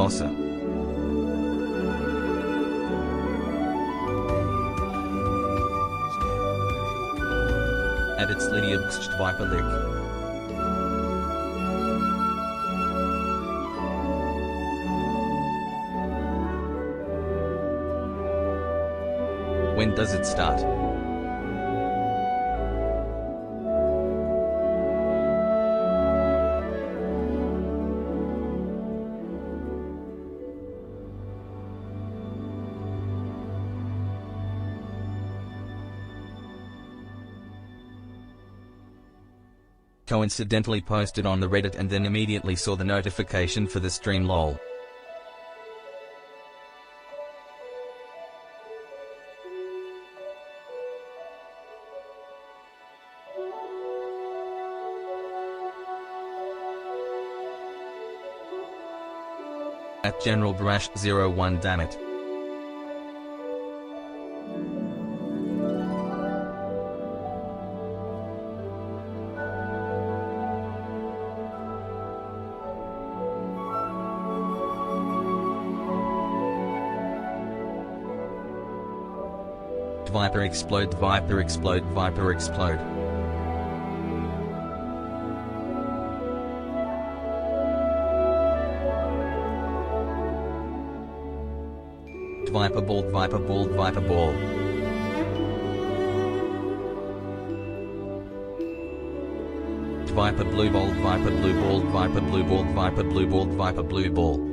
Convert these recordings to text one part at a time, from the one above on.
Bossa. Edits Lydia Viperlick. When does it start? Coincidentally posted on the Reddit and then immediately saw the notification for the stream lol. At General Brash 01 damn it. Viper explode, Viper explode, Viper explode. Viper ball, Viper ball, Viper ball. Viper blue ball, Viper blue ball, Viper blue ball, Viper blue ball, Viper blue ball.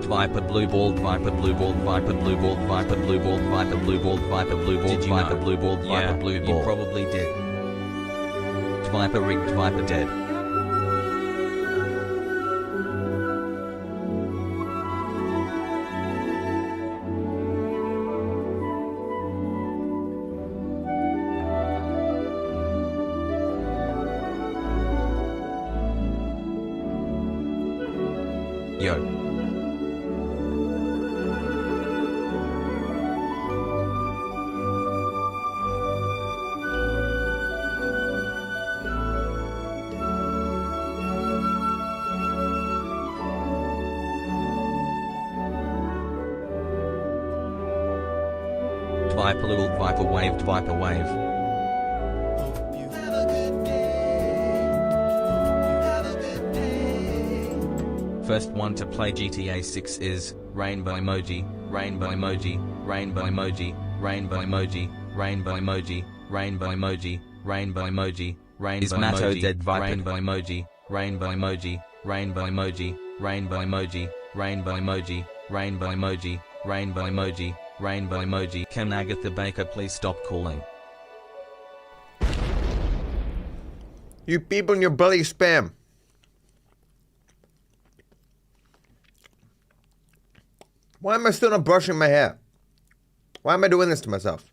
Viper blue ball, Viper blue ball, Viper blue ball, Viper blue ball, Viper blue ball, Viper blue ball, Viper blue ball, Viper blue ball. You probably did. Viper rigged, Viper dead. Yo. Viper little Viper waved, Viper wave. First one to play GTA 6 is rainbow emoji, rainbow emoji, rainbow emoji, rainbow emoji, rainbow emoji, rainbow emoji, rainbow emoji, rainbow emoji. Is Matto dead Viper? Rainbow emoji, rainbow emoji, rainbow emoji, rainbow emoji, rainbow emoji, rainbow emoji, rainbow emoji, rainbow emoji. Can Agatha Baker please stop calling? You people in your bloody spam. Why am I still not brushing my hair? Why am I doing this to myself?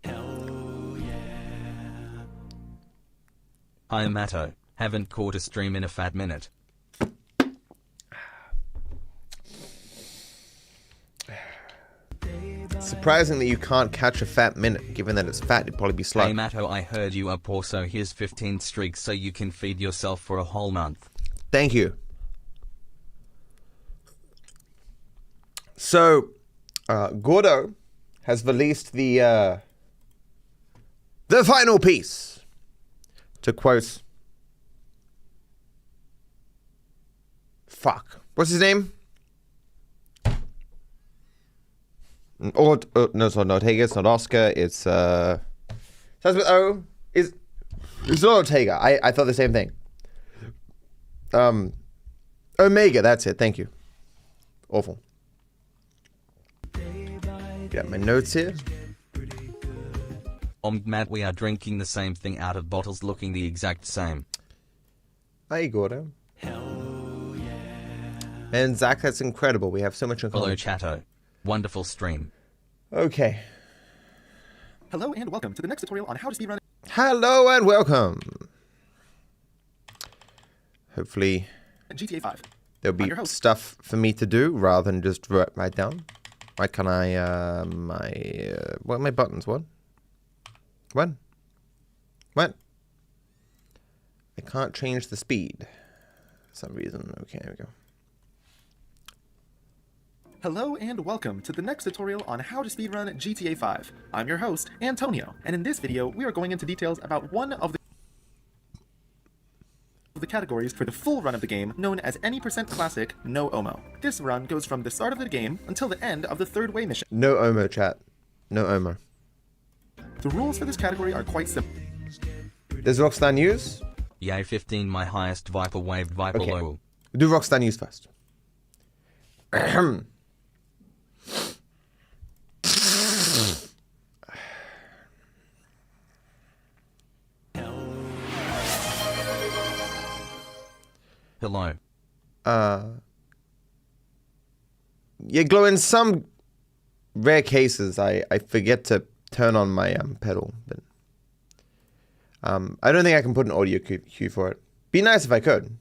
Hell yeah. Hi Matto, haven't caught a stream in a fat minute. Surprisingly, you can't catch a fat minute. Given that it's fat, you'd probably be slow. Hey Matto, I heard you are poor, so here's 15 streaks so you can feed yourself for a whole month. Thank you. So, Gordo has released the final piece. To quote... Fuck. What's his name? No, it's not Ortega, it's not Oscar, it's starts with O. It's not Ortega. I thought the same thing. Omega, that's it, thank you. Awful. Got my notes here. Matt, we are drinking the same thing out of bottles looking the exact same. Hi, Gordo. Hell yeah. And Zach, that's incredible. We have so much in common. Hello Chatto. Wonderful stream. Okay. Hello and welcome to the next tutorial on how to speedrun Hello and welcome. Hopefully GTA 5. there'll I'm be your host. stuff for me to do rather than just write down. Why can't I, what are my buttons? What? What? What? I can't change the speed for some reason. Okay, there we go. Hello and welcome to the next tutorial on how to speedrun GTA 5. I'm your host, Antonio, and in this video we are going into details about one of the categories for the full run of the game, known as any % classic, no OMO. This run goes from the start of the game until the end of the third way mission. No OMO, chat. No OMO. The rules for this category are quite simple. There's Rockstar News. Yay 15 my highest Viper wave Viper Okay. low. Do Rockstar News first. Hello. Yeah, Glow, in some rare cases, I forget to turn on my pedal, but I don't think I can put an audio cue for it. Be nice if I could.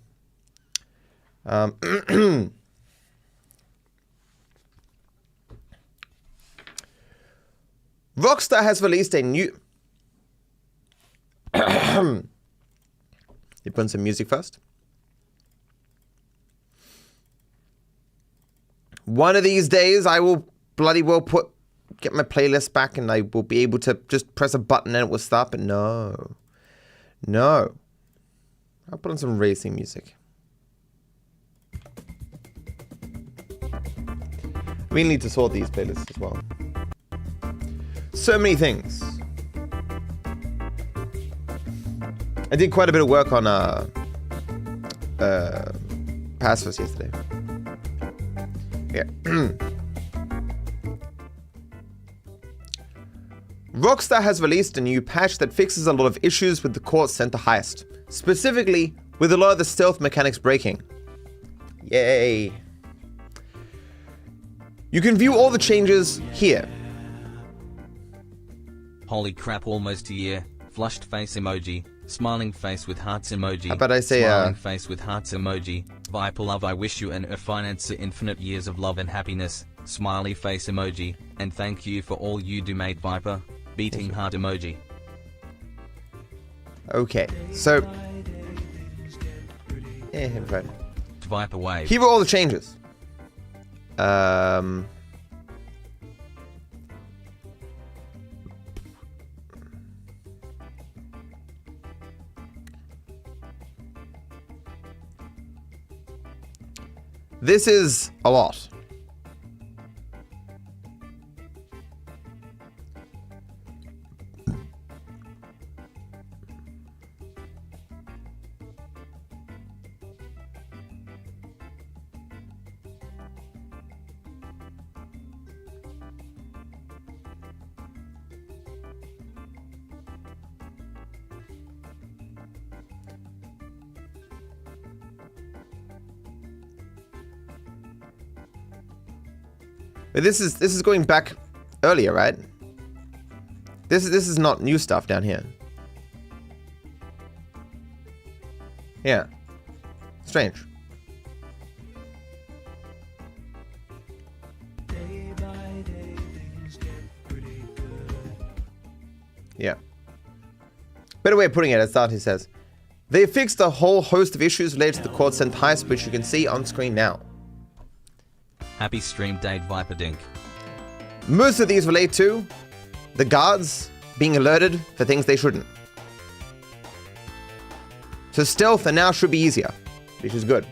Rockstar has released a new... You put in some music first. One of these days, I will bloody well get my playlist back and I will be able to just press a button and it will start, but no. No. I'll put on some racing music. We need to sort these playlists as well. So many things. I did quite a bit of work on Pacifist yesterday. Yeah. Rockstar has released a new patch that fixes a lot of issues with the Court Center heist, specifically with a lot of the stealth mechanics breaking. Yay. You can view all the changes here. Holy crap, almost a year. Flushed face emoji. Smiling face with hearts emoji. How about I say, Smiling face with hearts emoji. Viper love, I wish you and a finance infinite years of love and happiness. Smiley face emoji. And thank you for all you do, mate Viper. Beating heart emoji. Okay, so... Yeah, right. Viper wave. Here are all the changes. This is a lot. But this is going back earlier, right? This is not new stuff down here. Yeah. Strange. Yeah. Better way of putting it, at start he says, they fixed a whole host of issues related to the Court Center heist, which you can see on screen now. Happy stream date Viper Dink. Most of these relate to the guards being alerted for things they shouldn't. So stealth and now should be easier, which is good.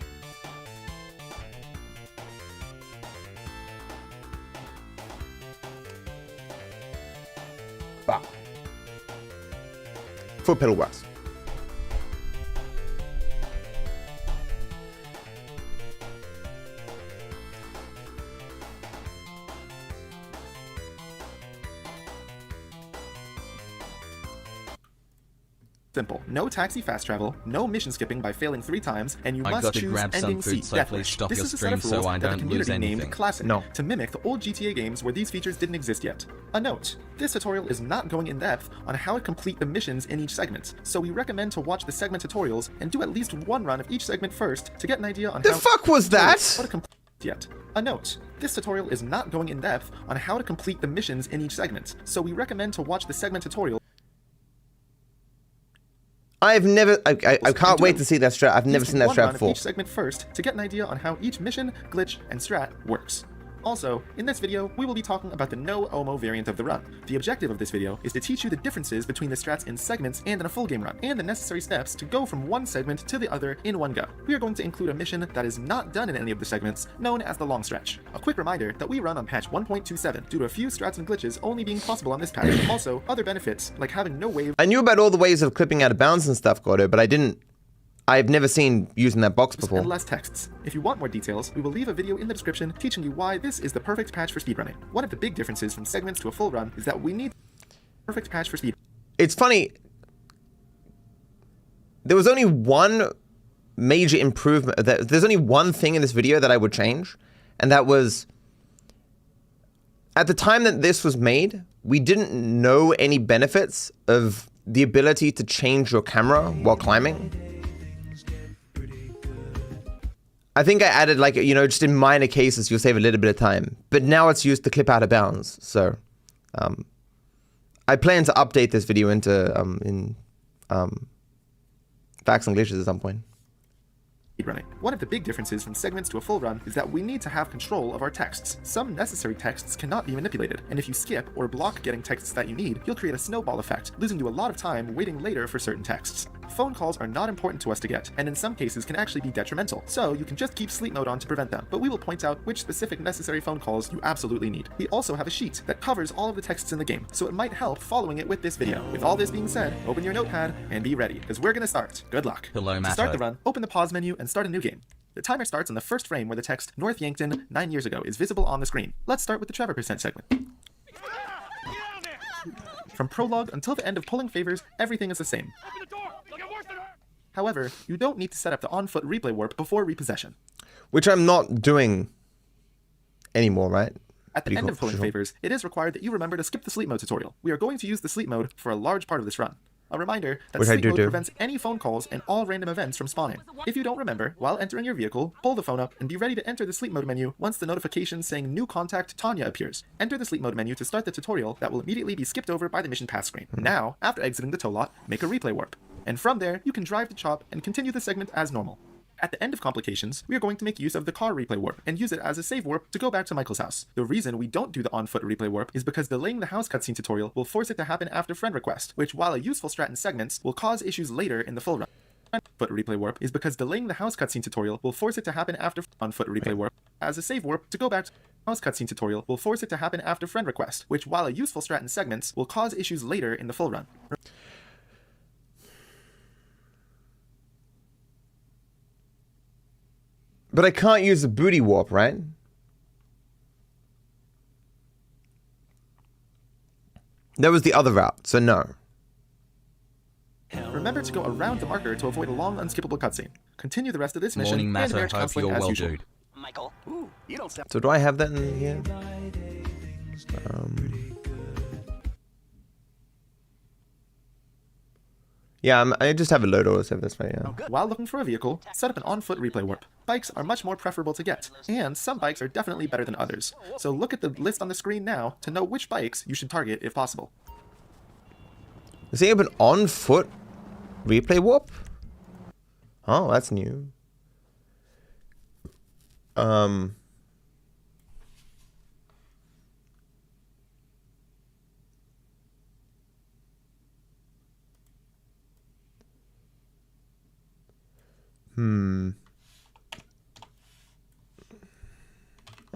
Bah. Foot pedal works. simple. No taxi fast travel, no mission skipping by failing 3 times, and you I must got to choose grab some ending food, seat so death please wish. stop This your is a set of stream so rules I that the don't lose community anything. named Classic No. to mimic the old GTA games where these features didn't exist yet. A note, this tutorial is not going in depth on how to complete the missions in each segment, so we recommend to watch the segment tutorials and do at least one run of each segment first to get an idea on The fuck was that? how to complete yet. A note, this tutorial is not going in depth on how to complete the missions in each segment, so we recommend to watch the segment tutorial. I can't wait to see that strat. I've never seen that One strat run of before. each segment first to get an idea on how each mission, glitch, and strat works. Also, in this video, we will be talking about the no OMO variant of the run. The objective of this video is to teach you the differences between the strats in segments and in a full game run, and the necessary steps to go from one segment to the other in one go. We are going to include a mission that is not done in any of the segments, known as the long stretch. A quick reminder that we run on patch 1.27 due to a few strats and glitches only being possible on this patch. Also, other benefits, like having no wave I knew about all the ways of clipping out of bounds and stuff, Gordo, but I've never seen using that box before. and less texts. If you want more details, we will leave a video in the description teaching you why this is the perfect patch for speedrunning. One of the big differences from segments to a full run is that we need perfect patch for speed. It's funny. There was only one major improvement. There's only one thing in this video that I would change, and that was at the time that this was made, we didn't know any benefits of the ability to change your camera while climbing. I think I added, like, you know, just in minor cases, you'll save a little bit of time. But now it's used to clip out of bounds. So, I plan to update this video into facts and glitches at some point. Speedrunning. One of the big differences from segments to a full run is that we need to have control of our texts. Some necessary texts cannot be manipulated, and if you skip or block getting texts that you need, you'll create a snowball effect, losing you a lot of time waiting later for certain texts. Phone calls are not important to us to get, and in some cases can actually be detrimental, so you can just keep sleep mode on to prevent them, but we will point out which specific necessary phone calls you absolutely need. We also have a sheet that covers all of the texts in the game, so it might help following it with this video. With all this being said, open your notepad and be ready, because we're gonna start. Good luck. Hello, To start Matto. the run, open the pause menu and start a new game. The timer starts on the first frame where the text North Yankton 9 years ago is visible on the screen. Let's start with the Trevor % segment. From prologue until the end of pulling favors, everything is the same. However, you don't need to set up the on-foot replay warp before repossession. Which I'm not doing anymore, right? At the end of pulling favors, it is required that you remember to skip the sleep mode tutorial. We are going to use the sleep mode for a large part of this run. A reminder that Which I sleep do mode do. prevents any phone calls and all random events from spawning. If you don't remember, while entering your vehicle, pull the phone up and be ready to enter the sleep mode menu once the notification saying new contact Tanya appears. Enter the sleep mode menu to start the tutorial that will immediately be skipped over by the mission pass screen. Now, after exiting the tow lot, make a replay warp. And from there, you can drive to Chop and continue the segment as normal. At the end of complications, we are going to make use of the car replay warp and use it as a save warp to go back to Michael's house. The reason we don't do the on-foot replay warp is because delaying the house cutscene tutorial will force it to happen after friend request, which, while a useful strat in segments, will cause issues later in the full run. On-foot replay warp is because delaying the house cutscene tutorial will force it to happen after on-foot replay warp as a save warp to go back to house cutscene tutorial will force it to happen after friend request, which, while a useful strat in segments, will cause issues later in the full run. But I can't use the booty warp, right? That was the other route, so no. Remember to go around the marker to avoid a long, unskippable cutscene. Continue the rest of this mission Morning, and Matto. marriage Hope counseling you're as well, usual. dude. Michael. Ooh, you don't sound. So do I have that in here? Yeah, I just have a load auto save this way, yeah. While looking for a vehicle, set up an on-foot replay warp. Bikes are much more preferable to get, and some bikes are definitely better than others. So look at the list on the screen now to know which bikes you should target if possible. Does he have an on-foot replay warp? Oh, that's new.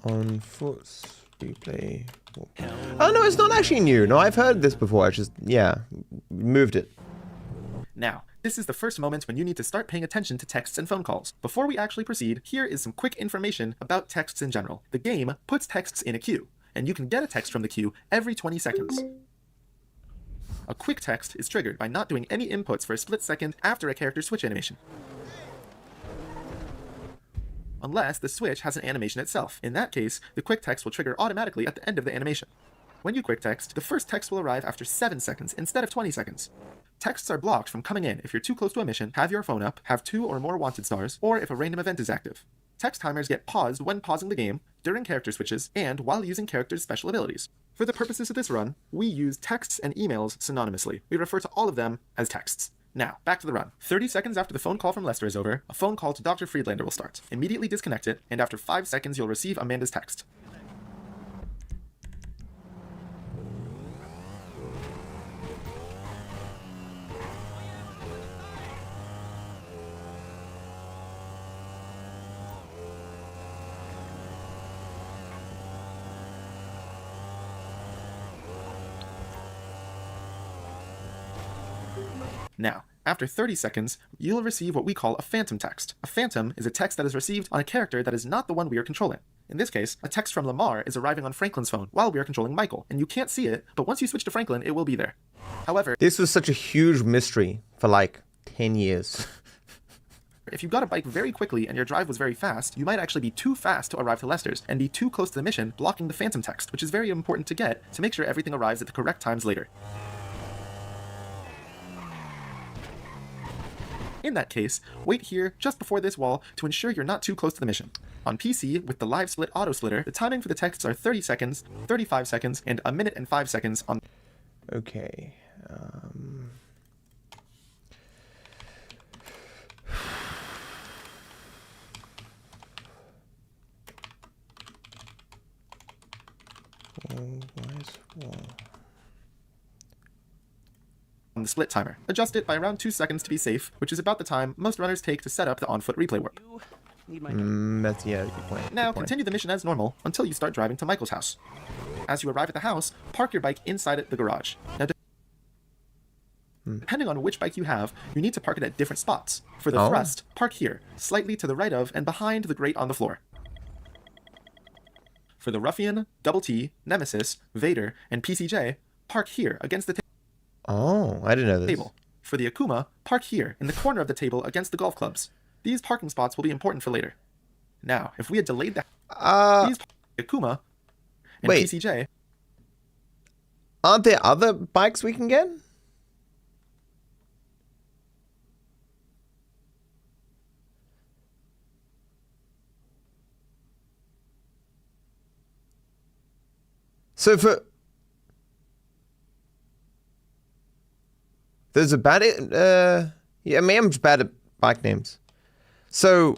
On foot replay. Oh no, it's not actually new. No, I've heard this before. I just, yeah, moved it. Now, this is the first moment when you need to start paying attention to texts and phone calls. Before we actually proceed, here is some quick information about texts in general. The game puts texts in a queue, and you can get a text from the queue every 20 seconds. A quick text is triggered by not doing any inputs for a split second after a character switch animation, unless the switch has an animation itself. In that case, the quick text will trigger automatically at the end of the animation. When you quick text, the first text will arrive after 7 seconds instead of 20 seconds. Texts are blocked from coming in if you're too close to a mission, have your phone up, have 2 or more wanted stars, or if a random event is active. Text timers get paused when pausing the game, during character switches, and while using characters' special abilities. For the purposes of this run, we use texts and emails synonymously. We refer to all of them as texts. Now, back to the run. 30 seconds after the phone call from Lester is over, a phone call to Dr. Friedlander will start. Immediately disconnect it, and after 5 seconds you'll receive Amanda's text. Now, after 30 seconds, you'll receive what we call a phantom text. A phantom is a text that is received on a character that is not the one we are controlling. In this case, a text from Lamar is arriving on Franklin's phone while we are controlling Michael, and you can't see it, but once you switch to Franklin, it will be there. However, This was such a huge mystery for like 10 years. if you got a bike very quickly and your drive was very fast, you might actually be too fast to arrive to Lester's and be too close to the mission, blocking the phantom text, which is very important to get to make sure everything arrives at the correct times later. In that case, wait here just before this wall to ensure you're not too close to the mission. On PC, with the live split auto splitter, the timing for the texts are 30 seconds, 35 seconds, and 1 minute and 5 seconds on... Okay. on the split timer. Adjust it by around 2 seconds to be safe, which is about the time most runners take to set up the on-foot replay warp. That's, yeah, good point. Now, good point. continue the mission as normal until you start driving to Michael's house. As you arrive at the house, park your bike inside the garage. Now, depending on which bike you have, you need to park it at different spots. For the thrust, park here, slightly to the right of and behind the grate on the floor. For the Ruffian, Double T, Nemesis, Vader, and PCJ, park here against the Oh, I didn't know this. table. For the Akuma, park here in the corner of the table against the golf clubs. These parking spots will be important for later. Now, if we had delayed the these Akuma and wait. PCJ, Aren't there other bikes we can get? So for there's a bad yeah, I mean, I'm just bad at bike names. So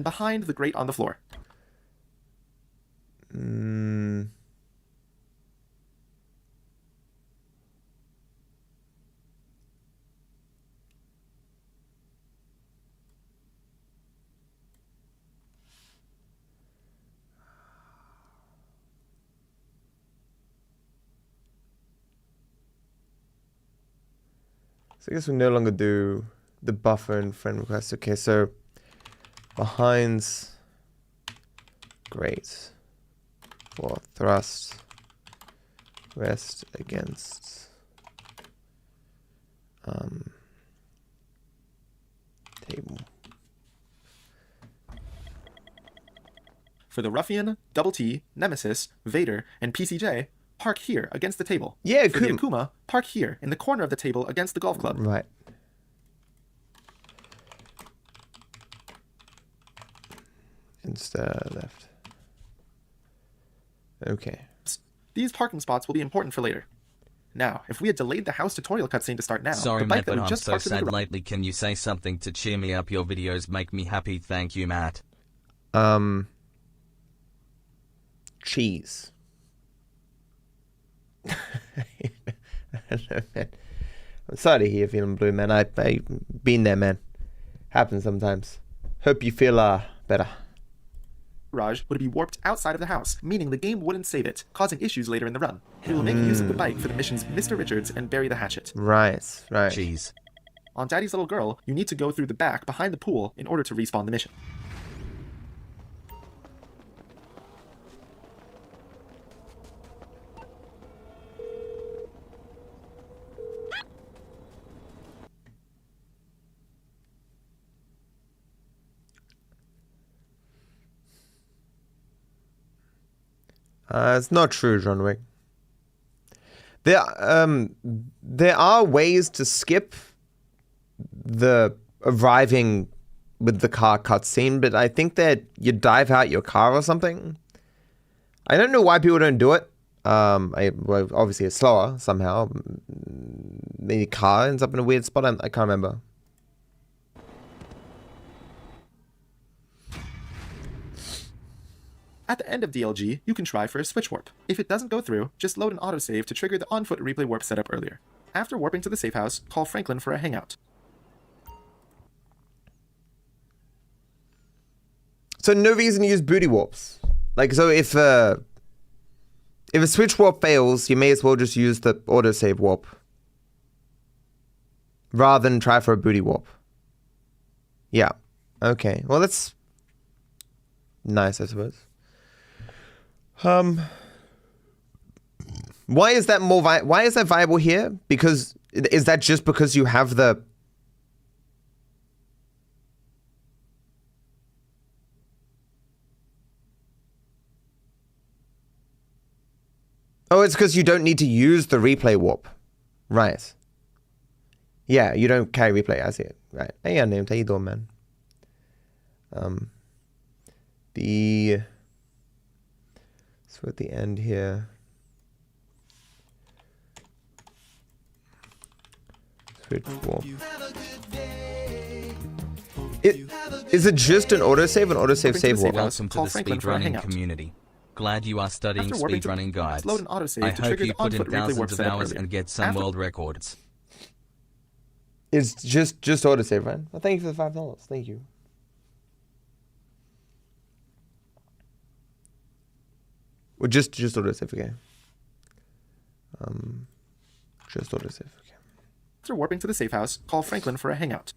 behind the grate on the floor. So I guess we no longer do the buffer and friend request. Okay, so behind's great for thrust, rest against table. For the Ruffian, Double T, Nemesis, Vader, and PCJ, park here against the table. Yeah, For the Akuma, park here in the corner of the table against the golf club. Right. Insta left. Okay. These parking spots will be important for later. Now, if we had delayed the house tutorial cutscene to start now, Sorry, the bike Matt, that but we I'm just so parked in the sad garage- lately. Can you say something to cheer me up? Your videos make me happy. Thank you, Matt. Cheese. I don't know, man. I'm sorry to hear you're feeling blue, man. I've been there, man. Happens sometimes. Hope you feel better. garage would be warped outside of the house, meaning the game wouldn't save it, causing issues later in the run. It will make use of the bike for the missions Mr. Richards and Bury the Hatchet. Right, right. Jeez. On Daddy's Little Girl, you need to go through the back behind the pool in order to respawn the mission. It's not true, John Wick. There are ways to skip the arriving with the car cutscene, but I think that you dive out your car or something. I don't know why people don't do it. Well, obviously it's slower somehow. Maybe the car ends up in a weird spot. I can't remember. At the end of DLG, you can try for a switch warp. If it doesn't go through, just load an autosave to trigger the on-foot replay warp setup earlier. After warping to the safe house, call Franklin for a hangout. So no reason to use booty warps. Like, so if a switch warp fails, you may as well just use the autosave warp rather than try for a booty warp. Yeah. Okay. Well, that's nice, I suppose. Why is that why is that viable here? Because is that just because you have the Oh, it's because you don't need to use the replay warp. Right. Yeah, you don't carry replay, I see it. Right. Hey, unnamed, how you doing, man? So at the end here. Switch warp. Is it just an autosave, save warp? Welcome to the speedrunning community. Glad you are studying speedrunning guides. I hope you put in thousands of hours and get some world records. It's just autosave, right? Well, thank you for the $5. Thank you. Well, just autosave, okay. Just autosave, okay. After warping to the safe house, call Franklin for a hangout.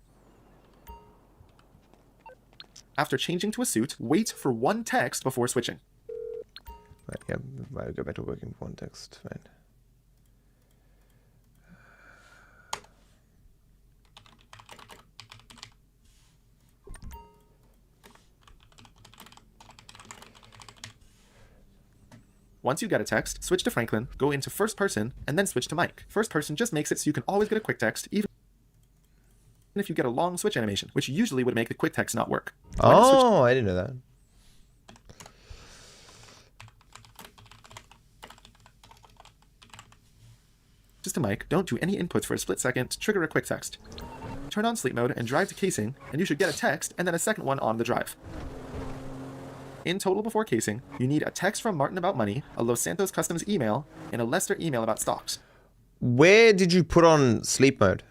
After changing to a suit, wait for one text before switching. Right, yeah, I'll go back to working with one text, right. Once you get a text, switch to Franklin, go into first person, and then switch to Mike. First person just makes it so you can always get a quick text, even if you get a long switch animation, which usually would make the quick text not work. Oh, I didn't know that. Just to Mike, don't do any inputs for a split second to trigger a quick text. Turn on sleep mode and drive to casing, and you should get a text and then a second one on the drive. In total before casing, you need a text from Martin about money, a Los Santos Customs email, and a Lester email about stocks. Where did you put on sleep mode?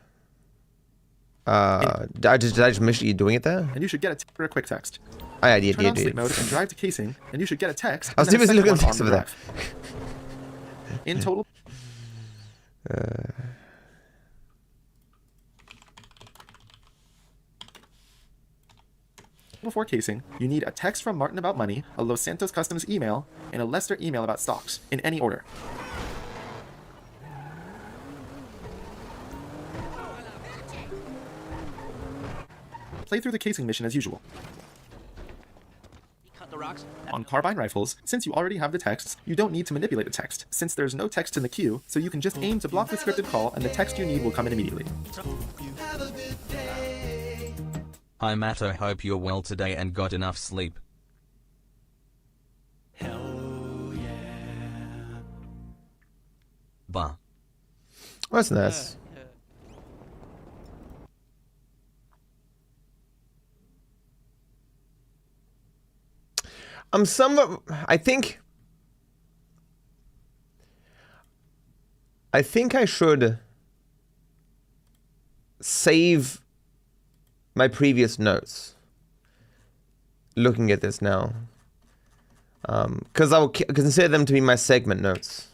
Did I just miss you doing it there? And you should get a quick text. Oh, yeah, Turn on sleep mode and drive to casing, and you should get a text. I was too busy looking at the text over there. In total. Before casing, you need a text from Martin about money, a Los Santos Customs email, and a Lester email about stocks, in any order. Play through the casing mission as usual. On carbine rifles, since you already have the texts, you don't need to manipulate the text, since there's no text in the queue, so you can just aim to block the scripted call and the text you need will come in immediately. Hi Matt, I hope you're well today and got enough sleep. Hell yeah. Bah. What's this? I think I should save my previous notes. Looking at this now, because I will consider them to be my segment notes.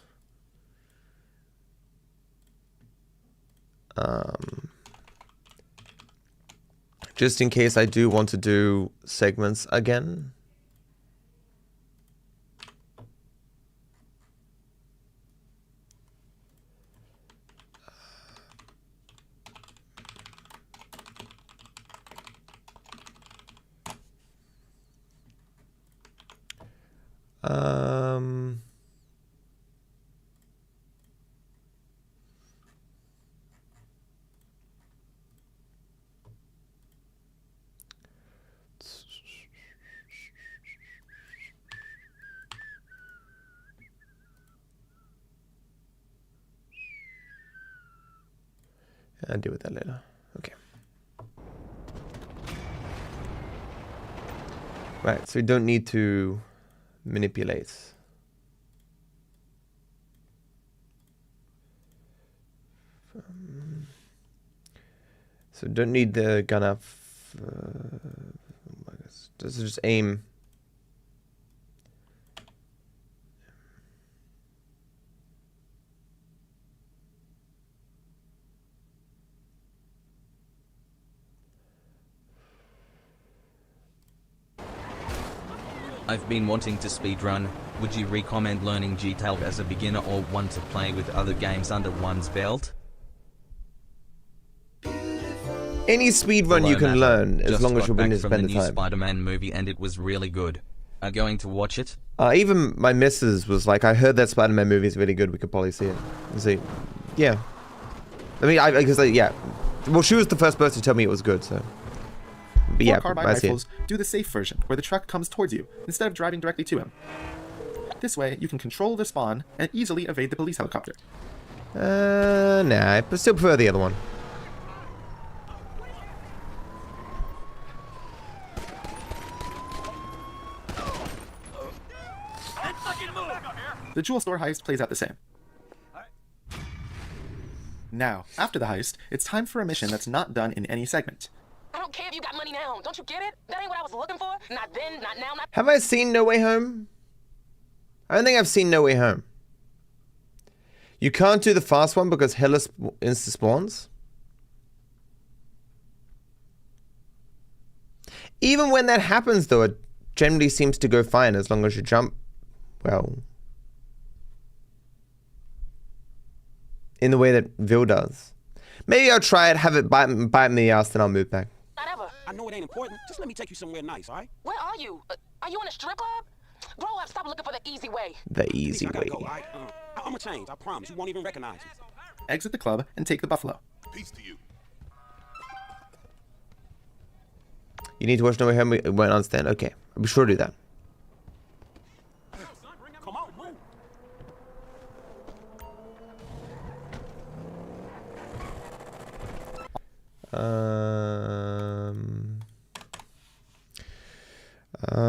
Just in case I do want to do segments again. I'll deal with that later. Okay. Right, so we don't need to manipulate. So don't need the gun up. Does it just aim? I've been wanting to speedrun. Would you recommend learning GTAL as a beginner or want to play with other games under one's belt? Any speedrun you can learn, as long as you're willing to spend the time. Spider-Man movie and it was really good. Are going to watch it? Even my missus was like, I heard that Spider-Man movie is really good. We could probably see it. See, yeah. I mean, yeah. Well, she was the first person to tell me it was good, so. But yeah, carbine rifles do the safe version, where the truck comes towards you instead of driving directly to him. This way, you can control the spawn and easily evade the police helicopter. Nah, I still prefer the other one. The jewel store heist plays out the same. Now, after the heist, it's time for a mission that's not done in any segment. I don't care if you got money now. Don't you get it? That ain't what I was looking for. Not then, not now, not... Have I seen No Way Home? I don't think I've seen No Way Home. You can't do the fast one because hella insta spawns. Even when that happens, though, it generally seems to go fine as long as you jump, well, in the way that Vil does. Maybe I'll try it, have it bite me in the ass, then I'll move back. Not ever. I know it ain't important. Just let me take you somewhere nice, all right? Where are you? Are you in a strip club? Grow up, stop looking for the easy way. The easy I gotta way. go, all right? I'ma change, I promise. You won't even recognize me. Exit the club and take the buffalo. Peace to you. You need to watch No Way Home, we won't understand. Okay, I'll be sure to do that. Come on, move.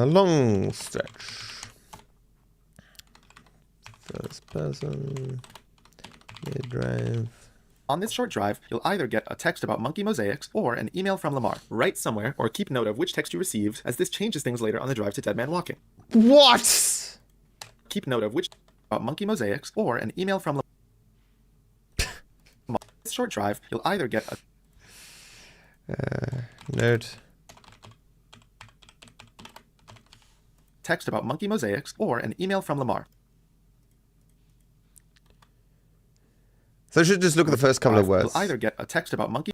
Long stretch. First person. Mid drive. On this short drive, you'll either get a text about monkey mosaics or an email from Lamar. Write somewhere or keep note of which text you received, as this changes things later on the drive to Dead Man Walking. What? Keep note of which about monkey mosaics or an email from Lamar. On this short drive, you'll either get a Note. text about monkey mosaics or an email from Lamar. So I should just look at the first couple of words. You'll either get a text about monkey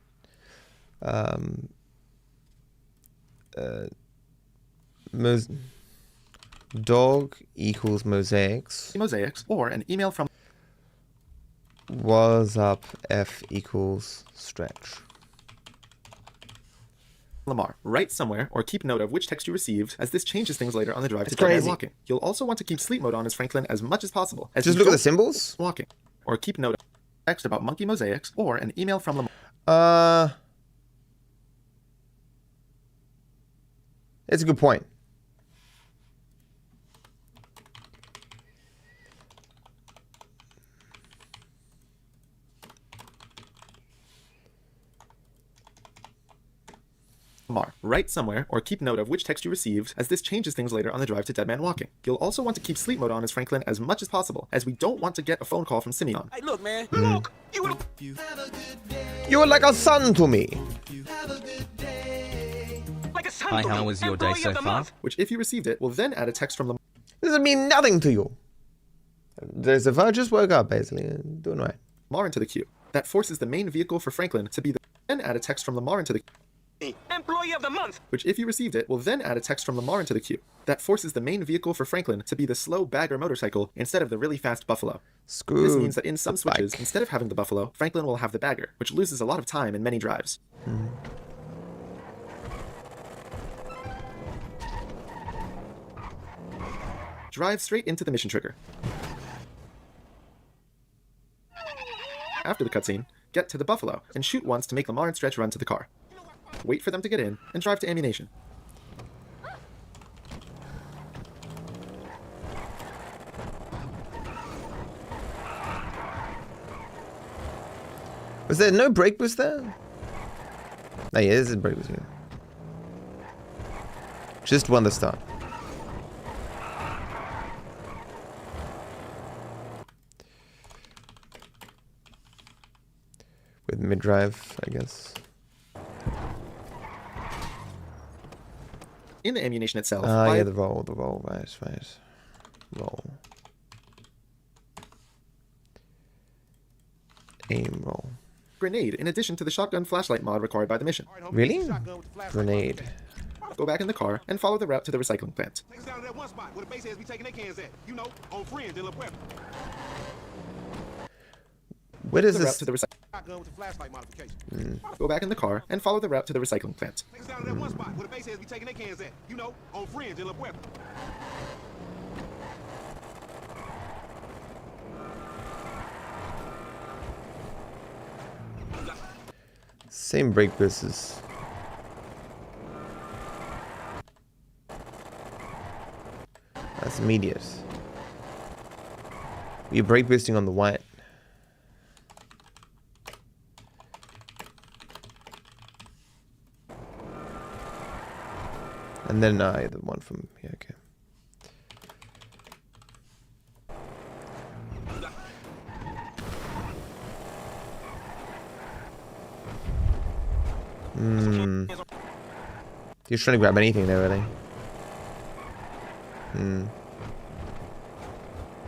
dog equals mosaics. or an email from Was up F equals stretch. Lamar. Write somewhere or keep note of which text you received, as this changes things later on the drive to That's Dead Man crazy. Walking. You'll also want to keep sleep mode on as Franklin as much as possible. As Just you look at the don't symbols. walking, or keep note of text about monkey mosaics or an email from Lamar. It's a good point. Lamar. Write somewhere or keep note of which text you received, as this changes things later on the drive to Dead Man Walking. You'll also want to keep sleep mode on as Franklin as much as possible, as we don't want to get a phone call from Simeon. Hey, look, man. Look, you would You are like a son to me. like a son Hi, to me. how was your day Employee so of the far? month. Which, if you received it, will then add a text from Lamar. This will mean nothing to you. There's a I just woke up, basically. Doing right. Lamar into the queue. That forces the main vehicle for Franklin to be the then add a text from Lamar into the Employee of the month. which, if you received it, will then add a text from Lamar into the queue. That forces the main vehicle for Franklin to be the slow bagger motorcycle instead of the really fast buffalo. Screw. This means that in some the switches, bike. instead of having the buffalo, Franklin will have the bagger, which loses a lot of time in many drives. Drive straight into the mission trigger. After the cutscene, get to the Buffalo and shoot once to make Lamar and Stretch run to the car. Wait for them to get in and drive to ammunition. Was there no brake boost there? Oh yeah, there's a brake boost here. Just one to start. With mid-drive, I guess. In the ammunition itself, Ah, yeah, the roll, right. Roll. Aim roll. grenade in addition to the shotgun flashlight mod required by the mission. Really? Grenade. Go back in the car and follow the route to the recycling plant. Take us down to that one spot where the base heads be taking their cans at. You know, on Fringe in La Puebla. What is The route this? to the Shotgun with the flashlight modification. Go back in the car and follow the route to the recycling plant. Take us down to that one spot where the base heads be taking their cans at. You know, on Fringe in La Puebla. Same brake buses. That's immediate. You're brake boosting on the white. And then the one from yeah, okay. You're trying to grab anything there, really.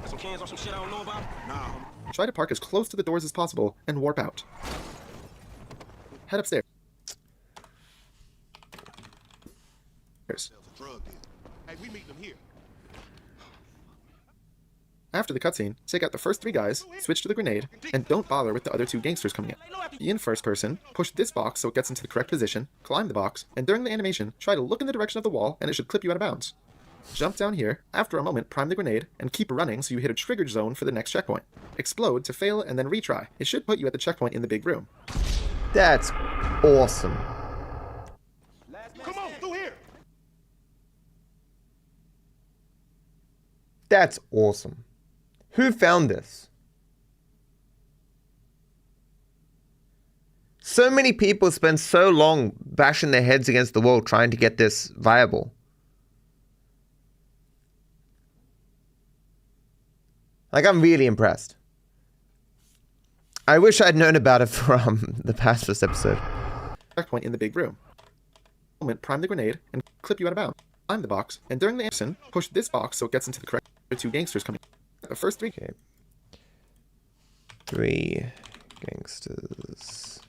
Some cans on some shit I don't know about? Nah. Try to park as close to the doors as possible and warp out. Head upstairs. Hey, we meet them here. After the cutscene, take out the first 3 guys, switch to the grenade, and don't bother with the other 2 gangsters coming in. In first person, push this box so it gets into the correct position, climb the box, and during the animation, try to look in the direction of the wall and it should clip you out of bounds. Jump down here, after a moment prime the grenade, and keep running so you hit a triggered zone for the next checkpoint. Explode to fail and then retry. It should put you at the checkpoint in the big room. That's awesome. Come on, through here. That's awesome. Who found this? So many people spend so long bashing their heads against the wall trying to get this viable. Like, I'm really impressed. I wish I'd known about it from the past first episode. Checkpoint in the big room. Moment, prime the grenade and clip you out of bounds. Climb the box, and during the action, push this box so it gets into the correct 2 gangsters coming. The first 3 Okay. 3 gangsters.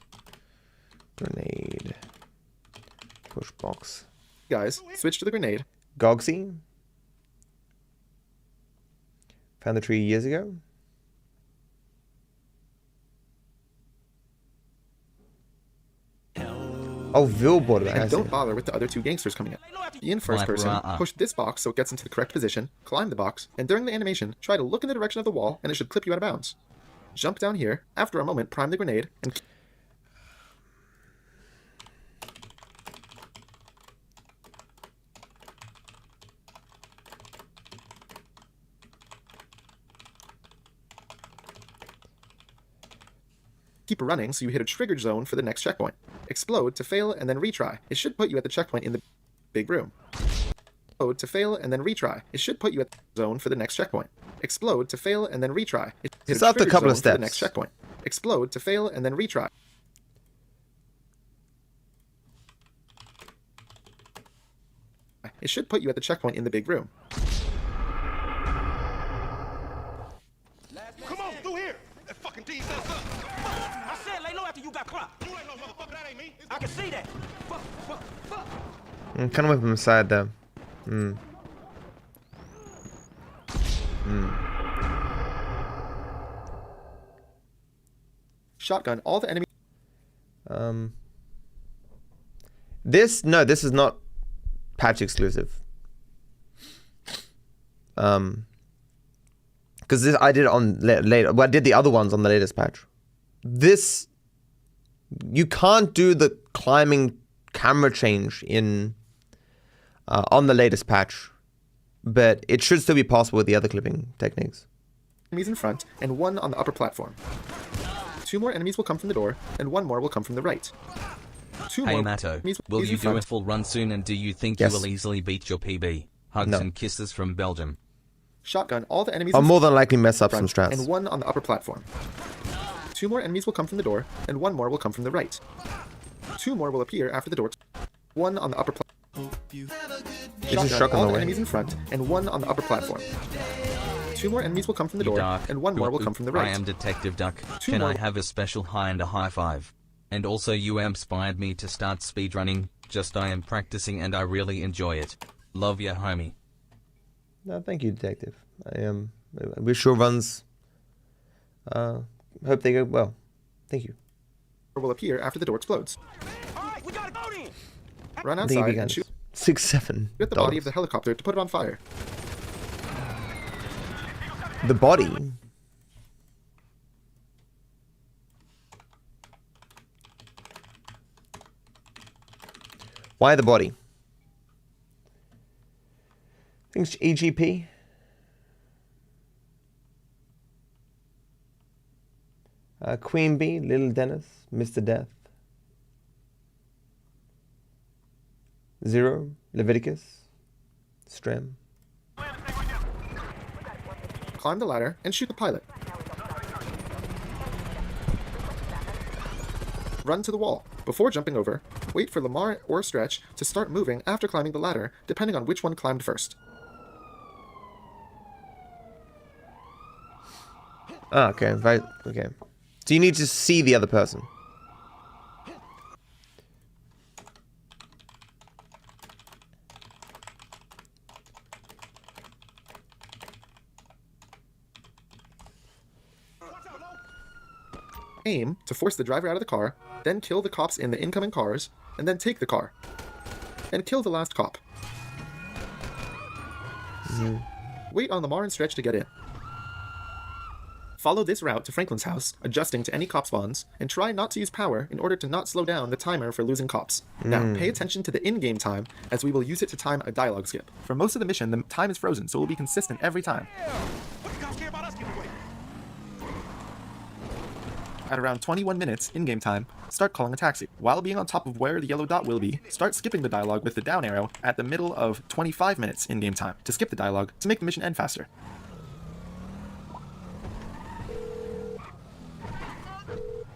Grenade. Push box. guys, switch to the grenade. Gogsy. Found the tree years ago. Oh, Vilborder. And don't bother with the other 2 gangsters coming in. In first person, push this box so it gets into the correct position, climb the box, and during the animation, try to look in the direction of the wall and it should clip you out of bounds. Jump down here, after a moment prime the grenade, and keep running so you hit a triggered zone for the next checkpoint. Explode to fail and then retry. It should put you at the checkpoint in the big room. Explode to fail and then retry. It should put you at the zone for the next checkpoint. Explode to fail and then retry. It's after a couple of steps. For the next checkpoint. Explode to fail and then retry. It should put you at the checkpoint in the big room. Come on, through here. That fucking tease us up. I said lay low after you got clocked. You ain't no motherfucker, that ain't me. I can see that. Fuck. Kind of went from the side there. Shotgun all the enemies. This is not patch exclusive. because I did it on later. Well, I did the other ones on the latest patch. This, you can't do the climbing camera change in on the latest patch, but it should still be possible with the other clipping techniques. Enemies in front, and 1 on the upper platform. 2 more enemies will come from the door, and 1 more will come from the right. 2 Hey more Matto, enemies will you in do a front. full run soon, and do you think Yes. you will easily beat your PB? Hugs No. and kisses from Belgium. Shotgun all the enemies I'll in more than likely mess up front, some strats. and 1 on the upper platform. 2 more enemies will come from the door, and 1 more will come from the right. 2 more will appear after the door. 1 on the upper platform. It's a shock on all the the way. enemies in front, and 1 on the upper platform. 2 more enemies will come from the door, Dark, and 1 more will Oop, come from the I right. am Detective Duck. 2 Can I more. have a special hi and a high five? And also you inspired me to start speedrunning, just I am practicing and I really enjoy it. Love ya homie. No, thank you, Detective. I wish your runs. Hope they go well. Thank you. Will appear after the door explodes. All right, we gotta go then. Run I think it outside began and shoot $6-7. at the body of the helicopter to put it on fire. The body. Why the body? I think it's EGP. Queen Bee, Little Dennis, Mr. Death. Zero, Leviticus, Strem. Climb the ladder and shoot the pilot. Run to the wall. Before jumping over, wait for Lamar or Stretch to start moving after climbing the ladder, depending on which one climbed first. Ah, okay, right, okay. So you need to see the other person. Aim to force the driver out of the car, then kill the cops in the incoming cars, and then take the car. And kill the last cop. Wait on Lamar and Stretch to get in. Follow this route to Franklin's house, adjusting to any cop spawns, and try not to use power in order to not slow down the timer for losing cops. Now, pay attention to the in-game time, as we will use it to time a dialogue skip. For most of the mission, the time is frozen, so it will be consistent every time. What the cops care about us getting away? At around 21 minutes in-game time, start calling a taxi. While being on top of where the yellow dot will be, start skipping the dialogue with the down arrow at the middle of 25 minutes in-game time to skip the dialogue to make the mission end faster.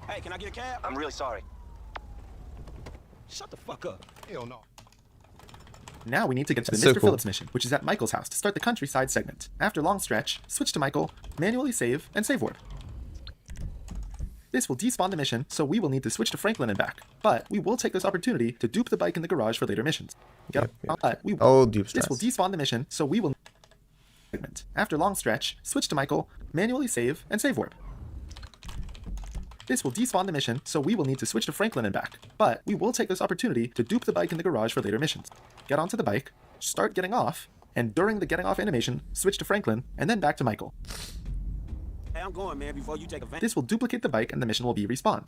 Hey, can I get a cab? I'm really sorry. Shut the fuck up. Hell no. Now we need to get to the That's so Mr. cool. Phillips mission, which is at Michael's house to start the countryside segment. After long stretch, switch to Michael, manually save, and save warp. This will despawn the mission, so we will need to switch to Franklin and back. But we will take this opportunity to dupe the bike in the garage for later missions. Dupe This will strats. despawn the mission, so we will segment. After long stretch, switch to Michael, manually save, and save warp. This will despawn the mission, so we will need to switch to Franklin and back. But we will take this opportunity to dupe the bike in the garage for later missions. Get onto the bike, start getting off, and during the getting off animation, switch to Franklin, and then back to Michael. Hey, I'm going, man, before you take advantage. This will duplicate the bike and the mission will be respawned.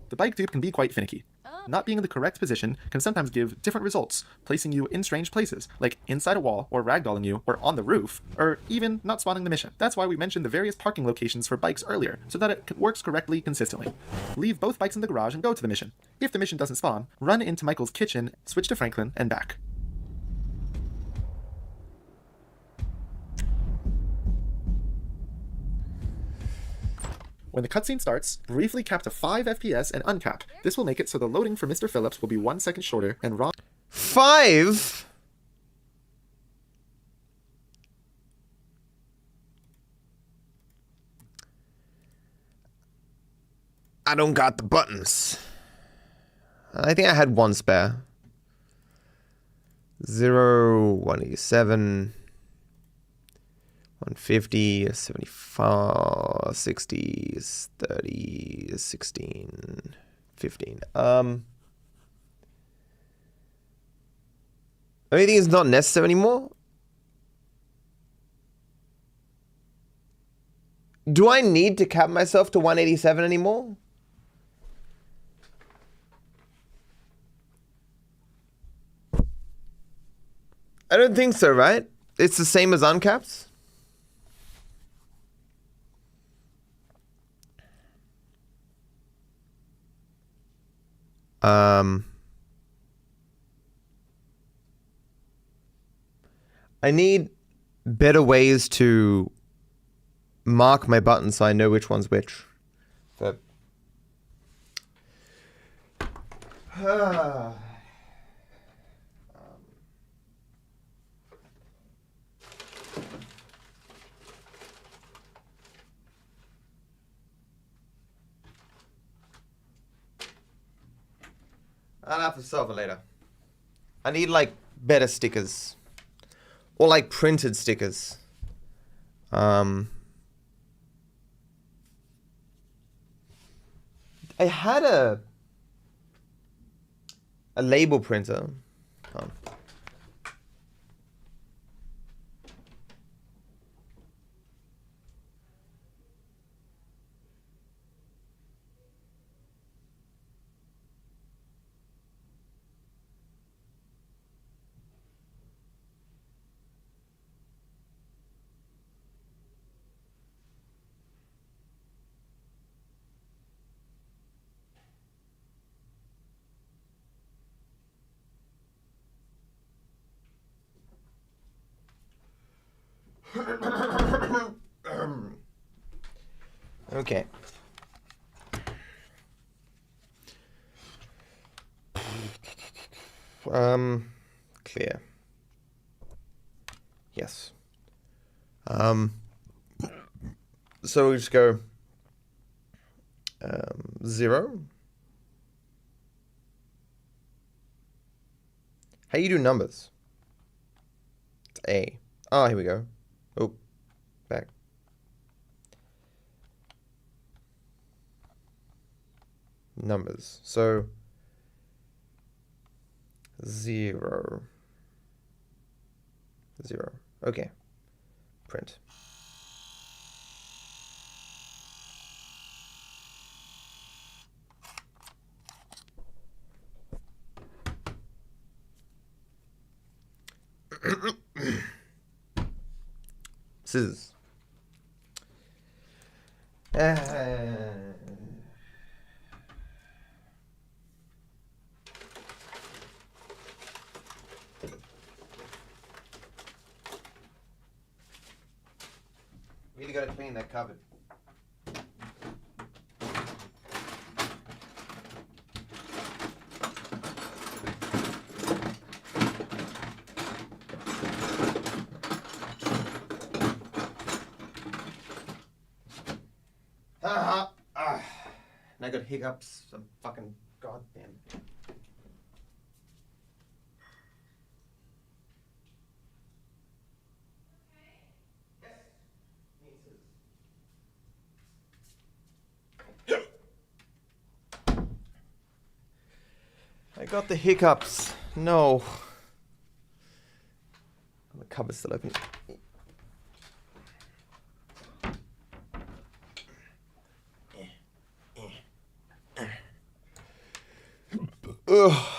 The bike dupe can be quite finicky. Not being in the correct position can sometimes give different results, placing you in strange places, like inside a wall, or ragdolling you, or on the roof, or even not spawning the mission. That's why we mentioned the various parking locations for bikes earlier, so that it works correctly consistently. Leave both bikes in the garage and go to the mission. If the mission doesn't spawn, run into Michael's kitchen, switch to Franklin, and back. When the cutscene starts, briefly cap to 5 FPS and uncap. This will make it so the loading for Mr. Phillips will be 1 second shorter and Ron 5? I don't got the buttons. I think I had one spare. 0, 187, 150, 74, 60, 30, 16, 15. Anything is not necessary anymore. Do I need to cap myself to 187 anymore? I don't think so, right? It's the same as uncaps. I need better ways to mark my buttons so I know which one's which. But I'll have to solve it later. I need like better stickers. Or like printed stickers. I had a label printer. Oh. Okay. Clear. Yes. So we just go 0. How you do numbers? It's A. Oh, here we go. Oh, back. Numbers. So 0. 0. Okay. Print. Scissors. Really gotta clean that cupboard. And I got hiccups. Some fucking goddamn. I got the hiccups. No. The cupboard's still open. Ugh.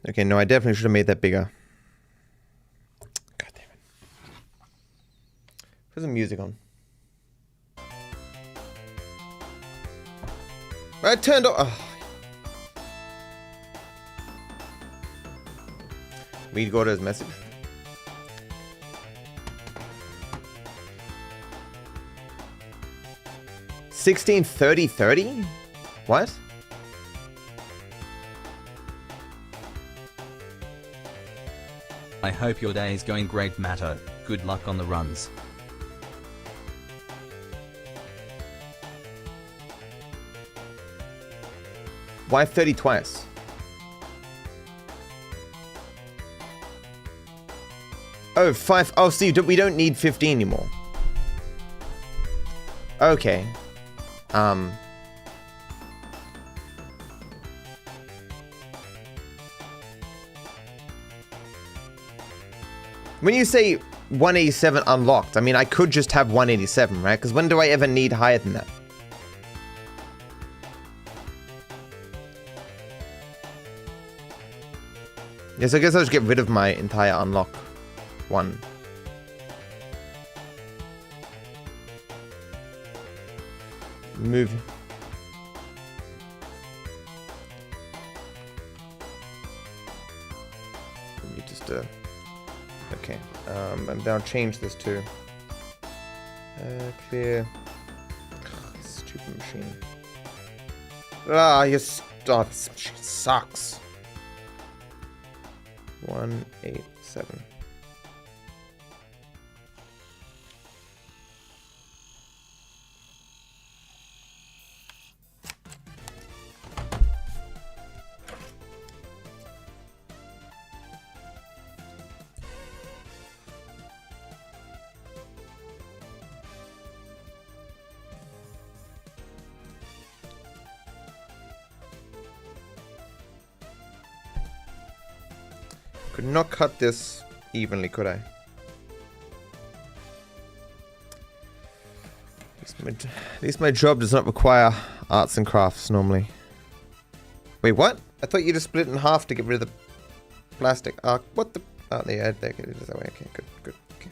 Okay, no, I definitely should have made that bigger. God damn it. Put some music on. I turned off. Oh. Read Gordo's message. $16.30.30? What? I hope your day is going great, Matto. Good luck on the runs. Why 30 twice? Oh, 5. Oh, see, we don't need 15 anymore. Okay. When you say 187 unlocked, I mean, I could just have 187, right? Because when do I ever need higher than that? Yes, I guess I'll just get rid of my entire unlock one. Move. You just okay. And now change this to clear. Ugh, stupid machine. Ah, yes. Oh, this machine sucks. 187. Could not cut this evenly, could I? At least my job does not require arts and crafts normally. Wait, what? I thought you just split it in half to get rid of the plastic. What the? Oh, yeah, there it is that way. Okay, good, okay.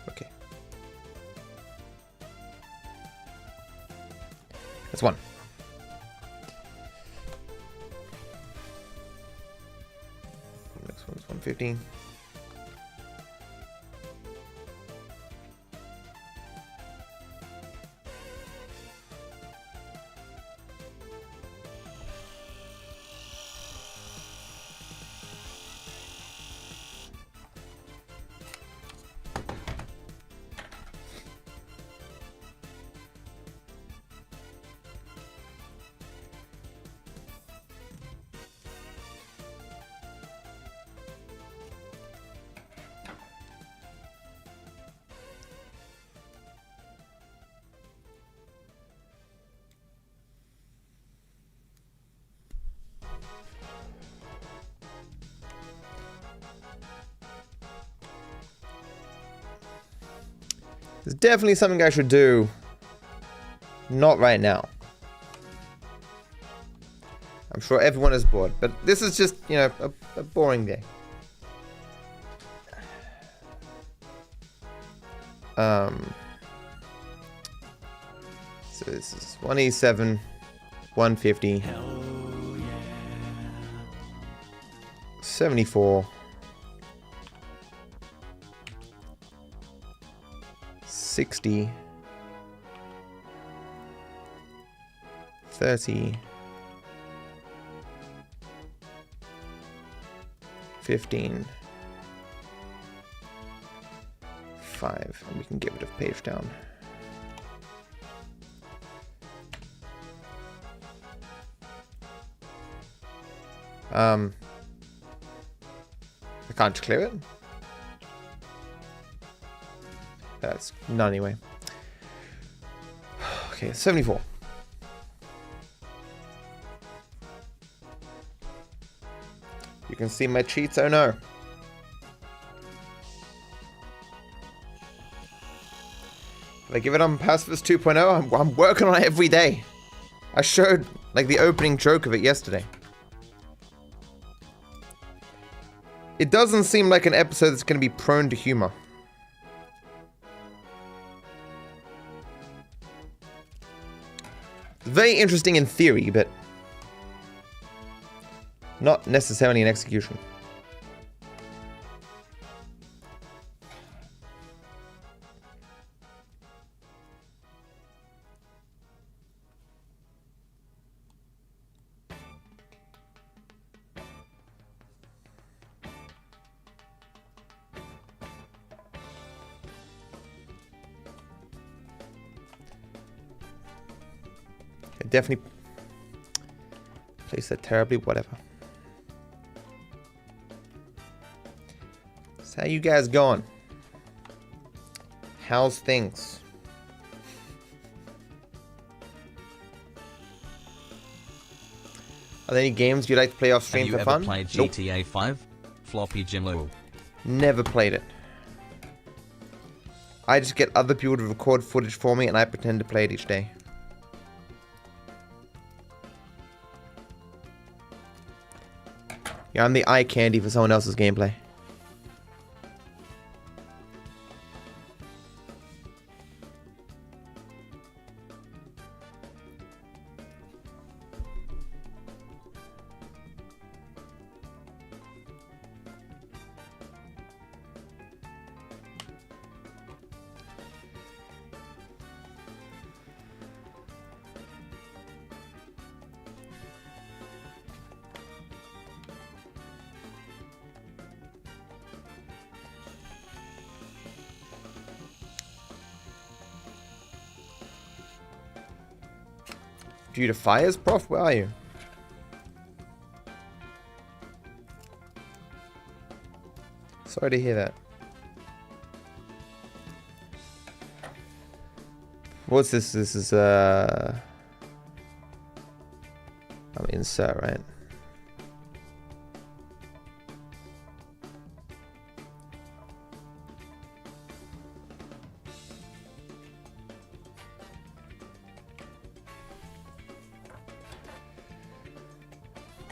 Okay. That's one. Next one's 115. There's definitely something I should do. Not right now. I'm sure everyone is bored, but this is just, you know, a boring day. So this is 187, 150, 74. 60, 30, 15, 5, and we can get rid of page down. I can't clear it. That's not anyway. Okay, 74. You can see my cheats. Oh no. If I give it on Pacifist 2.0, I'm working on it every day. I showed like the opening joke of it yesterday. It doesn't seem like an episode that's going to be prone to humor. Very interesting in theory, but not necessarily in execution. definitely placed that terribly. Whatever. So how you guys going? How's things? Are there any games you like to play off stream Have you for ever fun? played Nope. GTA 5? Floppy Jimlo. Never played it. I just get other people to record footage for me and I pretend to play it each day. Yeah, I'm the eye candy for someone else's gameplay. Due to fires, Prof? Where are you? Sorry to hear that. What's this? This is insert, right?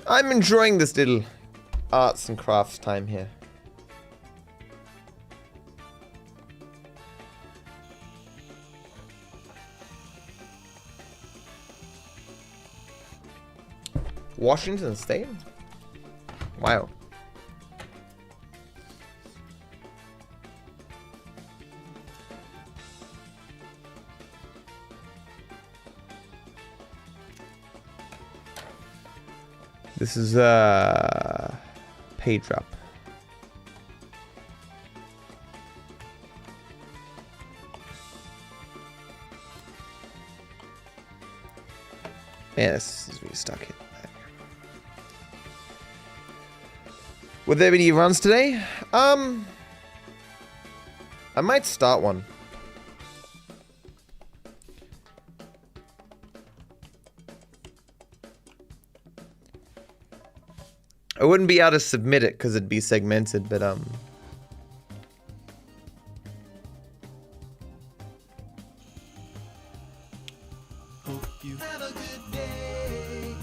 I'm enjoying this little arts and crafts time here. Washington State? Wow. This is page drop. Yeah, this is really stuck here. Would there be any runs today? I might start one. I wouldn't be able to submit it because it'd be segmented, but Hope you have a good day.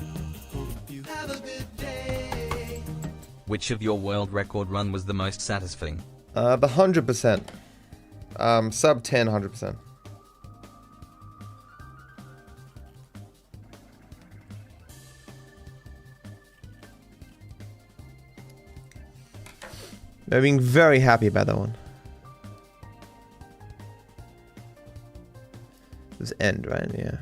Hope you have a good day. Which of your world record run was the most satisfying? the 100%. Sub 10, 100%. They're being very happy about that one. This end, right? Yeah.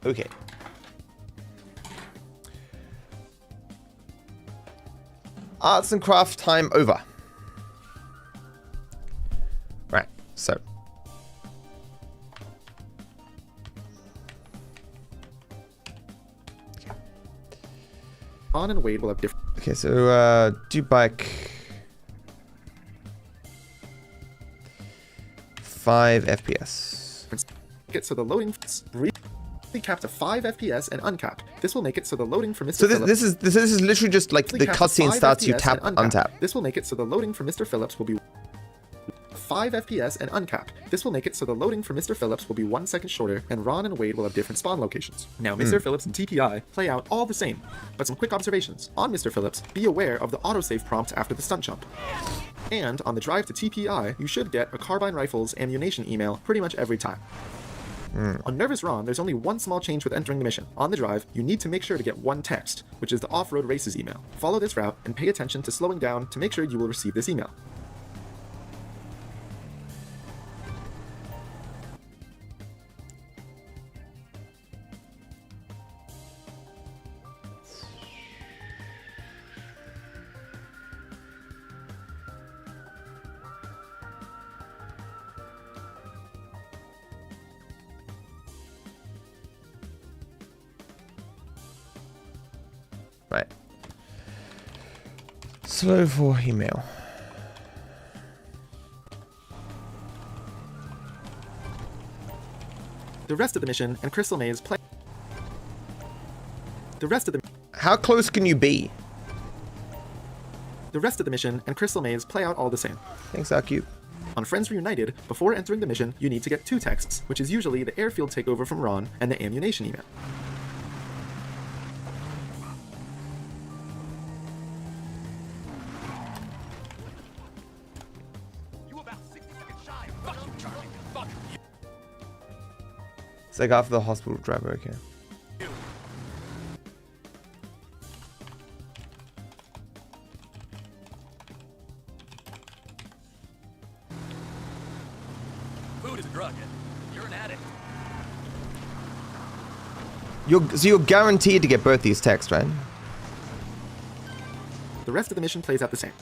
Okay. Arts and crafts time over. Right, so. On and Wade will have different. Okay, so do bike 5 FPS. It so the loading cap to 5 FPS and uncap. This will make it so the loading for Mr. So Phillips this is literally just like the cap to cutscene 5 starts, you FPS tap, and uncap. untap. This will make it so the loading for Mr. Phillips will be 5 FPS and uncap. This will make it so the loading for Mr. Phillips will be 1 second shorter, and Ron and Wade will have different spawn locations. Now, Mr. Phillips and TPI play out all the same, but some quick observations. On Mr. Phillips, be aware of the autosave prompt after the stunt jump. And on the drive to TPI, you should get a carbine rifle's ammunition email pretty much every time. On Nervous Ron, there's only one small change with entering the mission. On the drive, you need to make sure to get one text, which is the off-road races email. Follow this route and pay attention to slowing down to make sure you will receive this email. Right. Slow for email. The rest of the mission and Crystal Maze play. The rest of the How close can you be? The rest of the mission and Crystal Maze play out all the same. Thanks, Aku. On Friends Reunited, before entering the mission, you need to get 2 texts, which is usually the airfield takeover from Ron and the ammunition email. You about 60 seconds shy. Fuck you, Charlie. Fuck you. It's like after the hospital driver, okay. Food is a drug, and you're an addict. So you're guaranteed to get both these texts, right? The rest of the mission plays out the same.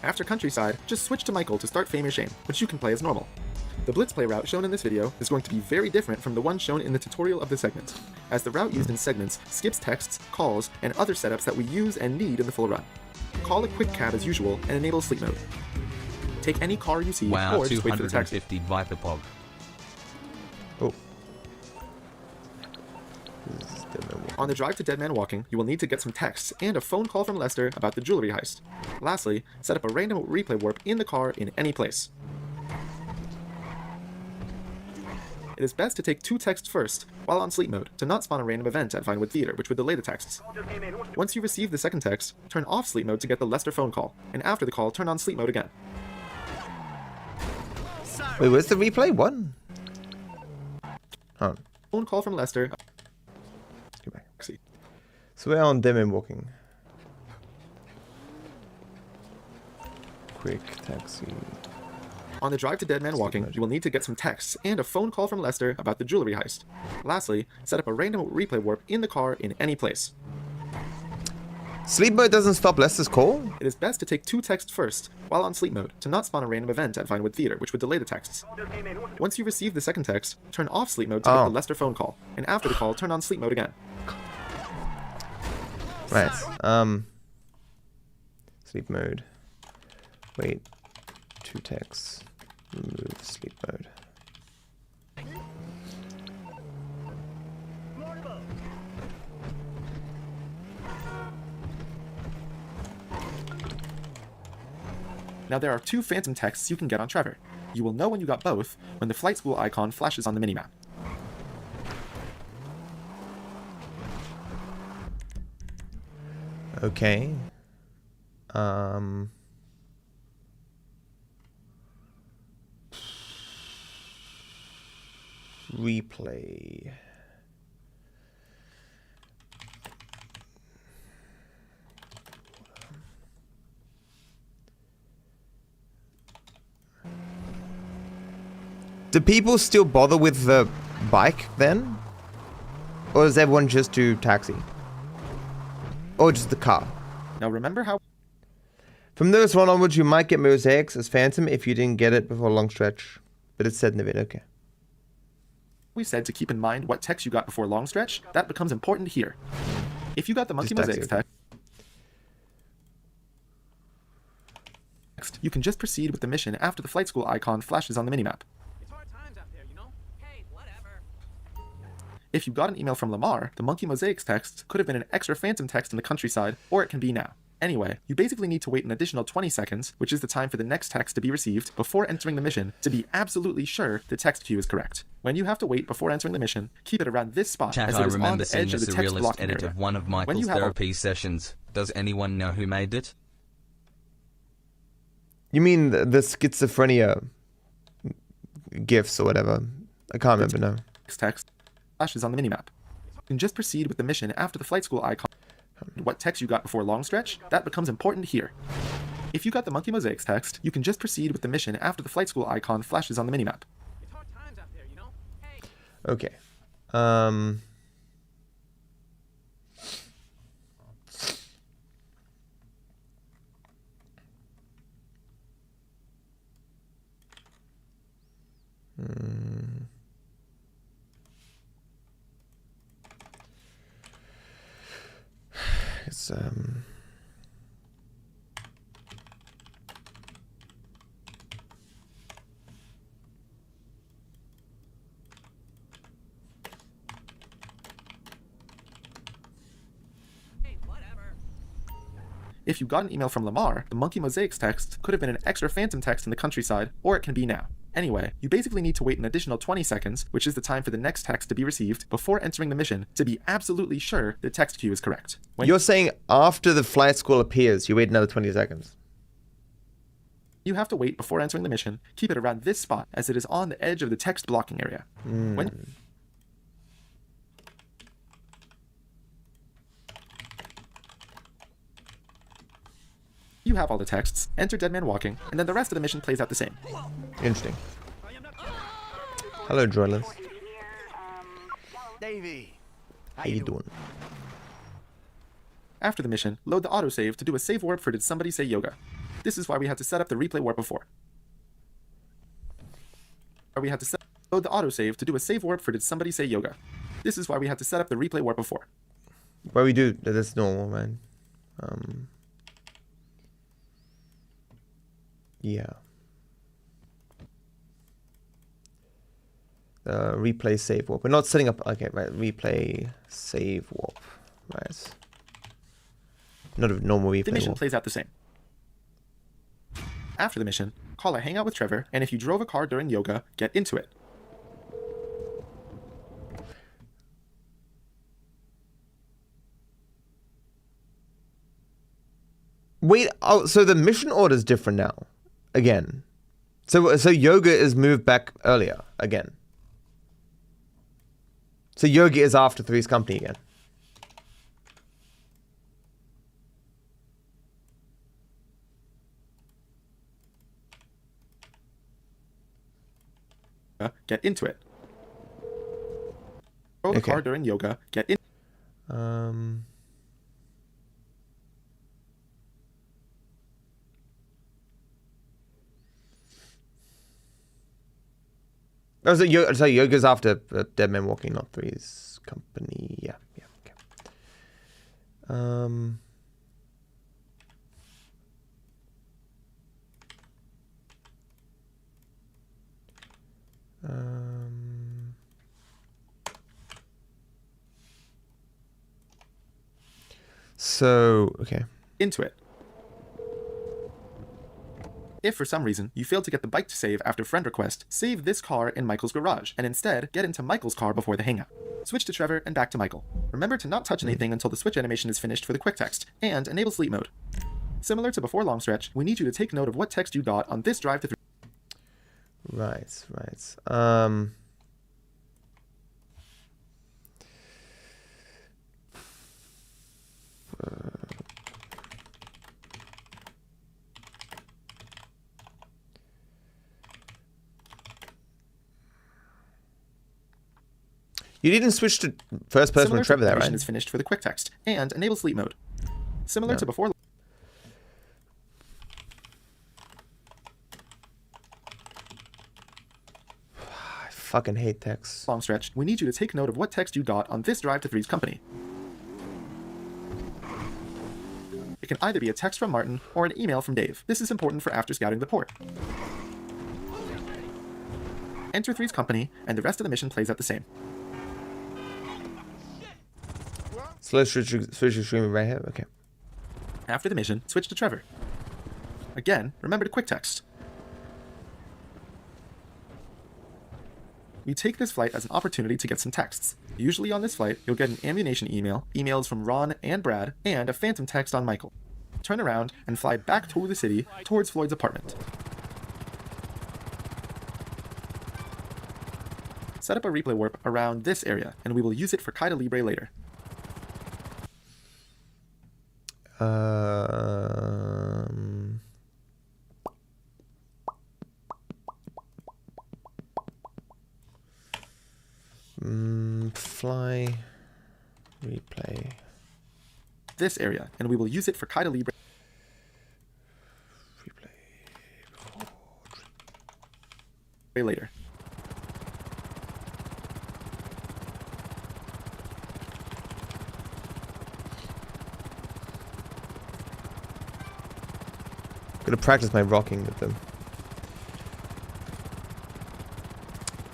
After Countryside, just switch to Michael to start Fame or Shame, which you can play as normal. The Blitz play route shown in this video is going to be very different from the one shown in the tutorial of the segment, as the route used in segments skips texts, calls, and other setups that we use and need in the full run. Call a quick cab as usual and enable sleep mode. Take any car you see Wow, or just wait for the taxi. 250 Viper Pog. Oh. On the drive to Dead Man Walking, you will need to get some texts and a phone call from Lester about the jewelry heist. Lastly, set up a random replay warp in the car in any place. It is best to take 2 texts first, while on sleep mode, to not spawn a random event at Vinewood Theater, which would delay the texts. Once you receive the second text, turn off sleep mode to get the Lester phone call, and after the call, turn on sleep mode again. Wait, where's the replay? What? Oh, Phone call from Lester. let's go back. See. So we're on Demon Walking. Quick taxi. On the drive to Dead Man Walking, you will need to get some texts and a phone call from Lester about the jewelry heist. Lastly, set up a random replay warp in the car in any place. Sleep mode doesn't stop Lester's call? It is best to take 2 texts first, while on sleep mode, to not spawn a random event at Vinewood Theater, which would delay the texts. Once you receive the second text, turn off sleep mode to get the Lester phone call, and after the call, turn on sleep mode again. Right. Sleep mode. Wait. 2 texts. Remove sleep mode. Now there are 2 phantom texts you can get on Trevor. You will know when you got both when the flight school icon flashes on the minimap. Okay. Replay. Do people still bother with the bike then? Or does everyone just do taxi? Or just the car? Now remember how From this one onwards, you might get mosaics as Phantom if you didn't get it before a long stretch. But it's said in the video, okay. we said to keep in mind what text you got before long stretch? That becomes important here. If you got the monkey Just mosaics taxi. text, you can just proceed with the mission after the flight school icon flashes on the minimap. It's hard times out there, you know? Hey, whatever. If you got an email from Lamar, the monkey mosaics text could have been an extra phantom text in the countryside, or it can be now. Anyway, you basically need to wait an additional 20 seconds, which is the time for the next text to be received before entering the mission, to be absolutely sure the text queue is correct. When you have to wait before entering the mission, keep it around this spot, Chat, as I it is on remember the seeing edge a of the text surrealist blocking edit area. of one of When Michael's you have a therapy sessions. Does anyone know who made it? You mean the schizophrenia gifs or whatever? I can't remember now. text flashes on the minimap. You can just proceed with the mission after the flight school icon. What text you got before long stretch? That becomes important here. If you got the monkey mosaics text, you can just proceed with the mission after the flight school icon flashes on the minimap. It's hard times out there, you know? Hey. Okay. Because If you got an email from Lamar, the Monkey Mosaics text could have been an extra phantom text in the countryside, or it can be now. Anyway, you basically need to wait an additional 20 seconds, which is the time for the next text to be received, before entering the mission to be absolutely sure the text queue is correct. you're saying after the flight school appears, you wait another 20 seconds. You have to wait before entering the mission. Keep it around this spot, as it is on the edge of the text blocking area. When you have all the texts, enter Dead Man Walking, and then the rest of the mission plays out the same. Interesting. Hello, droidless. Davey, How you doing? After the mission, load the autosave to do a save warp for Did Somebody Say Yoga. This is why we had to set up the replay warp before. Load the autosave to do a save warp for Did Somebody Say Yoga. This is why we had to set up the replay warp before. Well, we do. That's normal, man. Yeah. Replay save warp. We're not setting up. Okay, right. Replay save warp. Right. Not a normal replay. The mission warp. plays out the same. After the mission, call a hangout with Trevor, and if you drove a car during yoga, get into it. Wait. Oh, so the mission order is different now. Again. So yoga is moved back earlier again. So yoga is after Three's Company again. Get into it. Drove a car during yoga, get in. Oh, so yoga's after Dead Man Walking, not Three's Company. Yeah, okay. So, okay. Into it. If for some reason you fail to get the bike to save after friend request, save this car in Michael's garage, and instead get into Michael's car before the hangout. Switch to Trevor and back to Michael. Remember to not touch anything until the switch animation is finished for the quick text, and enable sleep mode. Similar to before long stretch, we need you to take note of what text you got on this drive to 3. Right. You didn't switch to first person with Trevor there, right? Is finished for the quick text, and enable sleep mode. Similar to before. I fucking hate text. Long stretch, we need you to take note of what text you got on this drive to 3's company. It can either be a text from Martin or an email from Dave. This is important for after scouting the port. Enter 3's company, and the rest of the mission plays out the same. So let's switch to streaming right here. Okay. After the mission, switch to Trevor. Again, remember to quick text. We take this flight as an opportunity to get some texts. Usually on this flight, you'll get an ammunition email, emails from Ron and Brad, and a phantom text on Michael. Turn around and fly back toward the city, towards Floyd's apartment. Set up a replay warp around this area, and we will use it for Kaida Libre later. Fly replay this area, and we will use it for Kaida Libre later. Gotta practice my rocking with the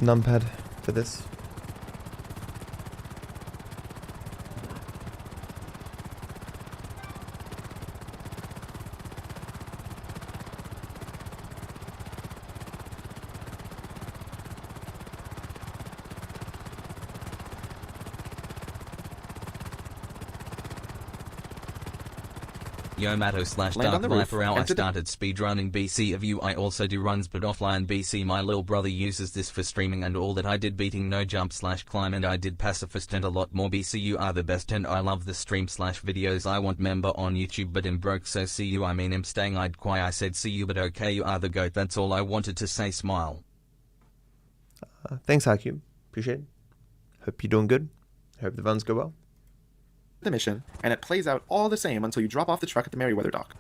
numpad for this. Yo Matto slash Land on the roof, DarkViperAU. I enter the- started speedrunning BC. I also do runs but offline BC. My little brother uses this for streaming and all that. I did beating no jump slash climb and I did pacifist and a lot more BC. You are the best and I love the stream slash videos. I want member on YouTube but I'm broke so see you. I mean I'm staying I'd cry. I said see you but okay you are the goat. That's all I wanted to say. Smile. Thanks, IQ. Appreciate it. Hope you're doing good. Hope the runs go well. The mission, and it plays out all the same until you drop off the truck at the Merryweather dock.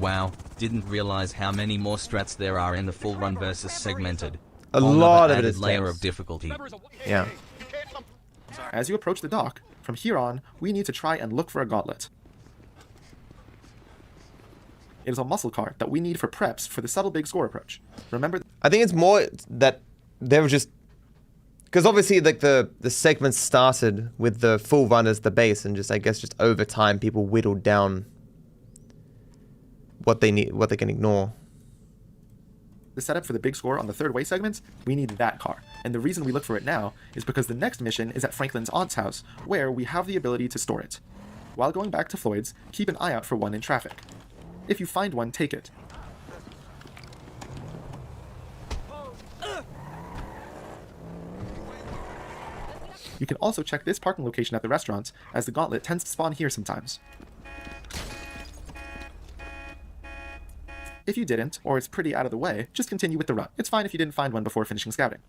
Wow, didn't realize how many more strats there are in the full run versus segmented. A Whole lot nother of it added is layer text. of difficulty. Yeah. As you approach the dock, from here on, we need to try and look for a gauntlet. It is a muscle car that we need for preps for the subtle big score approach. Remember, I think it's more that they were just... Because obviously, like, the segments started with the full run as the base, and just, I guess, just over time, people whittled down what they need, what they can ignore. the setup for the big score on the third way segment, we need that car. And the reason we look for it now is because the next mission is at Franklin's aunt's house, where we have the ability to store it. While going back to Floyd's, keep an eye out for one in traffic. If you find one, take it. You can also check this parking location at the restaurant, as the gauntlet tends to spawn here sometimes. If you didn't, or it's pretty out of the way, just continue with the run. It's fine if you didn't find one before finishing scouting.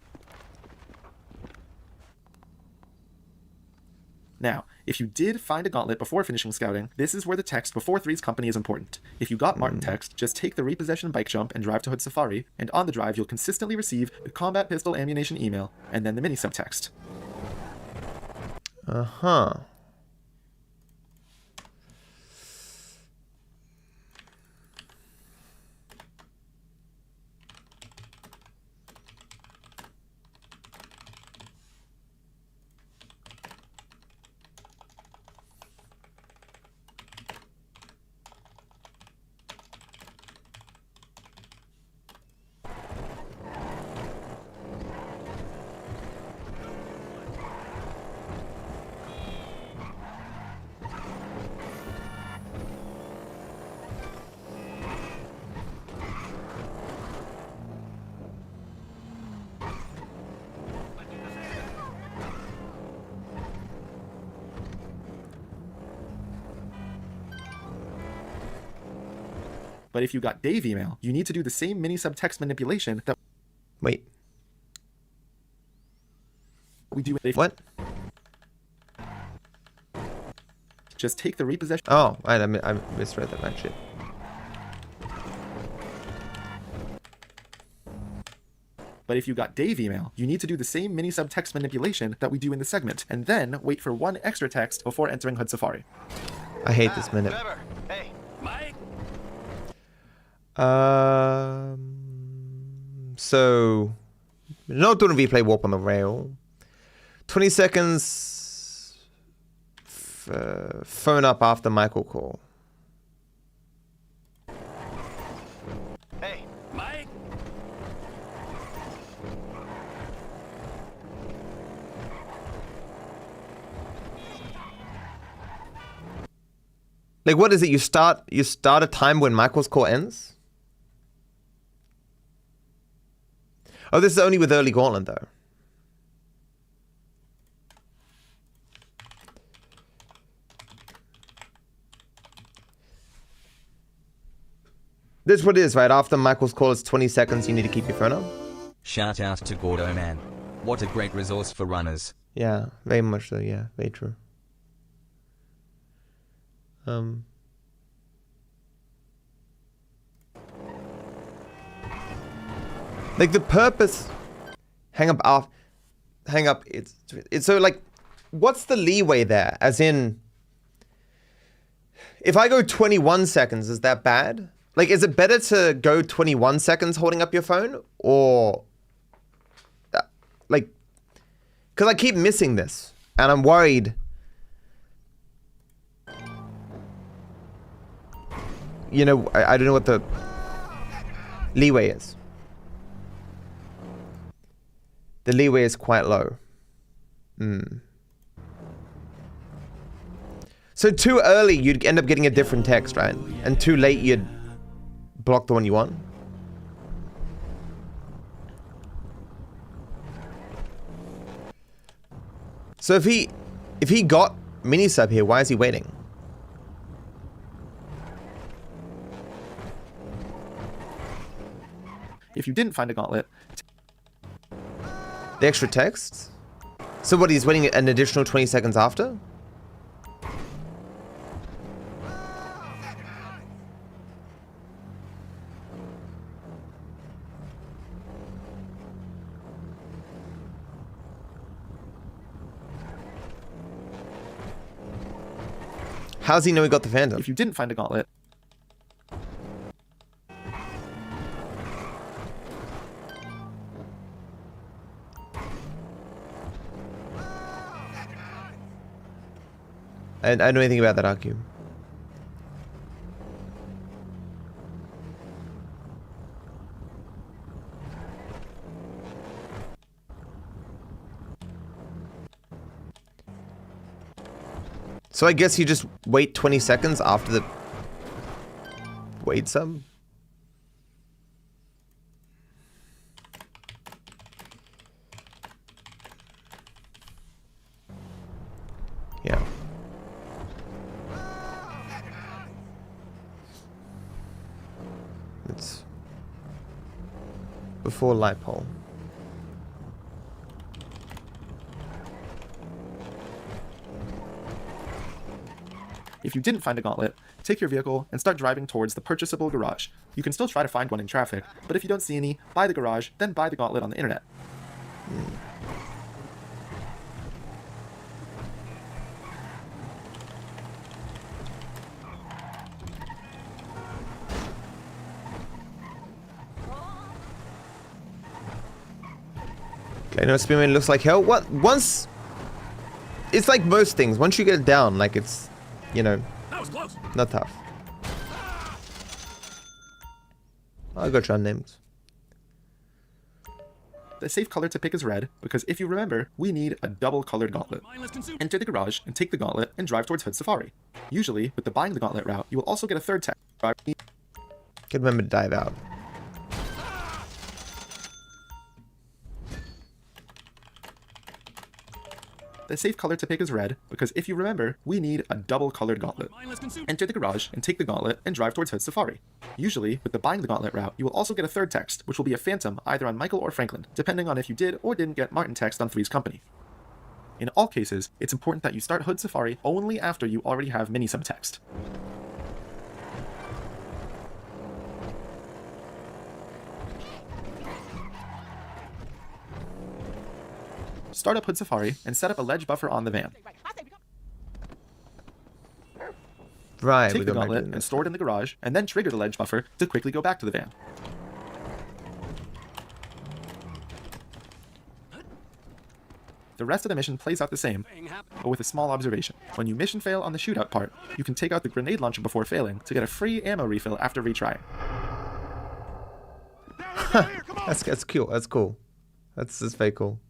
Now, if you did find a gauntlet before finishing scouting, this is where the text before 3's company is important. If you got Martin text, just take the repossession bike jump and drive to Hood Safari, and on the drive you'll consistently receive the combat pistol ammunition email, and then the mini subtext. Uh-huh. But if you got Dave email, you need to do the same mini subtext manipulation that Wait. we do with What? Just take the repossession. Oh, I misread that actually. But if you got Dave email, you need to do the same mini subtext manipulation that we do in the segment, and then wait for one extra text before entering Hood Safari. I hate this minute. Trevor, hey, Mike. So, not doing a replay warp on the rail. 20 seconds. Phone up after Michael call. Hey, Mike. Like, what is it? You start a time when Michael's call ends? Oh, this is only with early gauntlet though. This is what it is, right? After Michael's call, it's 20 seconds. You need to keep your phone up. Shout out to Gordo man. What a great resource for runners. Yeah, very much so. Yeah, very true. Like the purpose, hang up. It's so like, what's the leeway there? As in, If I go 21 seconds, is that bad? Like, is it better to go 21 seconds holding up your phone? Or... like... Because I keep missing this. And I'm worried... You know, I don't know what the leeway is. The leeway is quite low. So too early, you'd end up getting a different text, right? And too late, you'd block the one you want. So if he got mini sub here, why is he waiting? If you didn't find a gauntlet, The extra text? So what, he's waiting an additional 20 seconds after? How's he know he got the Phantom? if you didn't find a gauntlet, I don't know anything about that argue. So I guess you just wait 20 seconds after the... Wait some? Yeah. It's... before light pole. if you didn't find a gauntlet, take your vehicle and start driving towards the purchasable garage. You can still try to find one in traffic, but if you don't see any, buy the garage, then buy the gauntlet on the internet. Okay, no, Spearman looks like hell. What? Once... It's like most things. Once you get it down, like it's, you know, That was close. not tough. I'll go try names. The safe color to pick is red, because if you remember, we need a double colored gauntlet. Mindless consumer. Enter the garage and take the gauntlet and drive towards Hood Safari. Usually, with the buying the gauntlet route, you will also get a third tag. Could remember to dive out. The safe color to pick is red, because if you remember, we need a double colored gauntlet. Mindless consumer. Enter the garage and take the gauntlet and drive towards Hood Safari. Usually, with the buying the gauntlet route, you will also get a third text, which will be a phantom either on Michael or Franklin, depending on if you did or didn't get Martin text on Three's Company. In all cases, it's important that you start Hood Safari only after you already have mini-sub text. Start up Hood Safari and set up a ledge buffer on the van. Right, we Take the got gauntlet and store it in the garage, and then trigger the ledge buffer to quickly go back to the van. The rest of the mission plays out the same, but with a small observation. When you mission fail on the shootout part, you can take out the grenade launcher before failing to get a free ammo refill after retrying. That's cool. That's cool. That's very cool.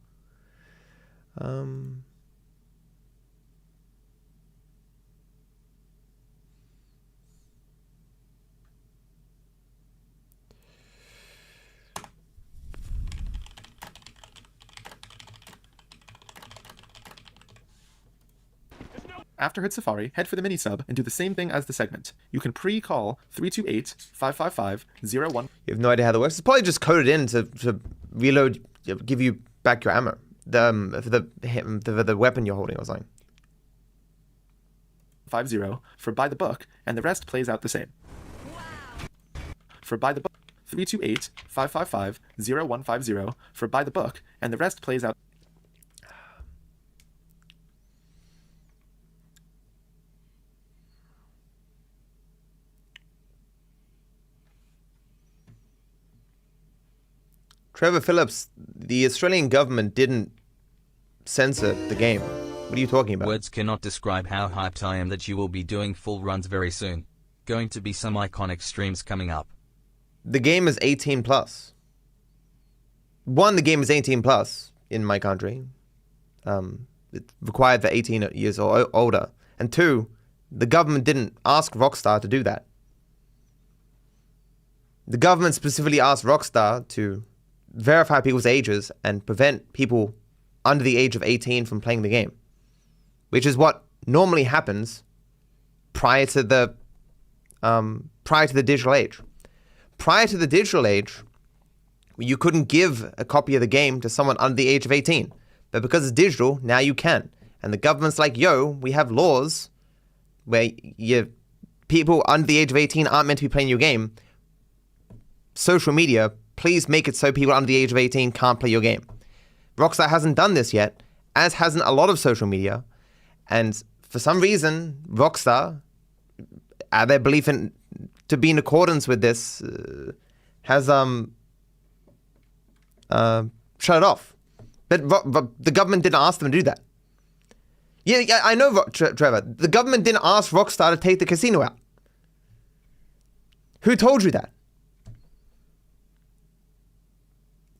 After Hood Safari, head for the mini-sub and do the same thing as the segment. You can pre-call 328-555-01. You have no idea how that works. It's probably just coded in to reload, give you back your ammo. For the weapon you're holding or something. 50 for buy the book, and the rest plays out the same. For buy the book, 328-555-0150 for buy the book, and the rest plays out. Trevor Phillips, the Australian government didn't censor the game. What are you talking about? Words cannot describe how hyped I am that you will be doing full runs very soon. Going to be some iconic streams coming up. The game is 18 plus. One, the game is 18 plus in my country. It's required for 18 years or older. And two, the government didn't ask Rockstar to do that. The government specifically asked Rockstar to verify people's ages and prevent people under the age of 18 from playing the game, which is what normally happens prior to the digital age. Prior to the digital age, you couldn't give a copy of the game to someone under the age of 18. But because it's digital, now you can. And the government's like, yo, we have laws where people under the age of 18 aren't meant to be playing your game. Social media, please make it so people under the age of 18 can't play your game. Rockstar hasn't done this yet, as hasn't a lot of social media. And for some reason, Rockstar, their belief in to be in accordance with this, has shut it off. But the government didn't ask them to do that. Yeah, I know, Trevor. The government didn't ask Rockstar to take the casino out. Who told you that?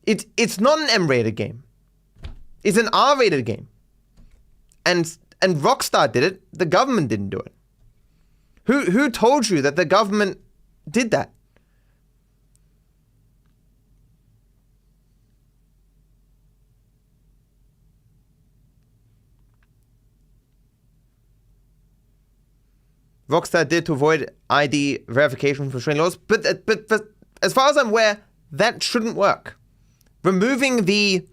It's not an M-rated game. It's an R-rated game. And Rockstar did it. The government didn't do it. Who told you that the government did that? Rockstar did to avoid ID verification for Australian laws, but as far as I'm aware, that shouldn't work. Removing the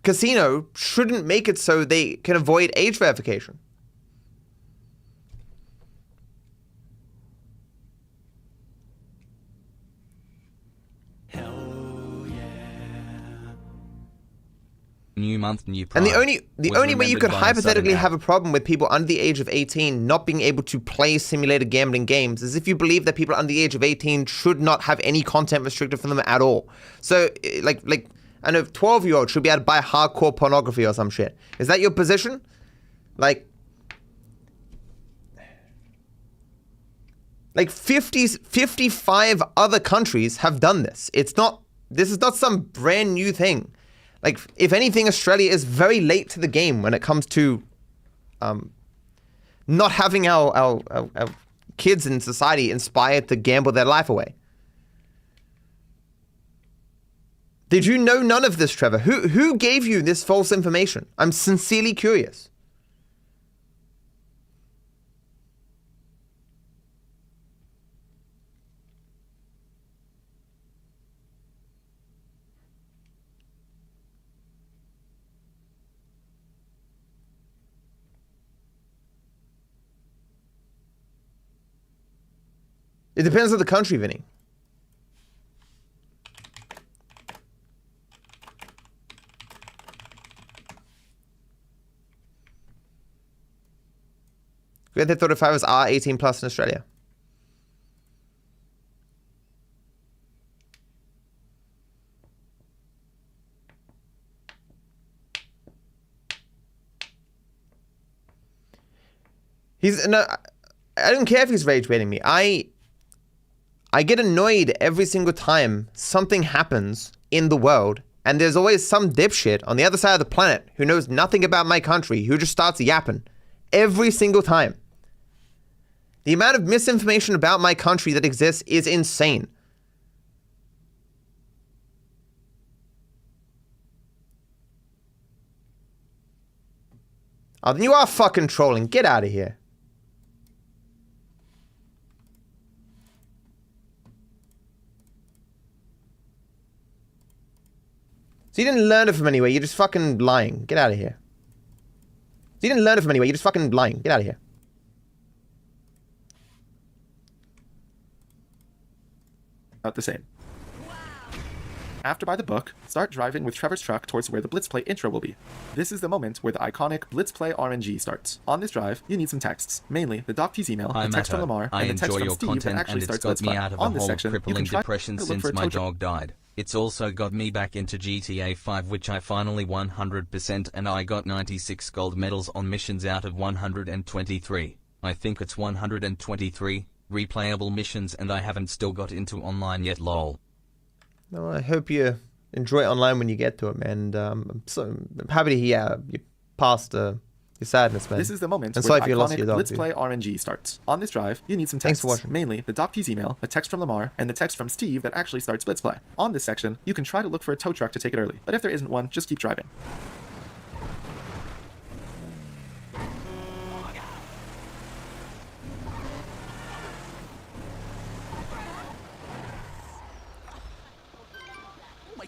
casino shouldn't make it so they can avoid age verification. New month, new And pride. the only way you could hypothetically have a problem with people under the age of 18 not being able to play simulated gambling games is if you believe that people under the age of 18 should not have any content restricted from them at all. So, like I know 12-year-olds should be able to buy hardcore pornography or some shit. Is that your position? Like 55 other countries have done this. This is not some brand new thing. Like, if anything, Australia is very late to the game when it comes to not having our kids in society inspired to gamble their life away. Did you know none of this, Trevor? Who gave you this false information? I'm sincerely curious. It depends on the country, Vinny. Grand Theft Auto 5 is R18 plus in Australia. No, I don't care if he's rage baiting me. I get annoyed every single time something happens in the world, and there's always some dipshit on the other side of the planet who knows nothing about my country who just starts yapping every single time. The amount of misinformation about my country that exists is insane. Oh, then you are fucking trolling. Get out of here. So you didn't learn it from anywhere, you're just fucking lying. Get out of here. So you didn't learn it from anywhere, you're just fucking lying. Get out of here. Not the same. After by the book, start driving with Trevor's truck towards where the Blitzplay intro will be. This is the moment where the iconic Blitzplay RNG starts. On this drive, you need some texts, mainly the DocT's email, Hi, a text from Matto. Lamar, I and the text enjoy from your Steve that content actually and it's starts got me Blitzplay. out of On a this whole section, you crippling can try depression to look since for a my tow truck. dog died. It's also got me back into GTA 5, which I finally 100%, and I got 96 gold medals on missions out of 123. I think it's 123 replayable missions, and I haven't still got into online yet, lol. No, I hope you enjoy it online when you get to it, man. And, I'm happy to hear you passed your sadness, man. This is the moment And where sorry the if you lost iconic your dog, Let's dude. Play RNG starts. On this drive, you need some Thanks texts, for watching. mainly the DocT's email, a text from Lamar, and the text from Steve that actually starts Blitz Play. On this section, you can try to look for a tow truck to take it early, but if there isn't one, just keep driving.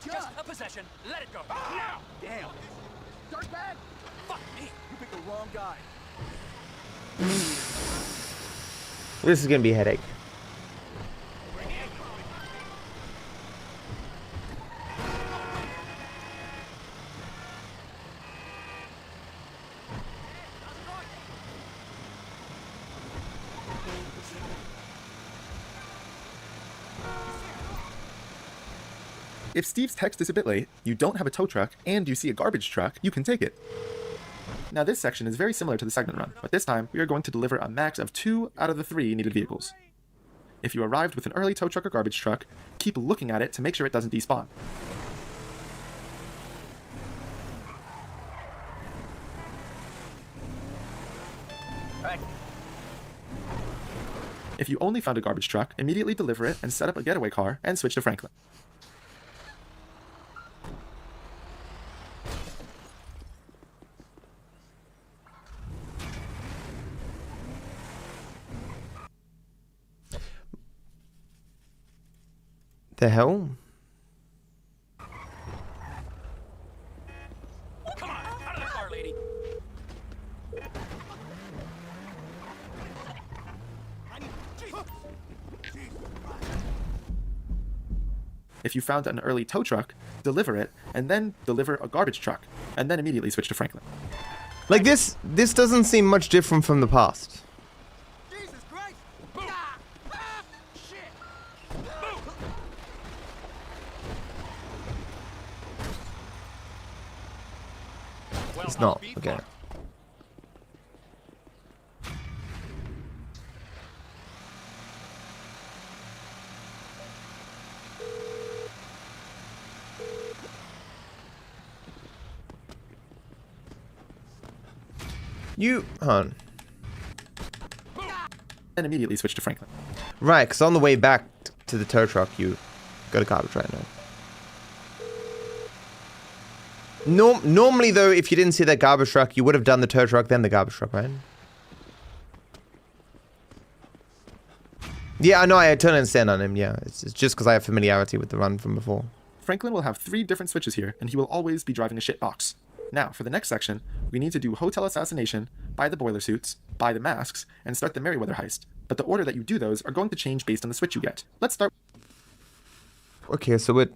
Just a possession. Let it go. Now! Damn. Dark bag? Fuck me. You picked the wrong guy. This is gonna be a headache. If Steve's text is a bit late, you don't have a tow truck, and you see a garbage truck, you can take it. Now this section is very similar to the segment run, but this time we are going to deliver a max of 2 out of the 3 needed vehicles. If you arrived with an early tow truck or garbage truck, keep looking at it to make sure it doesn't despawn. If you only found a garbage truck, immediately deliver it and set up a getaway car and switch to Franklin. The hell? Come on, out of the car, lady. If you found an early tow truck, deliver it, and then deliver a garbage truck, and then immediately switch to Franklin. Like this doesn't seem much different from the past. Jesus Christ! Boom! Shit! Boom! Well, It's not. be Okay. fucked. You, hon. Then immediately switch to Franklin. Right, because on the way back to the tow truck, you got a garbage right now. Normally, though, if you didn't see that garbage truck, you would have done the tow truck, then the garbage truck, right? Yeah, I know, I totally understand on him, yeah. It's just because I have familiarity with the run from before. Franklin will have 3 different switches here, and he will always be driving a shit box. Now, for the next section, we need to do Hotel Assassination, buy the boiler suits, buy the masks, and start the Merryweather heist. But the order that you do those are going to change based on the switch you get. Let's start. Okay, so it...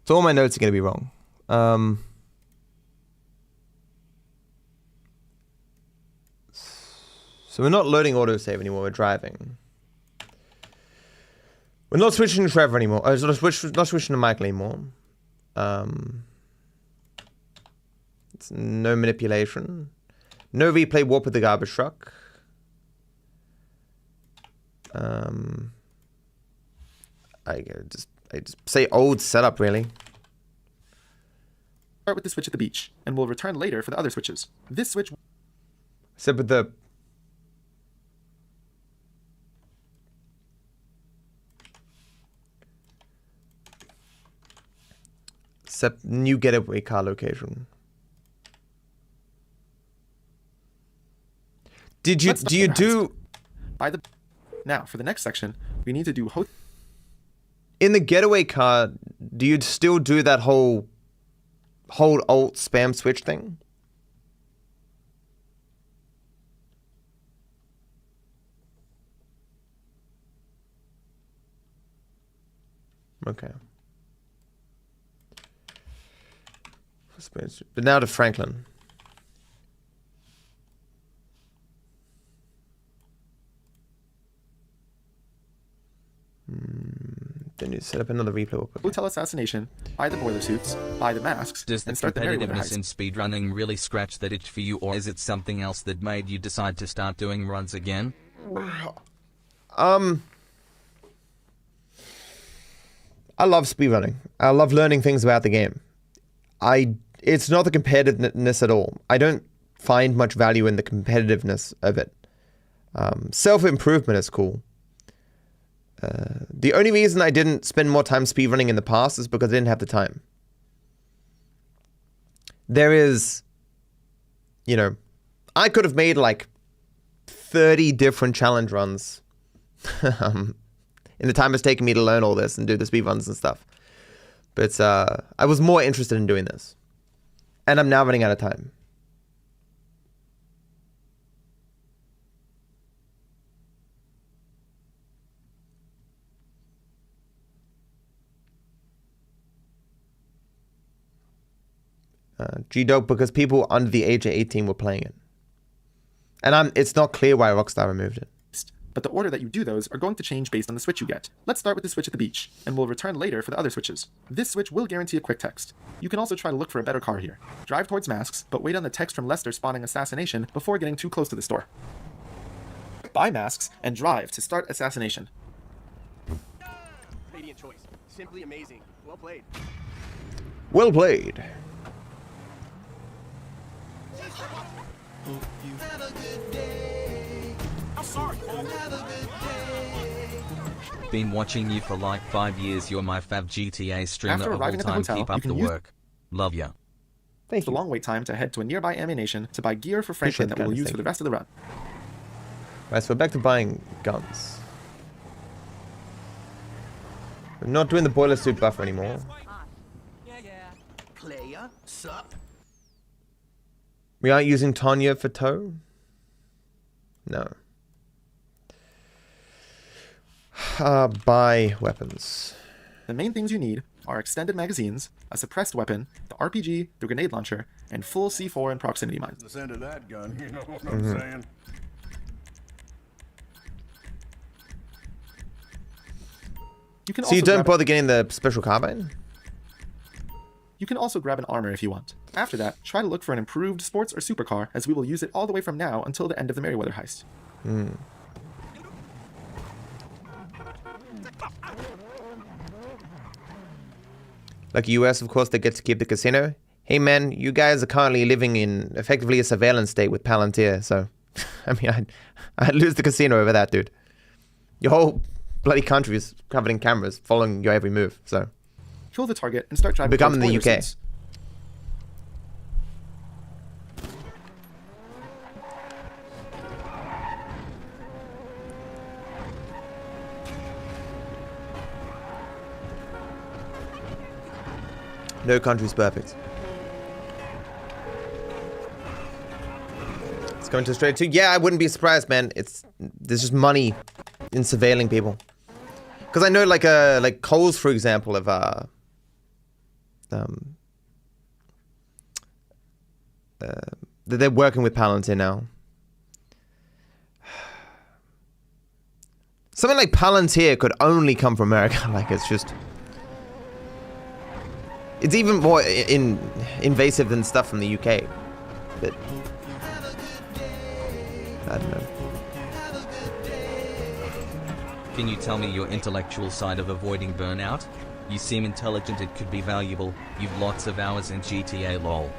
So all my notes are going to be wrong. So we're not loading autosave anymore, we're driving. We're not switching to Trevor anymore. Not switching to Michael anymore. It's no manipulation. No replay warp with the garbage truck. I just say old setup, really. Start with the switch at the beach, and we'll return later for the other switches. This switch... Except with the... Except new getaway car location. Do you do... By the... Now, for the next section, we need to do... In the getaway car, do you still do that whole hold alt spam switch thing? Okay. But now to Franklin. Then you set up another replay. Hotel assassination, buy the boiler suits, buy the masks, Does the and start the Merryweather competitiveness heist. in speedrunning really scratch that itch for you, or is it something else that made you decide to start doing runs again? I love speedrunning. I love learning things about the game. It's not the competitiveness at all. I don't find much value in the competitiveness of it. Self-improvement is cool. The only reason I didn't spend more time speedrunning in the past is because I didn't have the time. There is, you know, I could have made like 30 different challenge runs in the time it's taken me to learn all this and do the speedruns and stuff. But I was more interested in doing this. And I'm now running out of time. G-Dog, because people under the age of 18 were playing it. And it's not clear why Rockstar removed it. But the order that you do those are going to change based on the switch you get. Let's start with the switch at the beach, and we'll return later for the other switches. This switch will guarantee a quick text. You can also try to look for a better car here. Drive towards masks, but wait on the text from Lester spawning assassination before getting too close to the store. Buy masks, and drive to start assassination. Radiant choice. Simply amazing. Well played. Well played. Hope you have a good day. I'm sorry, Paul. Have a good day. Been watching you for like 5 years. You're my fav GTA streamer After of all arriving at the time. hotel, Keep you up can the use- work. Love ya. Thank It's a you. long wait time to head to a nearby ammunition to buy gear for Franklin that we'll guns, use thank for the you. rest of the run. Right, so we're back to buying guns. We're not doing the boiler suit buffer anymore. Player, sup? We aren't using Tanya for tow? No. Buy weapons. The main things you need are extended magazines, a suppressed weapon, the RPG, the grenade launcher, and full C4 and proximity mines. The scent of that gun, you know what I'm saying? You can So you also don't grab bother getting the special carbine? You can also grab an armor if you want. After that, try to look for an improved sports or supercar, as we will use it all the way from now until the end of the Merryweather heist. Like US, of course, they get to keep the casino. Hey man, you guys are currently living in effectively a surveillance state with Palantir, so I mean, I'd lose the casino over that, dude. Your whole bloody country is covered in cameras following your every move, so. Kill the target and start driving Become towards the boiler UK. suits. No country's perfect. It's going to straight to, yeah, I wouldn't be surprised, man. There's just money in surveilling people. Because I know, like Coles, for example, have they're working with Palantir now. Something like Palantir could only come from America. Like, it's just, it's even more invasive than stuff from the UK. But I don't know. Can you tell me your intellectual side of avoiding burnout? You seem intelligent, it could be valuable. You've lots of hours in GTA lol.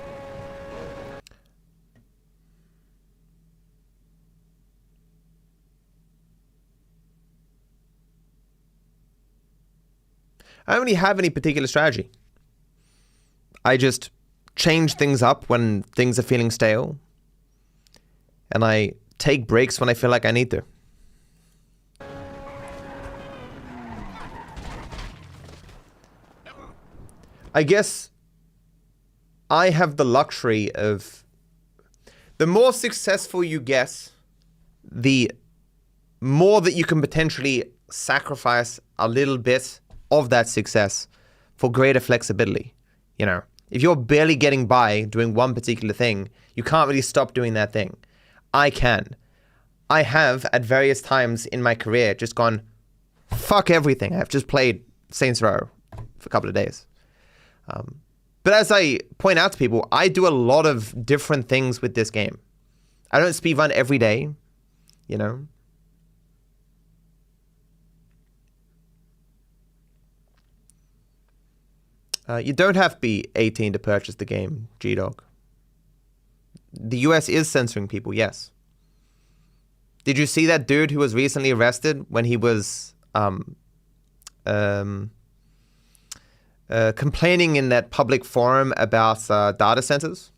I don't really have any particular strategy. I just change things up when things are feeling stale. And I take breaks when I feel like I need to. I guess I have the luxury of, the more successful you get, the more that you can potentially sacrifice a little bit of that success for greater flexibility. You know, if you're barely getting by doing one particular thing, you can't really stop doing that thing. I can. I have at various times in my career just gone, fuck everything. I've just played Saints Row for a couple of days. But as I point out to people, I do a lot of different things with this game. I don't speedrun every day, you know. You don't have to be 18 to purchase the game, G-Dog. The US is censoring people, yes. Did you see that dude who was recently arrested when he was complaining in that public forum about data centers?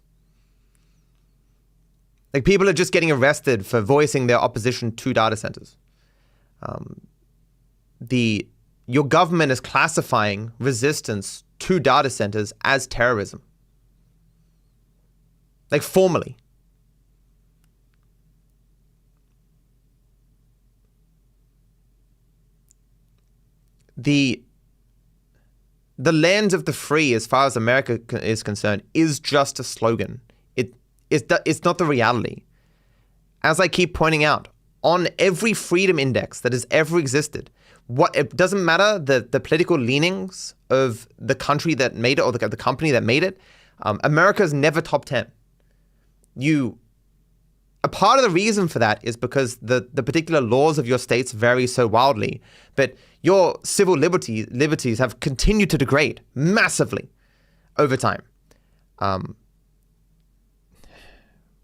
Like, people are just getting arrested for voicing their opposition to data centers. Your government is classifying resistance to data centers as terrorism. Like, formally. The land of the free, as far as America is concerned, is just a slogan. It's not the reality. As I keep pointing out, on every freedom index that has ever existed, it doesn't matter the political leanings of the country that made it or the company that made it, America's never top 10. A part of the reason for that is because the particular laws of your states vary so wildly, but your civil liberties have continued to degrade massively over time.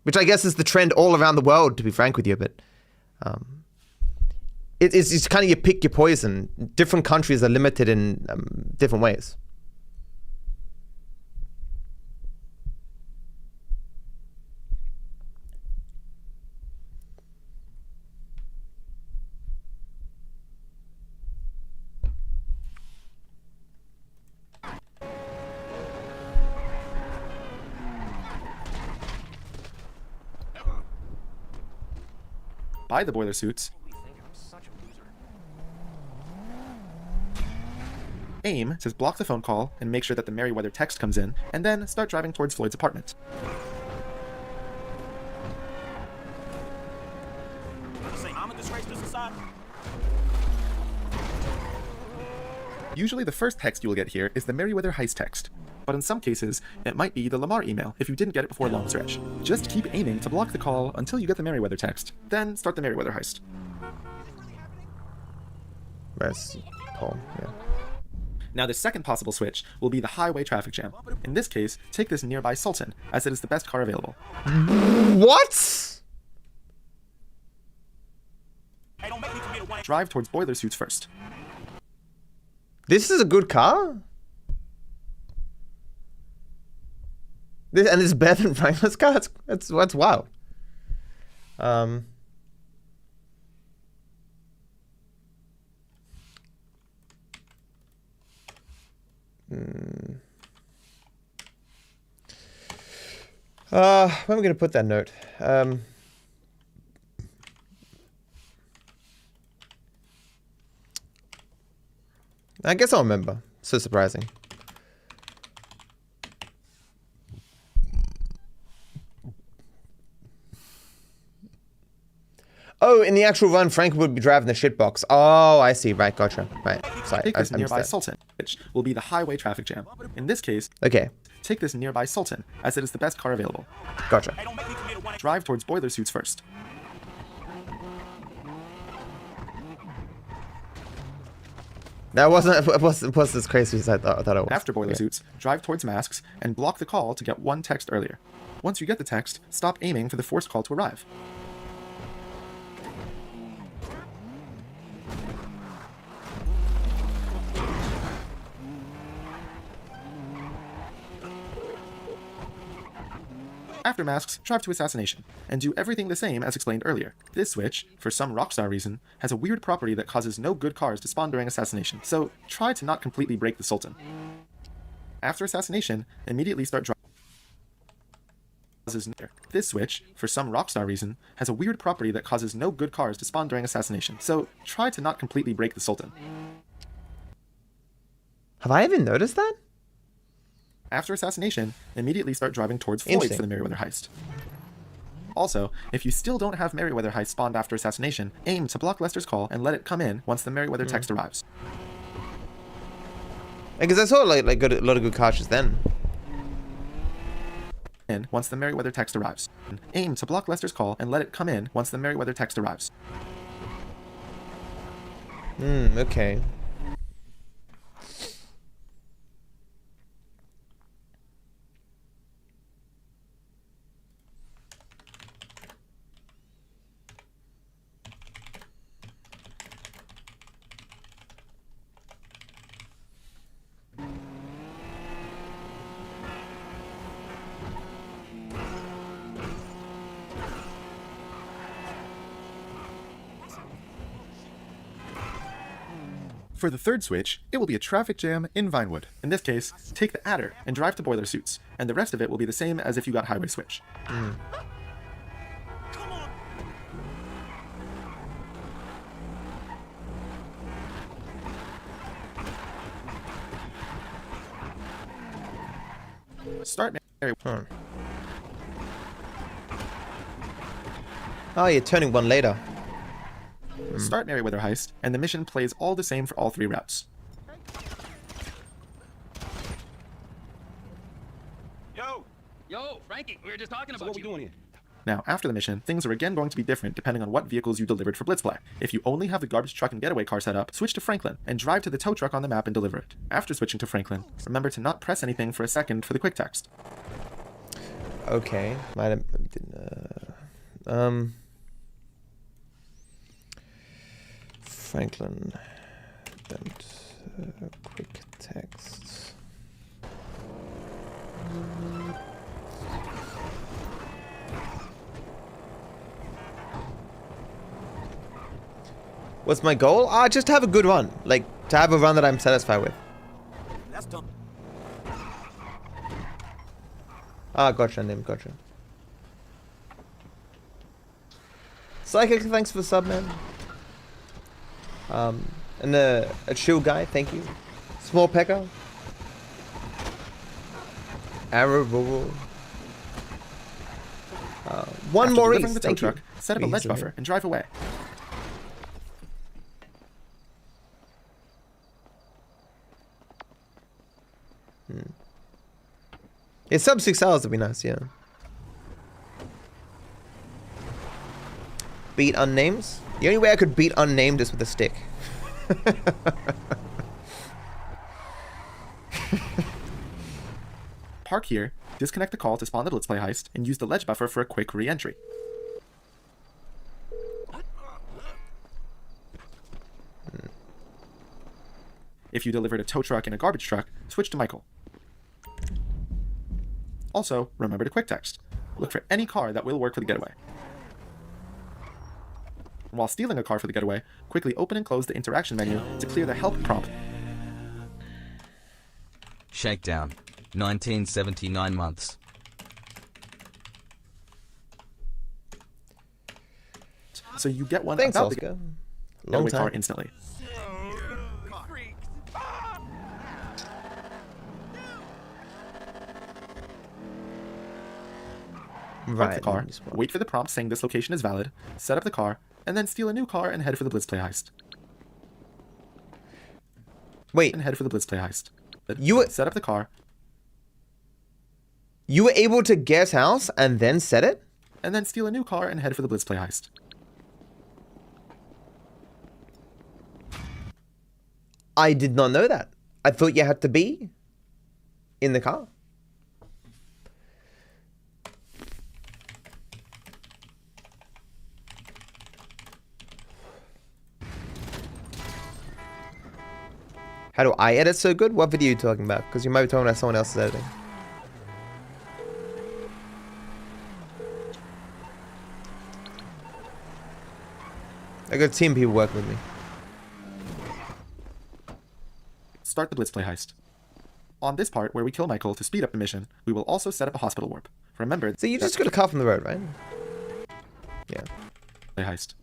Which I guess is the trend all around the world, to be frank with you, but it's kind of you pick your poison. Different countries are limited in different ways. Buy the boiler suits, aim to block the phone call and make sure that the Merryweather text comes in, and then start driving towards Floyd's apartment. I'm a disgrace to society. Usually the first text you will get here is the Merryweather heist text, but in some cases, it might be the Lamar email if you didn't get it before long stretch. Just keep aiming to block the call until you get the Merryweather text, then start the Merryweather heist. Where's Paul? Yeah. Now the second possible switch will be the highway traffic jam. In this case, take this nearby Sultan, as it is the best car available. What? Drive towards boiler suits first. This is a good car? And it's better than Franklin's car? That's wild. Where am I going to put that note? I guess I'll remember. So surprising. Oh, in the actual run, Frank would be driving the shitbox. Oh, I see. Right, gotcha. Right. Sorry, Take this I nearby missed that. Sultan, which will be the highway traffic jam. In this case, Okay, take this nearby Sultan, as it is the best car available. gotcha. Drive towards boiler suits first. That wasn't as crazy as I thought it was. After boiler Okay. suits, drive towards masks and block the call to get one text earlier. Once you get the text, stop aiming for the forced call to arrive. After masks, drive to assassination, and do everything the same as explained earlier. This switch, for some rockstar reason, has a weird property that causes no good cars to spawn during assassination, so try to not completely break the Sultan. After assassination, immediately start driving. This switch, for some rockstar reason, has a weird property that causes no good cars to spawn during assassination, so try to not completely break the Sultan. Have I even noticed that? After assassination, immediately start driving towards Floyd Interesting. for the Merryweather heist. Also, if you still don't have Merryweather heist spawned after assassination, aim to block Lester's call and let it come in once the Merryweather text arrives. Because I saw like a lot of good caches then. In once the Merryweather text arrives. Aim to block Lester's call and let it come in once the Merryweather text arrives. Okay. For the third switch, it will be a traffic jam in Vinewood. In this case, take the adder and drive to Boiler Suits, and the rest of it will be the same as if you got Highway Switch. Start Mary. Oh, you're turning one later. Start Merryweather Heist, and the mission plays all the same for all 3 routes. Yo, Frankie, we were just talking about what we doing here? Now, after the mission, things are again going to be different depending on what vehicles you delivered for Blitzplay. If you only have the garbage truck and getaway car set up, switch to Franklin, and drive to the tow truck on the map and deliver it. After switching to Franklin, remember to not press anything for a second for the quick text. Okay. Might have Franklin. And quick text. What's my goal? Just to have a good run. Like, to have a run that I'm satisfied with. That's dumb. Gotcha, Nim, gotcha. Psychic, thanks for the sub, man. And a chill guy, thank you. Small Pecker. Arrow, one After more delivering east, the tow thank truck, you. set up a ledge buffer and drive away. Yeah, sub 6 hours would be nice, yeah. Beat unnames? The only way I could beat unnamed is with a stick. Park here, disconnect the call to spawn the Blitzplay heist, and use the ledge buffer for a quick re-entry. If you delivered a tow truck and a garbage truck, switch to Michael. Also, remember to quick text. Look for any car that will work for the getaway. While stealing a car for the getaway, quickly open and close the interaction menu to clear the help prompt. Shakedown. 1979 months. So you get one Thanks, about Oscar. the Long getaway car time. instantly. Park Right. the car, wait for the prompt saying this location is valid, set up the car, and then steal a new car and head for the Blitzplay heist. Wait, And head for the Blitzplay heist. You were- set up the car, you were able to guess house and then set it? and then steal a new car and head for the Blitzplay heist. I did not know that. I thought you had to be in the car. How do I edit so good? What video are you talking about? Because you might be talking about someone else's editing. I got a team of people working with me. Start the Blitzplay heist. On this part, where we kill Michael to speed up the mission, we will also set up a hospital warp. Remember, So you just got a car from the road, right? Yeah. heist.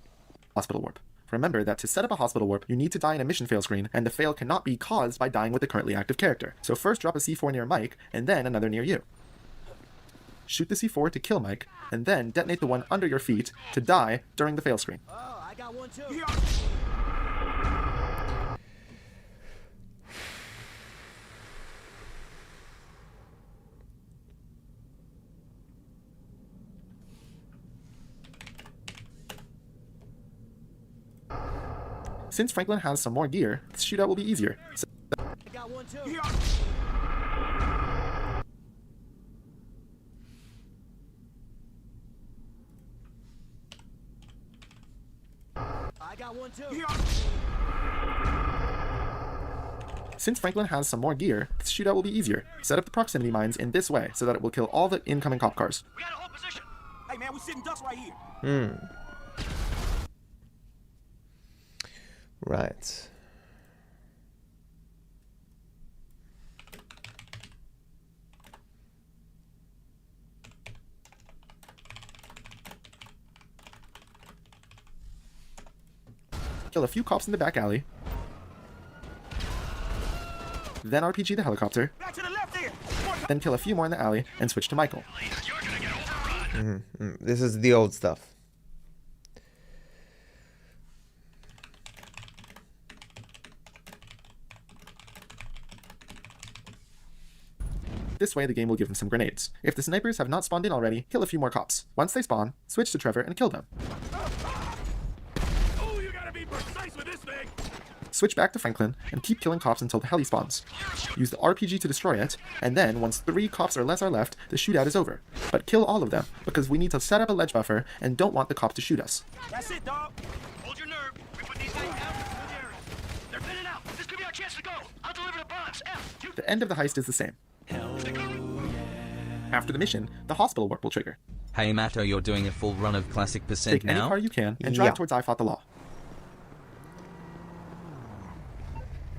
Hospital warp. Remember that to set up a hospital warp, you need to die in a mission fail screen, and the fail cannot be caused by dying with the currently active character. So first drop a C4 near Mike, and then another near you. Shoot the C4 to kill Mike, and then detonate the one under your feet to die during the fail screen. Oh, I got one too. Since Franklin has some more gear, the shootout will be easier. I got one too. I got one too. Since Franklin has some more gear, the shootout will be easier. Set up the proximity mines in this way so that it will kill all the incoming cop cars. We got a whole position. Hey man, we sitting ducks right here. Right. Kill a few cops in the back alley. Then RPG the helicopter. Back to the left here. Then kill a few more in the alley and switch to Michael. This is the old stuff. This way the game will give him some grenades. If the snipers have not spawned in already, kill a few more cops. Once they spawn, switch to Trevor and kill them. Oh, you gotta be precise with this thing. Switch back to Franklin and keep killing cops until the heli spawns. Use the RPG to destroy it, and then once 3 cops or less are left, the shootout is over. But kill all of them, because we need to set up a ledge buffer and don't want the cops to shoot us. That's it, dog. Hold your nerve. We put these guys down in the area. They're thinning out. This could be our chance to go. I'll deliver the bombs. You... The end of the heist is the same. After the mission, the hospital warp will trigger. Hey Matto, you're doing a full run of classic percent Take any now? car you can and drive Yeah. towards I Fought the Law.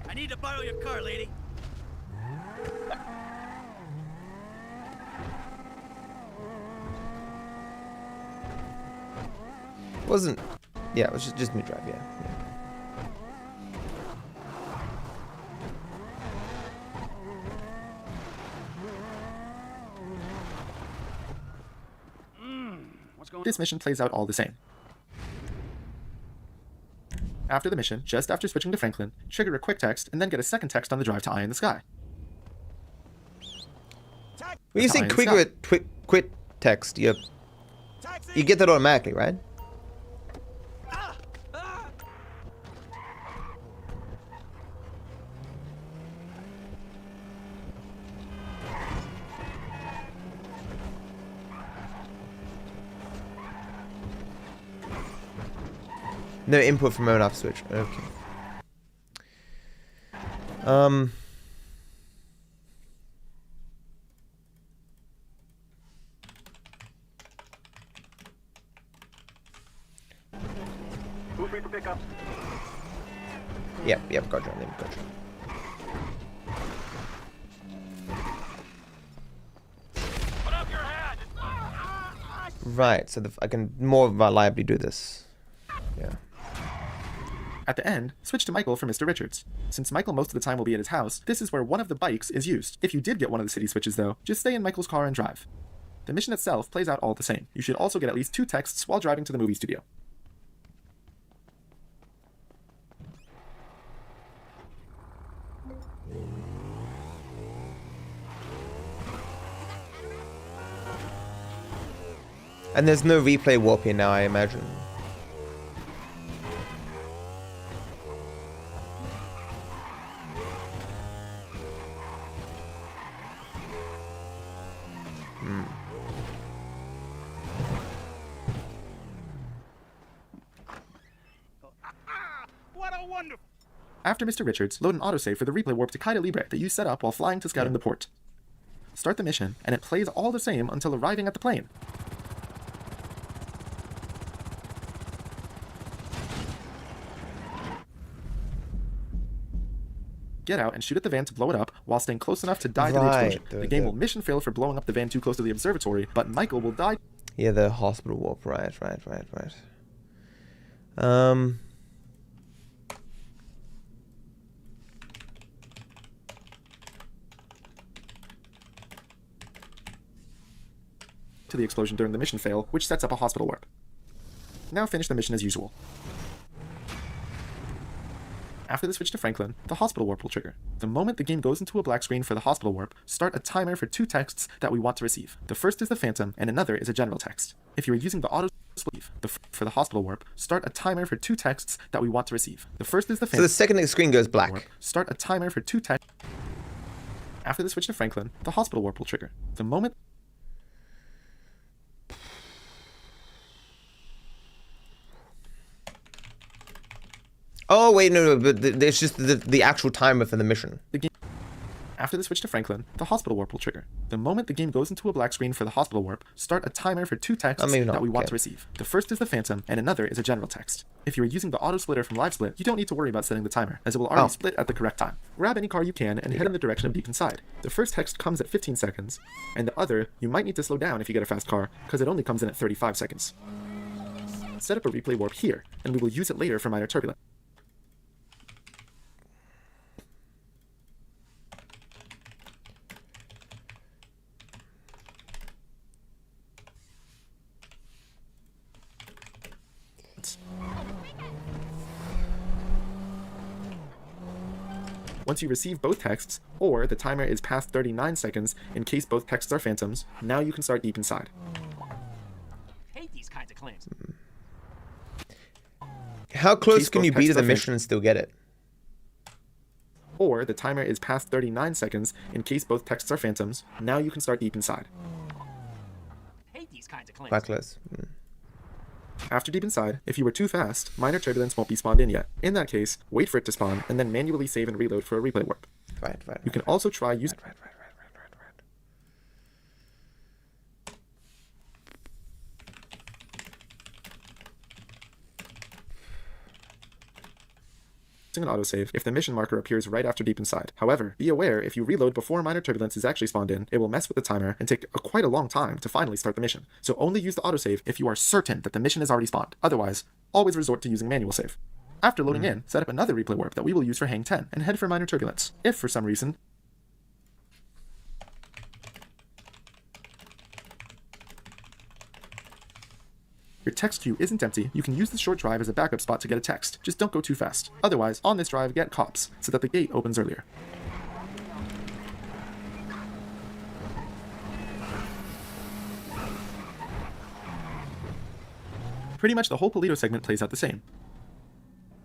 I need to borrow your car, lady. Wasn't. Yeah, it was just me drive. Yeah. This mission plays out all the same. After the mission, just after switching to Franklin, trigger a quick text and then get a second text on the drive to Eye in the Sky. When you say Fine, quick Scott. quit text, you get that automatically, right? No input from on off switch. Okay. Who's free for pickup? Yep, gotcha. Put up your head. Right, so I can more reliably do this. Yeah. At the end, switch to Michael for Mr. Richards. Since Michael most of the time will be at his house, this is where one of the bikes is used. If you did get one of the city switches though, just stay in Michael's car and drive. The mission itself plays out all the same. You should also get at least 2 texts while driving to the movie studio. And there's no replay warp here now, I imagine. What a wonderful. After Mr. Richards, load an autosave for the replay warp to Kaida Libre that you set up while flying to scouting the port. Start the mission, and it plays all the same until arriving at the plane. Get out and shoot at the van to blow it up while staying close enough to die to the Right, explosion. The game will mission fail for blowing up the van too close to the observatory, but Michael will die. Yeah, the hospital warp. Right. To the explosion during the mission fail, which sets up a hospital warp. Now finish the mission as usual. After the switch to Franklin, the hospital warp will trigger. The moment the game goes into a black screen for the hospital warp, start a timer for 2 texts that we want to receive. The first is the Phantom, and another is a general text. If you are using the auto For the hospital warp, start a timer for 2 texts that we want to receive. The first is the So the second the screen goes black. warp. Start a timer for 2 texts. After the switch to Franklin, the hospital warp will trigger. The moment Oh wait, no, but there's just the actual timer for the mission. After the switch to Franklin, the hospital warp will trigger. The moment the game goes into a black screen for the hospital warp, start a timer for 2 texts that we want to receive. The first is the Phantom, and another is a general text. If you are using the auto splitter from LiveSplit, you don't need to worry about setting the timer, as it will already split at the correct time. Grab any car you can and head in the direction of Deep Inside. The first text comes at 15 seconds, and the other, you might need to slow down if you get a fast car, because it only comes in at 35 seconds. Set up a replay warp here, and we will use it later for minor turbulence. Once you receive both texts, or the timer is past 39 seconds in case both texts are phantoms, now you can start Deep Inside. Hate these kinds of claims. How close can you be to the mission and still get it? Or the timer is past 39 seconds in case both texts are phantoms, now you can start Deep Inside. Hate these kinds of claims. Quite close. After Deep Inside, if you were too fast, minor turbulence won't be spawned in yet. In that case, wait for it to spawn, and then manually save and reload for a replay warp. You can also try using... an autosave if the mission marker appears right after Deep Inside. However, be aware if you reload before minor turbulence is actually spawned in, it will mess with the timer and take quite a long time to finally start the mission. So only use the autosave if you are certain that the mission is already spawned. Otherwise, always resort to using manual save. After loading in, set up another replay warp that we will use for Hang 10 and head for minor turbulence. If for some reason your text queue isn't empty, you can use the short drive as a backup spot to get a text. Just don't go too fast. Otherwise, on this drive, get cops, so that the gate opens earlier. Pretty much the whole Polito segment plays out the same.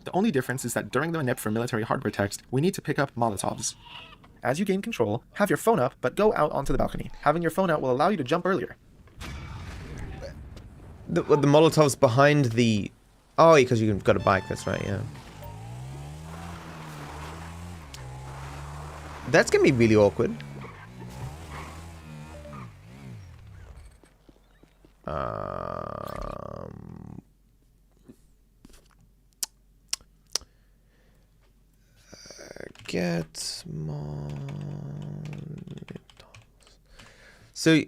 The only difference is that during the manip for military hardware text, we need to pick up Molotovs. As you gain control, have your phone up, but go out onto the balcony. Having your phone out will allow you to jump earlier. The Molotov's behind the... Oh, because you've got a bike, that's right, yeah. That's gonna be really awkward. Get more... So...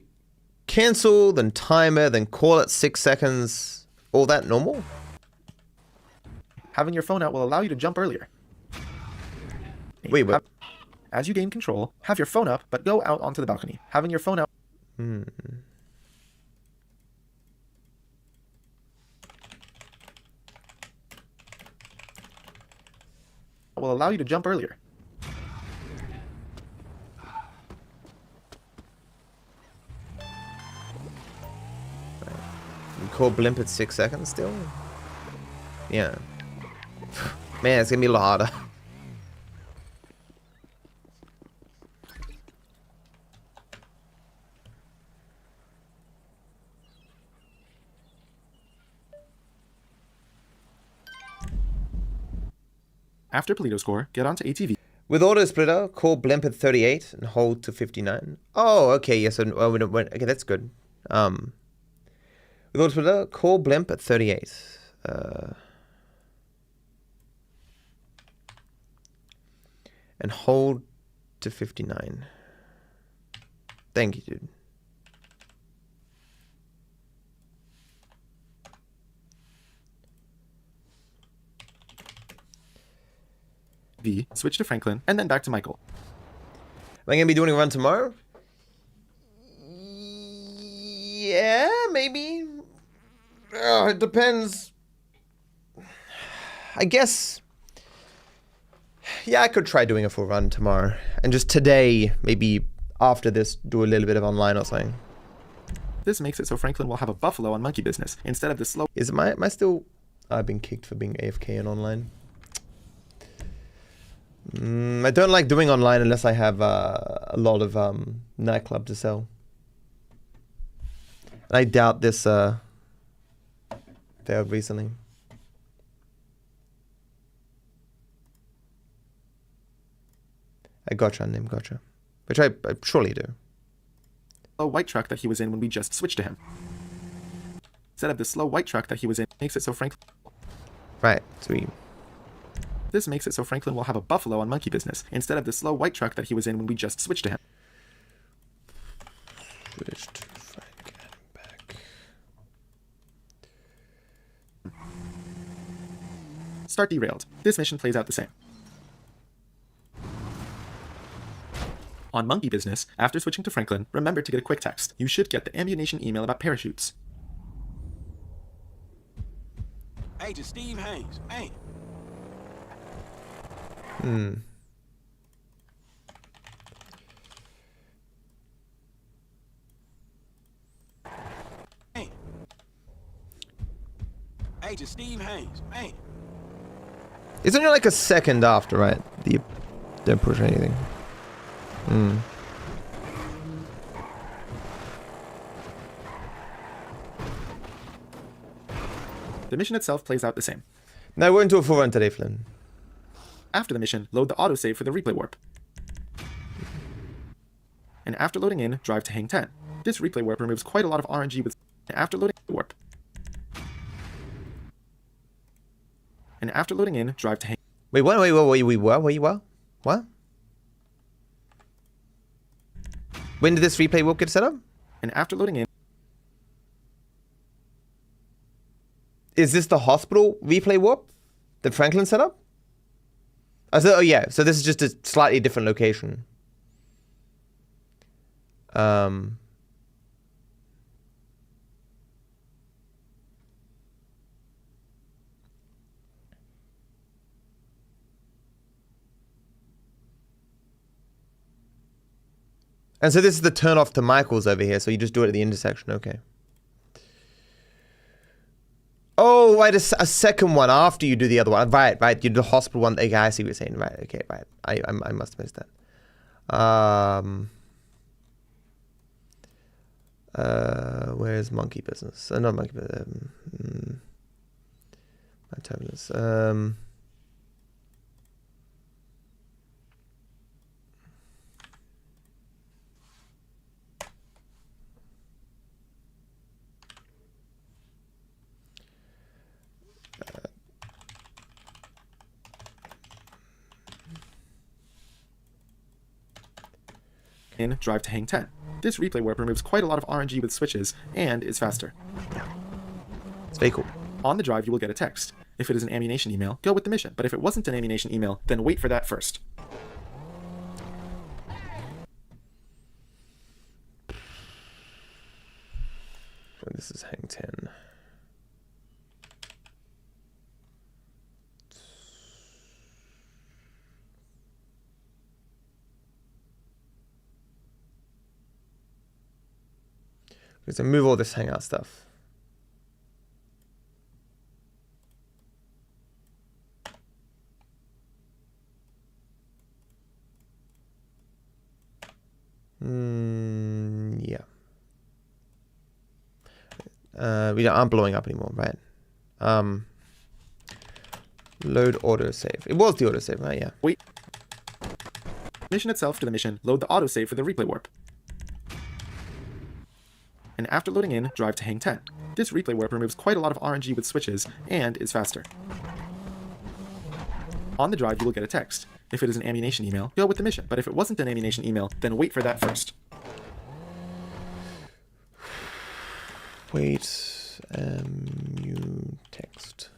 Cancel, then timer, then call it 6 seconds. All that normal? Having your phone out will allow you to jump earlier. Wait, what? As you gain control, have your phone up, but go out onto the balcony. Having your phone out... will allow you to jump earlier. Call blimp at 6 seconds still? Yeah. Man, it's gonna be a lot harder. After Polito score, get onto ATV. With auto splitter, call blimp at 38 and hold to 59. Oh, okay, yes, okay, that's good. With auto splitter, call blimp at 38. And hold to 59. Thank you, dude. Switch to Franklin, and then back to Michael. Am I going to be doing a run tomorrow? Yeah, maybe. It depends. I guess. Yeah, I could try doing a full run tomorrow. And just today, maybe after this, do a little bit of online or something. This makes it so Franklin will have a buffalo on monkey business instead of the slow... Am I still... I've been kicked for being AFK and online. I don't like doing online unless I have a lot of nightclub to sell. I doubt this failed recently. I gotcha, name gotcha. Which I surely do. slow white truck that he was in when we just switched to him. Instead of the slow white truck that he was in, makes it so Franklin... Right, sweet. This makes it so Franklin will have a buffalo on monkey business instead of the slow white truck that he was in when we just switched to him. Switch to Frank and back. Start derailed. This mission plays out the same. On monkey business, after switching to Franklin, remember to get a quick text. You should get the ammunition email about parachutes. Agent Steve Haynes. Hey. Hey. Agent Steve Haynes. Hey. It's only like a second after, right? You don't push anything. The mission itself plays out the same. Now we're into a full run today, Flynn. After the mission, load the autosave for the replay warp. And after loading in, drive to Hang 10. This replay warp removes quite a lot of RNG with... After loading the warp. And after loading in, drive to Hang... Wait, what? What? When did this replay warp get set up? And after loading in... Is this the hospital replay warp that Franklin set up? Oh yeah, so this is just a slightly different location. And so this is the turn off to Michael's over here, so you just do it at the intersection, okay. Oh, right, a second one after you do the other one. Right, you do the hospital one. Okay, I see what you're saying. Right, okay, right. I must have missed that. Where's monkey business? Not monkey business. My terminus. In, drive to Hang 10. This replay warp removes quite a lot of RNG with switches, and is faster. It's very cool. On the drive, you will get a text. If it is an ammunition email, go with the mission. But if it wasn't an ammunition email, then wait for that first. This is Hang 10. So move all this hangout stuff. Yeah. We aren't blowing up anymore, right? Load autosave. It was the autosave, right? Yeah. Wait. Mission itself to the mission, load the autosave for the replay warp. And after loading in, drive to Hang 10. This replay warp removes quite a lot of RNG with switches, and is faster. On the drive, you will get a text. If it is an ammunition email, go with the mission. But if it wasn't an ammunition email, then wait for that first. Wait, text.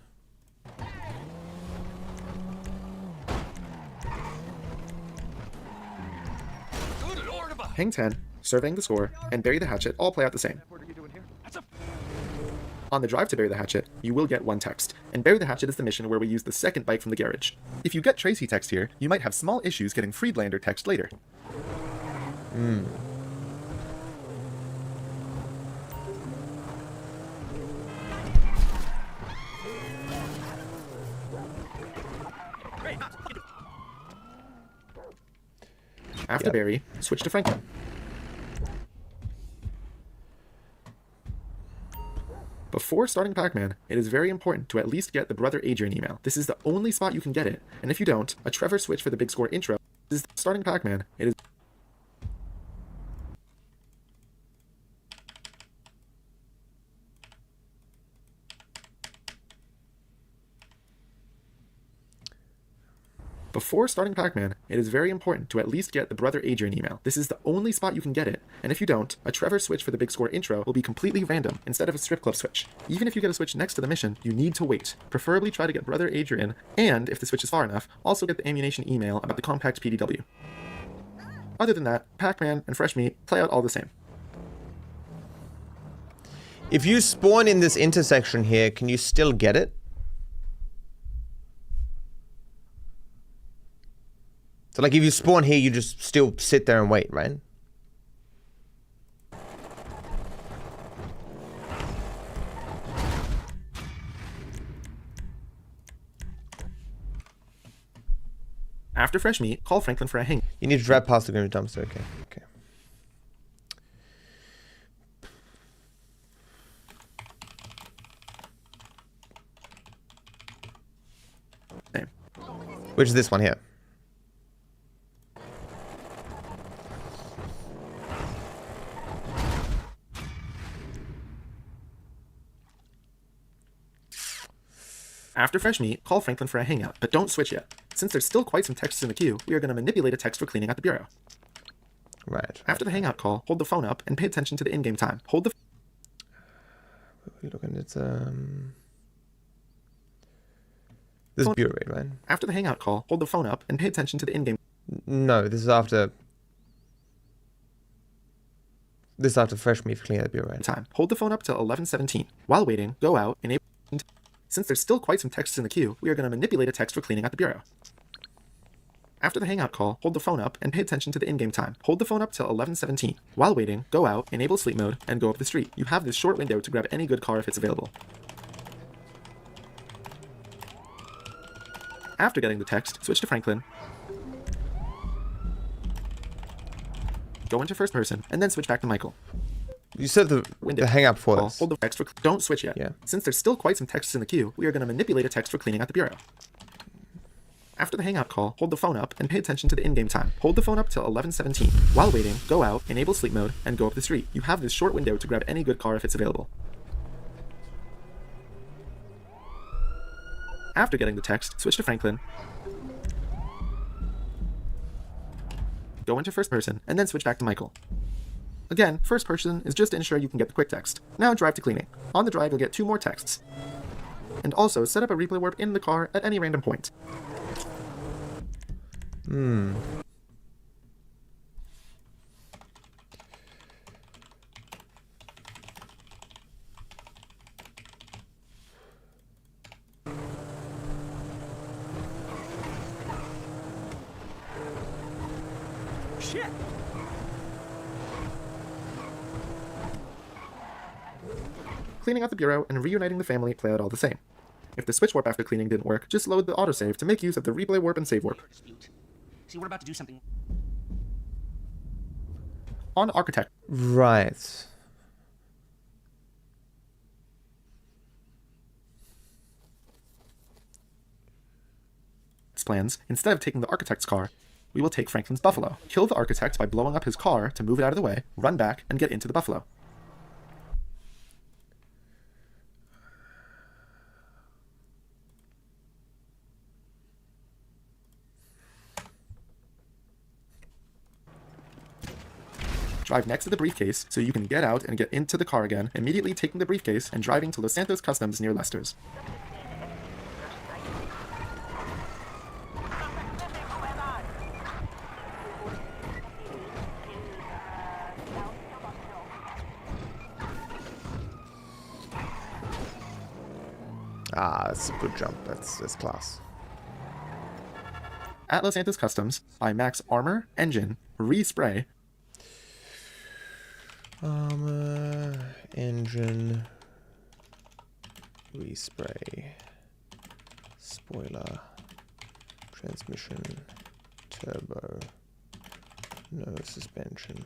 Hang 10, surveying the score, and bury the hatchet all play out the same. On the drive to bury the hatchet, you will get one text, and bury the hatchet is the mission where we use the second bike from the garage. If you get Tracy text here, you might have small issues getting Friedlander text later. After Barry, switch to Franklin. Before starting Pac-Man, it is very important to at least get the Brother Adrian email. This is the only spot you can get it, and if you don't, a Trevor switch for the Big Score intro. This is starting Pac-Man. It is Before starting Pac-Man, it is very important to at least get the Brother Adrian email. This is the only spot you can get it, and if you don't, a Trevor switch for the Big Score intro will be completely random instead of a strip club switch. Even if you get a switch next to the mission, you need to wait. Preferably try to get Brother Adrian, and if the switch is far enough, also get the ammunition email about the compact PDW. Other than that, Pac-Man and Fresh Meat play out all the same. If you spawn in this intersection here, can you still get it? So like if you spawn here, you just still sit there and wait, right? After Fresh Meat, call Franklin for a hang. You need to drive past the green dumpster, okay. Same. Which is this one here? After Fresh Meat, call Franklin for a hangout, but don't switch yet. Since there's still quite some texts in the queue, we are going to manipulate a text for cleaning at the bureau. Right. After the hangout call, hold the phone up and pay attention to the in-game time. Hold the... We're looking at, this is bureau, right? After the hangout call, hold the phone up and pay attention to the in-game... No, this is after... This is after Fresh Meat for cleaning at the bureau, right? time. Hold the phone up till 11:17. While waiting, go out, enable... Since there's still quite some texts in the queue, we are going to manipulate a text for cleaning at the bureau. After the hangout call, hold the phone up and pay attention to the in-game time. Hold the phone up till 11:17. While waiting, go out, enable sleep mode, and go up the street. You have this short window to grab any good car if it's available. After getting the text, switch to Franklin. Go into first person, and then switch back to Michael. You said the hangout before this. Hold the text for... Don't switch yet. Yeah. Since there's still quite some texts in the queue, we are going to manipulate a text for cleaning at the bureau. After the hangout call, hold the phone up and pay attention to the in-game time. Hold the phone up till 11:17. While waiting, go out, enable sleep mode, and go up the street. You have this short window to grab any good car if it's available. After getting the text, switch to Franklin. Go into first person, and then switch back to Michael. Again, first person is just to ensure you can get the quick text. Now drive to cleaning. On the drive, you'll get 2 more texts. And also, set up a replay warp in the car at any random point. Shit! Cleaning out the bureau and reuniting the family play out all the same. If the switch warp after cleaning didn't work, just load the autosave to make use of the replay warp and save warp. See, we're about to do something. On Architect Right. plans, instead of taking the Architect's car, we will take Franklin's Buffalo. Kill the Architect by blowing up his car to move it out of the way, run back, and get into the Buffalo. Drive next to the briefcase so you can get out and get into the car again, immediately taking the briefcase and driving to Los Santos Customs near Lester's. Ah, that's a good jump. That's class. At Los Santos Customs, buy Max Armor, Engine, Respray, Armor, engine, respray, spoiler, transmission, turbo, No suspension.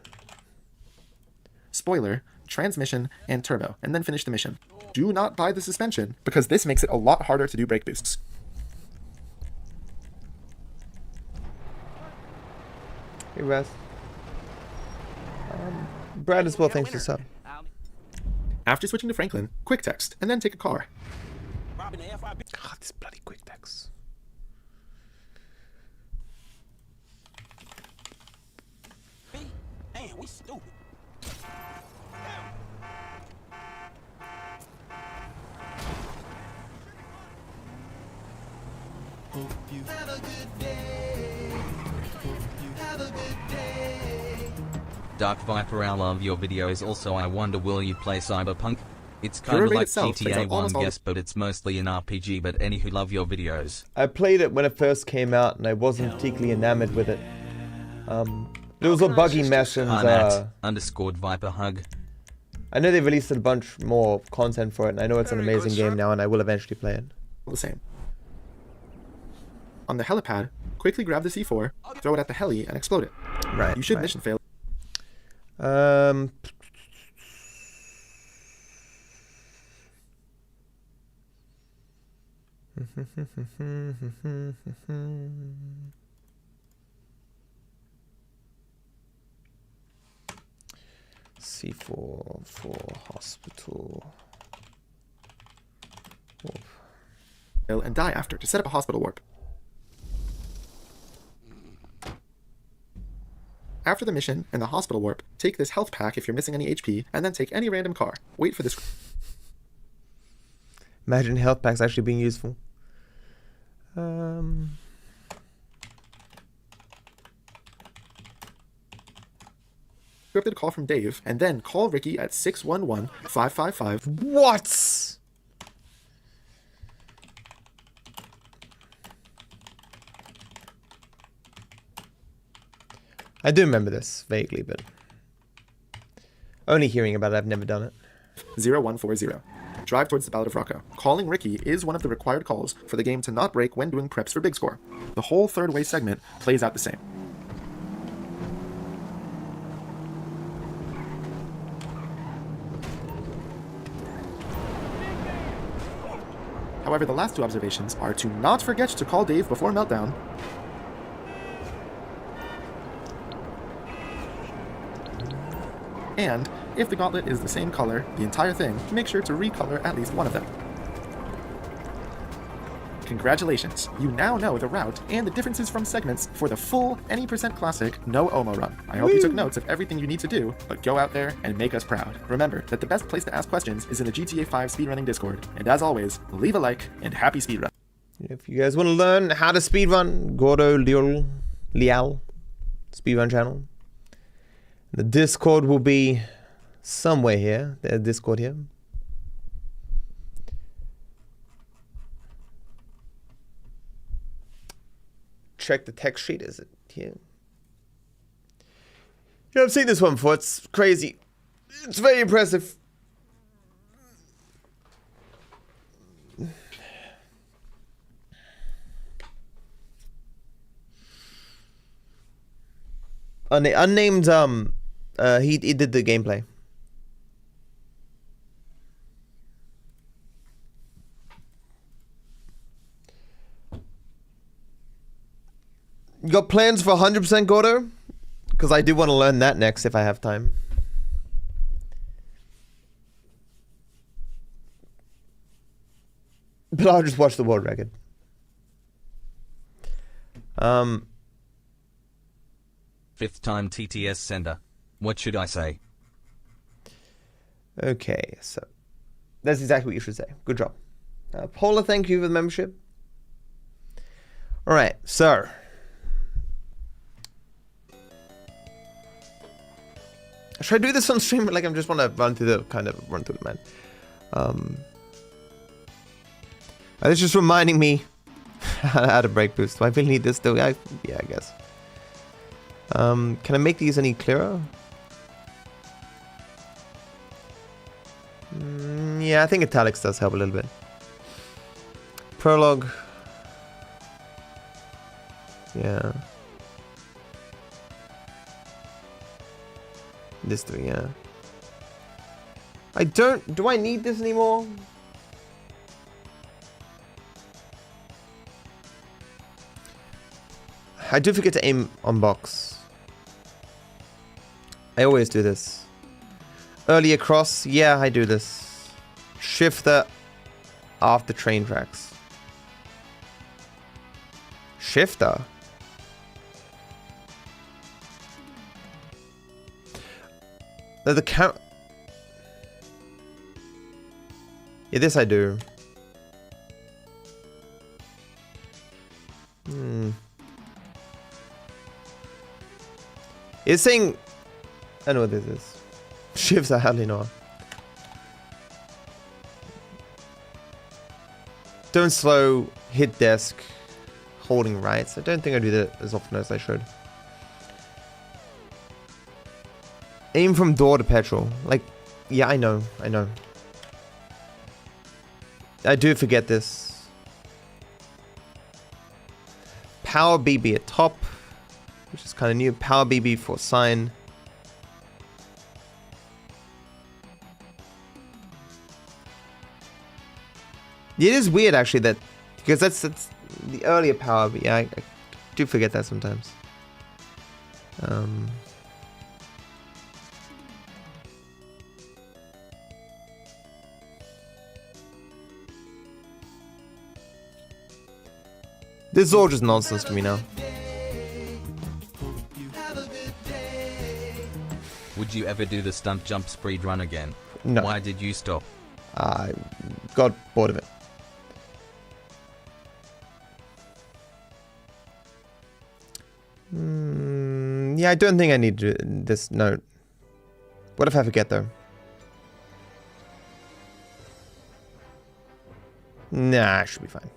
Spoiler, transmission, and turbo, and then finish the mission. Do not buy the suspension, because this makes it a lot harder to do brake boosts. Hey, Wes. Brad as well, thanks for the sub. After switching to Franklin, quick text, and then take a car. Robbing the FIB. God, this bloody quick text. Damn, we stupid. Hope you have a good day. Hope you have a good day. DarkViperAU, love your videos. Also, I wonder, will you play Cyberpunk? It's kind Pure of Rate like itself plays GTA out 1, almost all the- guess, but it's mostly an RPG. But anywho, love your videos. I played it when it first came out, and I wasn't particularly enamored with it. It was a buggy mess, and _Viper hug. I know they released a bunch more content for it, and I know it's an amazing game now, and I will eventually play it. The same. On the helipad, quickly grab the C4, throw it at the heli, and explode it. Right. You should right. mission fail. C4 for hospital. And die after to set up a hospital warp. After the mission and the hospital warp, take this health pack if you're missing any HP, and then take any random car. Wait for this. Imagine health packs actually being useful. Scripted call from Dave, and then call Ricky at 611-555. What? I do remember this vaguely, but only hearing about it, I've never done it. 0140. Drive towards the Ballad of Rocco. Calling Ricky is one of the required calls for the game to not break when doing preps for Big Score. The whole third way segment plays out the same. However, the last two observations are to not forget to call Dave before Meltdown, and if the gauntlet is the same color, the entire thing, make sure to recolor at least one of them. Congratulations, you now know the route and the differences from segments for the full any % classic no OMO run. I hope you took notes of everything you need to do, but go out there and make us proud. Remember that the best place to ask questions is in the GTA 5 speedrunning Discord, and as always, leave a like and happy speedrun. If you guys want to learn how to speedrun, Gordo Lial speedrun channel. The Discord will be somewhere here. There's Discord here. Check the text sheet. Is it here? Yeah, I've seen this one before. It's crazy. It's very impressive. Unnamed, he did the gameplay. You got plans for 100% Gordo? Because I do want to learn that next if I have time. But I'll just watch the world record. Fifth time TTS sender. What should I say? Okay, so that's exactly what you should say. Good job. Paula, thank you for the membership. All right, so should I do this on stream? Like, I just want to run through the man. It's just reminding me how to break boost. Do I really need this though? Yeah, I guess. Can I make these any clearer? Yeah, I think italics does help a little bit. Prologue. Yeah. This 3, yeah. I don't... Do I need this anymore? I do forget to aim on box. I always do this. Early across, yeah, I do this. Shifter after train tracks. Shifter? The count. Yeah, this I do. It's saying... I know what this is. Shifts I hardly know. Don't slow, hit desk, holding rights. I don't think I do that as often as I should. Aim from door to petrol. Like, yeah, I know. I do forget this. Power BB at top, which is kind of new. Power BB for sign. It is weird actually that, because that's the earlier power, but yeah, I do forget that sometimes. This is all just nonsense to me now. Would you ever do the stunt jump speed run again? No. Why did you stop? I got bored of it. Yeah, I don't think I need to do this note. What if I forget though? Nah, I should be fine.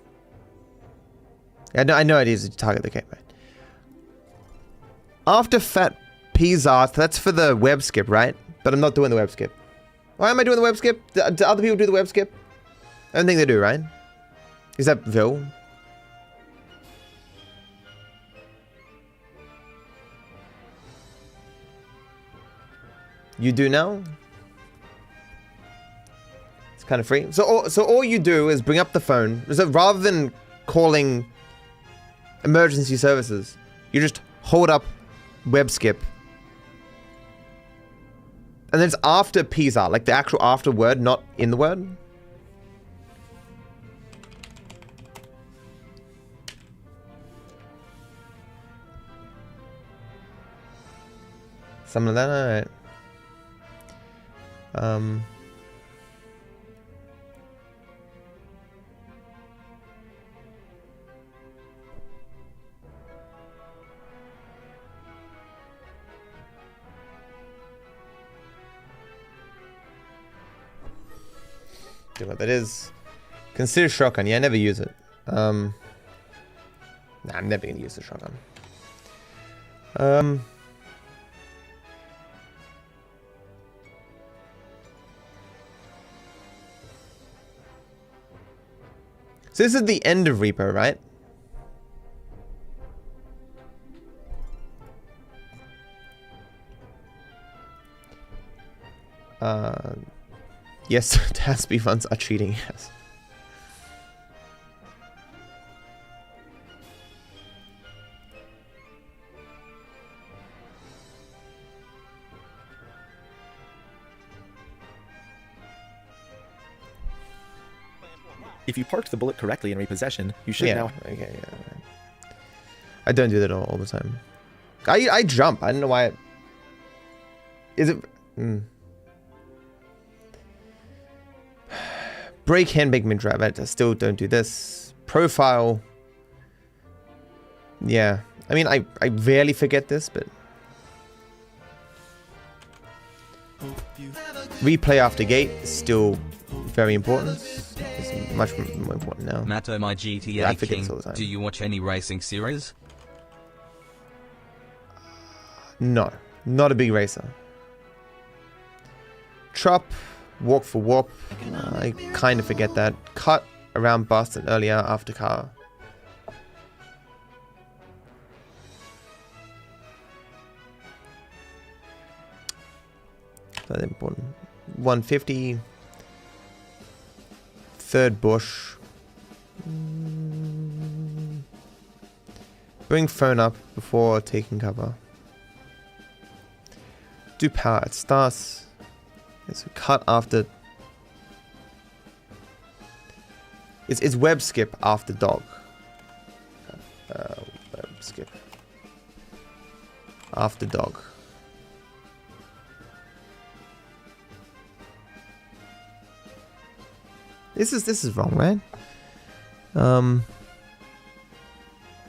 I know it is to target the cape, right? After fat P's art, that's for the web skip, right? But I'm not doing the web skip. Why am I doing the web skip? Do other people do the web skip? I don't think they do, right? Is that Vil? You do now? It's kind of free. So all you do is bring up the phone. So rather than calling emergency services, you just hold up web skip. And then it's after P's art, like the actual after word, not in the word. Something like that, alright. Do what that is. Consider shotgun. Yeah, I never use it. Nah, I'm never gonna use the shotgun. So this is the end of Repo, right? Yes, TASB funds are cheating, yes. If you parked the bullet correctly in repossession, you should now... Okay, yeah. I don't do that all the time. I jump. I don't know why. Is it... Break handbrake mid drive. I still don't do this. Profile. Yeah. I mean, I rarely forget this, but... Replay after gate is still very important. It's much more important now. Matto, my GTA King, do you watch any racing series? No. Not a big racer. Trop. Walk for warp. I kind of forget that. Cut around bust and earlier after car. That's important. 150. Third bush. Bring phone up before taking cover. Do power at starts. It's a cut after. It's web skip after dog. Web skip after dog. This is wrong, man.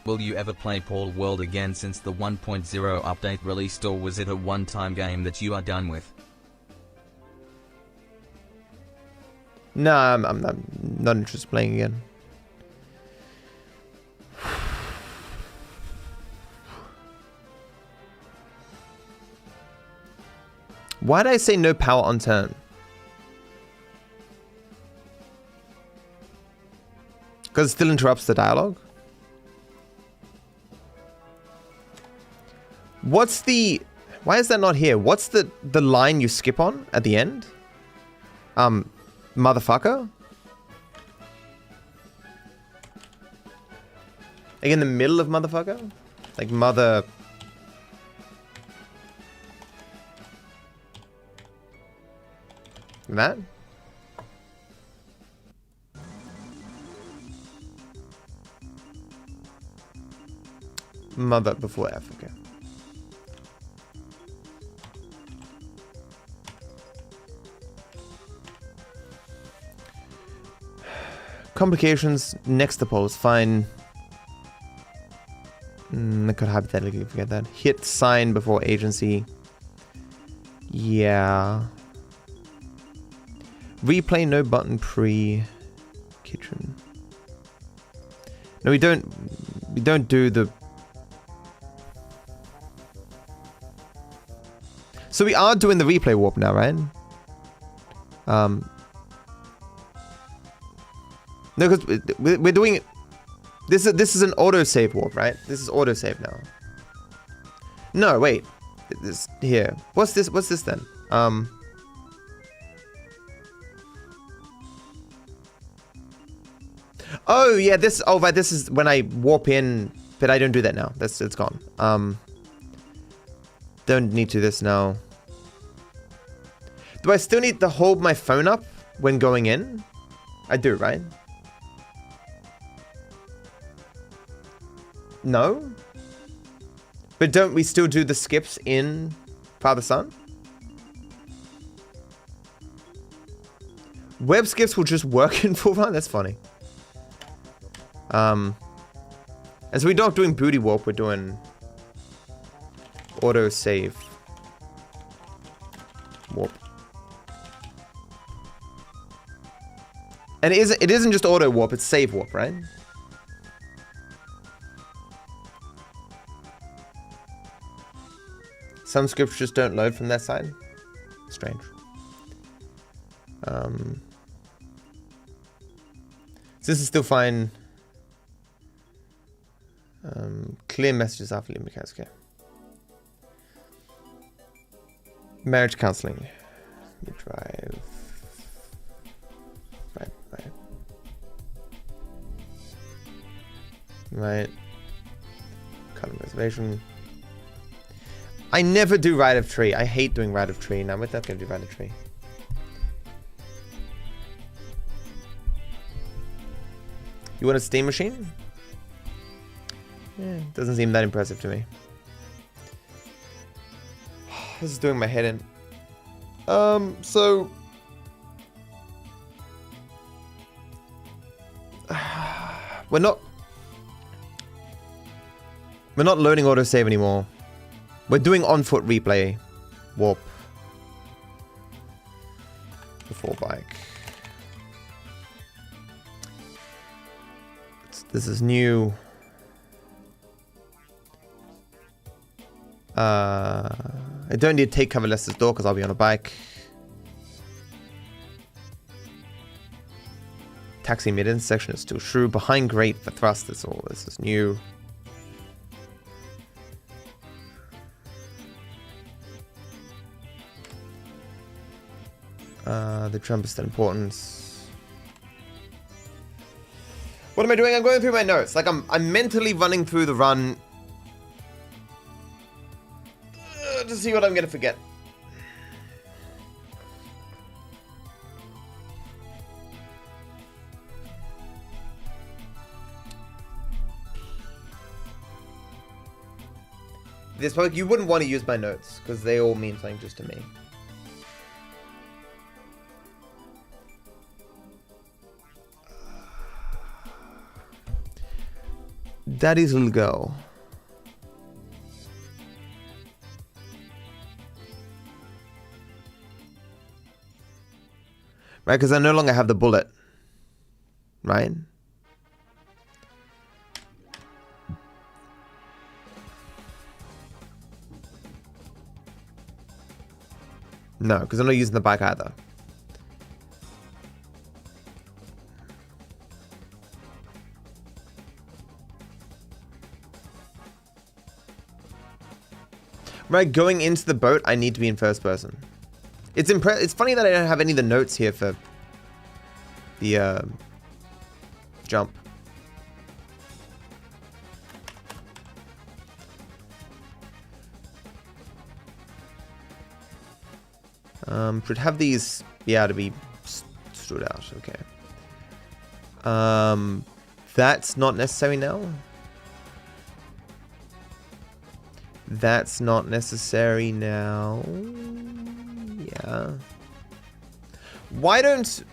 Will you ever play Paul World again since the 1.0 update released, or was it a one-time game that you are done with? No, I'm not interested in playing again. Why did I say no power on turn? Because it still interrupts the dialogue? What's the... Why is that not here? What's the line you skip on at the end? Motherfucker? Like in the middle of motherfucker? Like mother... That? Mother before F, okay. Complications next to pole is fine. I could hypothetically forget that. Hit sign before agency. Yeah. Replay no button pre kitchen. No, we don't do the... So we are doing the replay warp now, right? No, because we're doing it. This is an autosave warp, right? This is autosave now. No, wait. This here. What's this? What's this then? Oh yeah, this. Oh right, this is when I warp in, but I don't do that now. It's gone. Don't need to do this now. Do I still need to hold my phone up when going in? I do, right? No? But don't we still do the skips in Father Son? Web skips will just work in full run? That's funny. And so we're not doing booty warp, we're doing auto save warp. And it isn't just auto warp, it's save warp, right? Some scripts just don't load from that side. Strange. So this is still fine. Clear messages after leaving mechanics, okay. Marriage counseling. You drive. Right. Kind of reservation. I never do right of tree. I hate doing right of tree. Now we're not gonna do right of tree. You want a steam machine? Yeah, doesn't seem that impressive to me. This is doing my head in. So we're not loading autosave anymore. We're doing on-foot replay warp before bike. This is new. I don't need to take cover Lester's door because I'll be on a bike. Taxi mid-intersection is still true. Behind grate for thrust, that's all. This is new. The Trump is still important. What am I doing? I'm going through my notes. Like I'm mentally running through the run to see what I'm gonna forget. This probably, you wouldn't want to use my notes because they all mean something just to me. Daddy's little girl. Right, because I no longer have the bullet. Right? No, because I'm not using the bike either. Right, going into the boat, I need to be in first person. It's funny that I don't have any of the notes here for the jump. Should have these be able to be stood out. Okay. That's not necessary now. That's not necessary now. Yeah. Why don't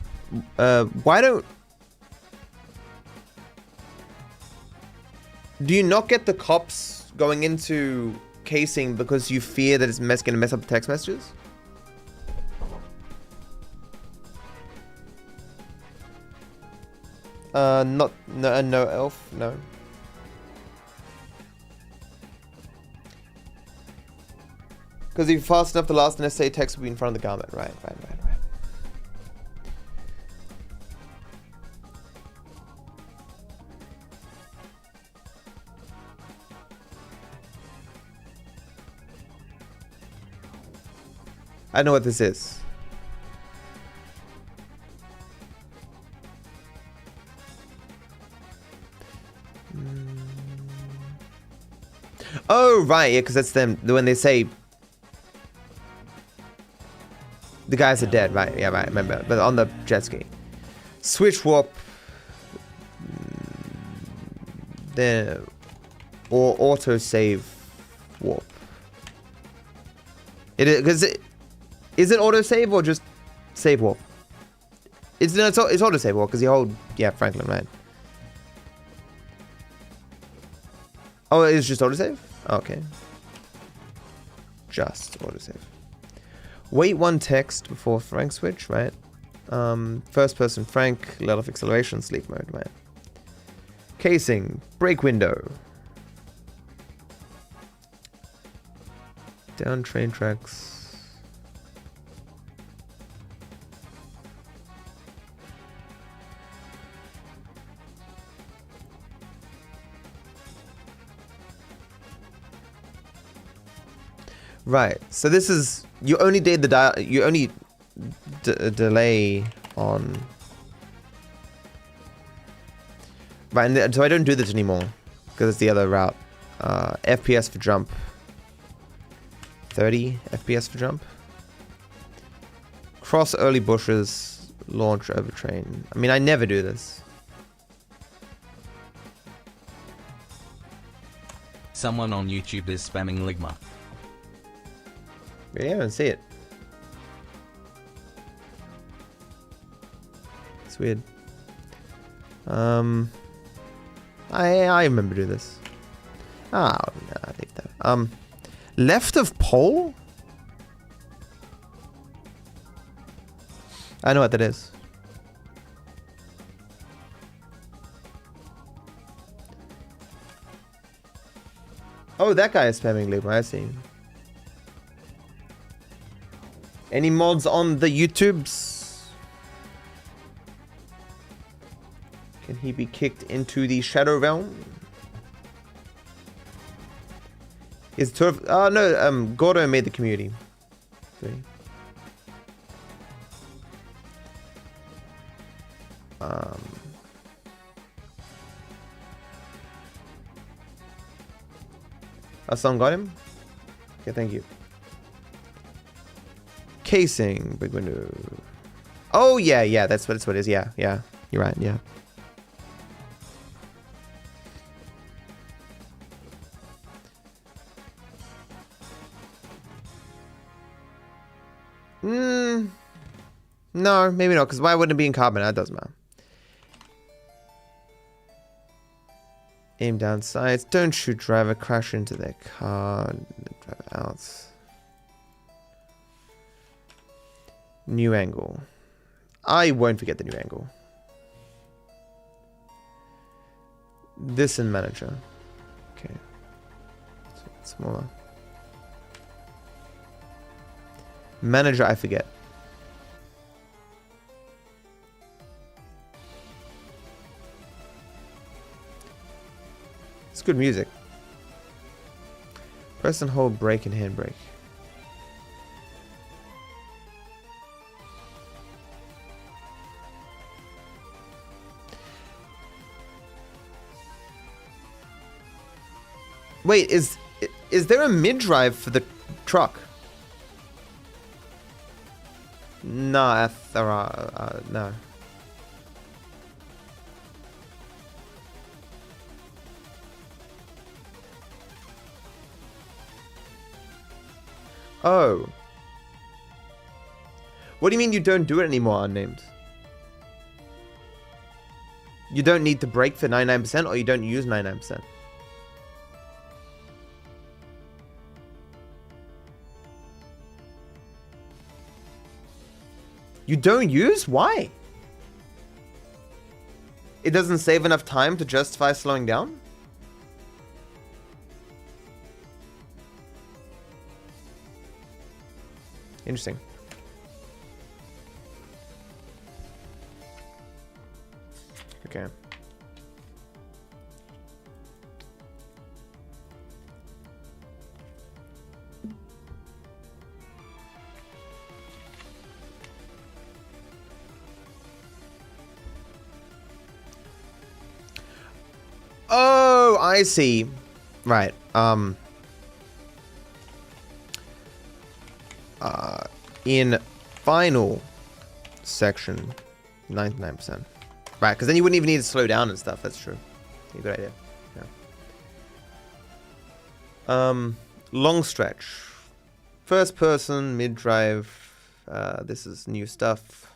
do you not get the cops going into casing because you fear that it's going to mess up the text messages? No elf, no. Because if you're fast enough, the last necessary text will be in front of the garment. Right. I know what this is. Oh, right, yeah, because that's them. When they say the guys are dead, right? Yeah, right, remember. But on the jet ski. Switch warp. Then, or auto save warp. It is, because is it auto save or just save warp? It's auto save warp because you hold, yeah, Franklin, right? Oh, it is just autosave? Okay. Just autosave. Wait one text before Frank switch, right? First person Frank, let off acceleration, sleep mode, right? Casing, brake window. Down train tracks. Right, so this is, you only did the you only delay on, right, and so I don't do this anymore because it's the other route. FPS for jump, 30 FPS for jump. Cross early bushes, launch over train. I mean, I never do this. Someone on YouTube is spamming Ligma. Yeah, I don't see it. It's weird. I remember doing this. Oh, no, I think that. Left of pole? I know what that is. Oh, that guy is spamming Ligma, I see. Any mods on the YouTubes? Can he be kicked into the Shadow Realm? Is Turf? Oh no, Gordo made the community. 3. Our song got him? Okay, thank you. Casing, big window. Oh, yeah, that's what it is. Yeah, you're right, yeah. No, maybe not, because why wouldn't it be in carbon? That doesn't matter. Aim down sights. Don't shoot driver. Crash into their car. Driver out. New angle. I won't forget the new angle. This in manager. Okay. Smaller. Manager, I forget. It's good music. Press and hold brake and handbrake. Wait, is there a mid-drive for the truck? No, no. Oh. What do you mean you don't do it anymore, unnamed? You don't need to brake for 99% or you don't use 99%? You don't use? Why? It doesn't save enough time to justify slowing down? Interesting. Okay. Oh, I see. Right. In final section, 99%. Right, because then you wouldn't even need to slow down and stuff. That's true. Yeah, good idea. Yeah. Long stretch. First person, mid-drive. This is new stuff.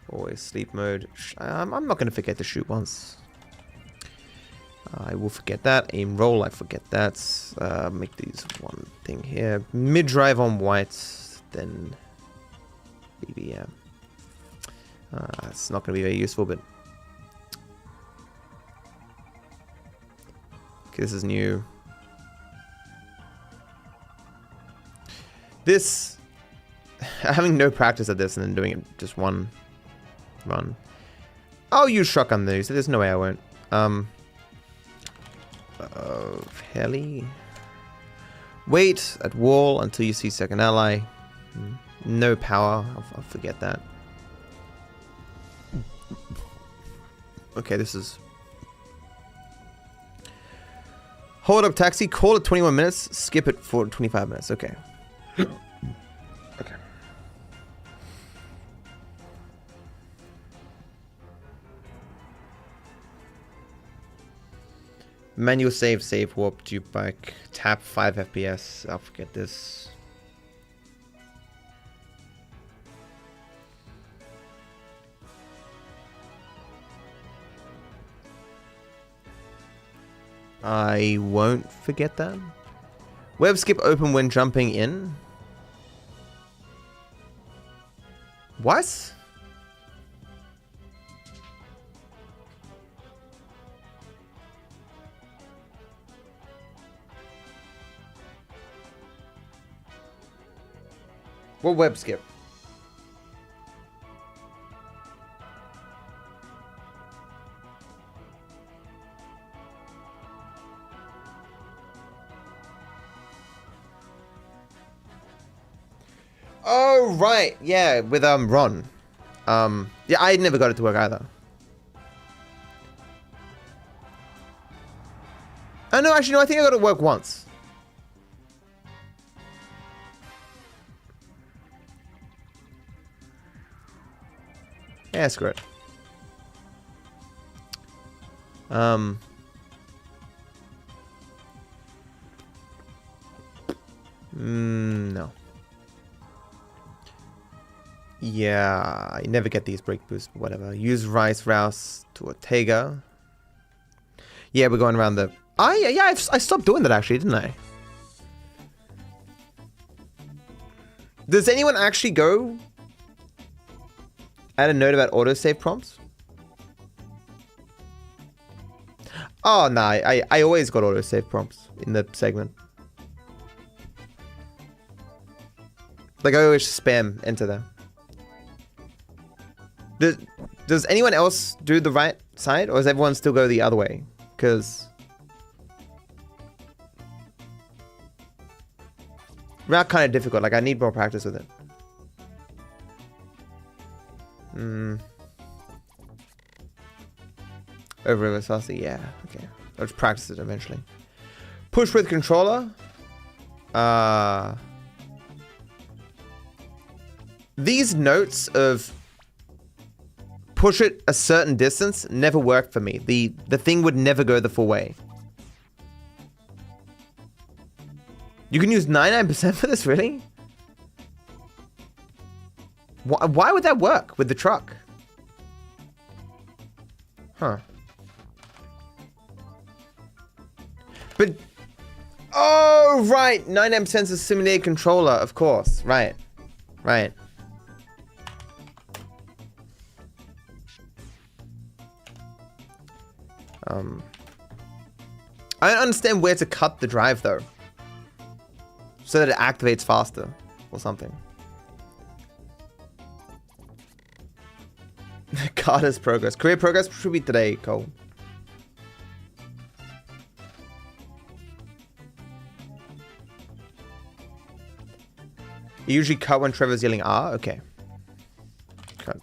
Always sleep mode. I'm not going to forget to shoot once. I will forget that. Aim roll, I forget that. Make these one thing here. Mid-drive on white, then maybe, yeah. It's not going to be very useful, but... Okay, this is new. This... Having no practice at this and then doing it just one run. I'll use shotgun though, so there's no way I won't. Heli. Wait at wall until you see second ally. No power. I'll forget that. Okay, this is... Hold up taxi. Call it 21 minutes. Skip it for 25 minutes. Okay. Okay. Manual save, warp, dupe bike, tap 5 FPS. I'll forget this. I won't forget that. Web skip open when jumping in. What? What web skip? Oh right, yeah, with Ron. Yeah, I never got it to work either. Oh, no, actually, no, I think I got it work once. Yeah, screw it. No. Yeah, I never get these break boosts, but whatever. Use Rice Rouse to Ortega. Yeah, we're going around the... I stopped doing that actually, didn't I? Does anyone actually go... add a note about autosave prompts? Oh, no, I always got autosave prompts in the segment. Like, I always spam enter there. Does anyone else do the right side, or does everyone still go the other way? Because... route kind of difficult, like I need more practice with it. Over it faster, yeah, okay. I'll just practice it eventually. Push with controller. These notes of push it a certain distance never worked for me. The thing would never go the full way. You can use 99% for this, really? Why would that work with the truck? Huh. But... oh, right! 99% is a simulated controller, of course. Right. Right. I don't understand where to cut the drive, though. So that it activates faster. Or something. Carter's progress. Career progress should be today, Cole. You usually cut when Trevor's yelling, ah, okay. Cut.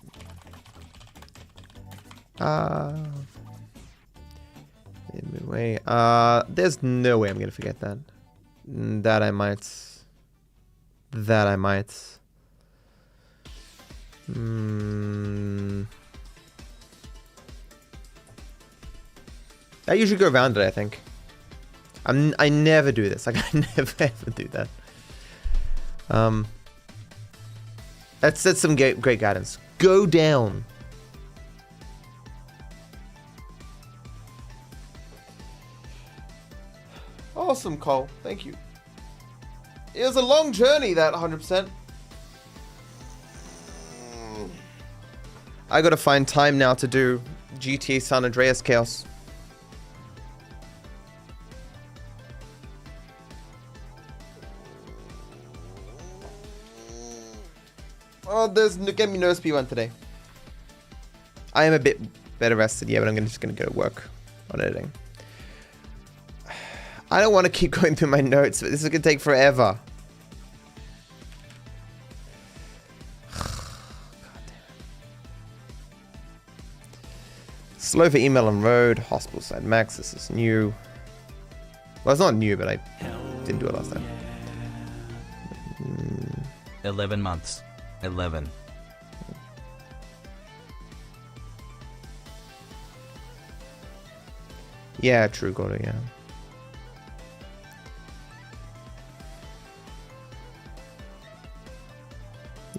Anyway, there's no way I'm gonna forget that. That I might. I usually go around it, I think. I never do this. Like, I never ever do that. That's some great guidance. Go down. Awesome, Cole. Thank you. It was a long journey, that 100%. I gotta find time now to do GTA San Andreas Chaos. Oh, there's get me no speed one today. I am a bit better rested, yeah, but I'm just gonna go to work on editing. I don't want to keep going through my notes, but this is gonna take forever. Slow for email on road, hospital side max, this is new. Well, it's not new, but I didn't do it last time. 11 months. 11. Yeah, true, Gordo, yeah.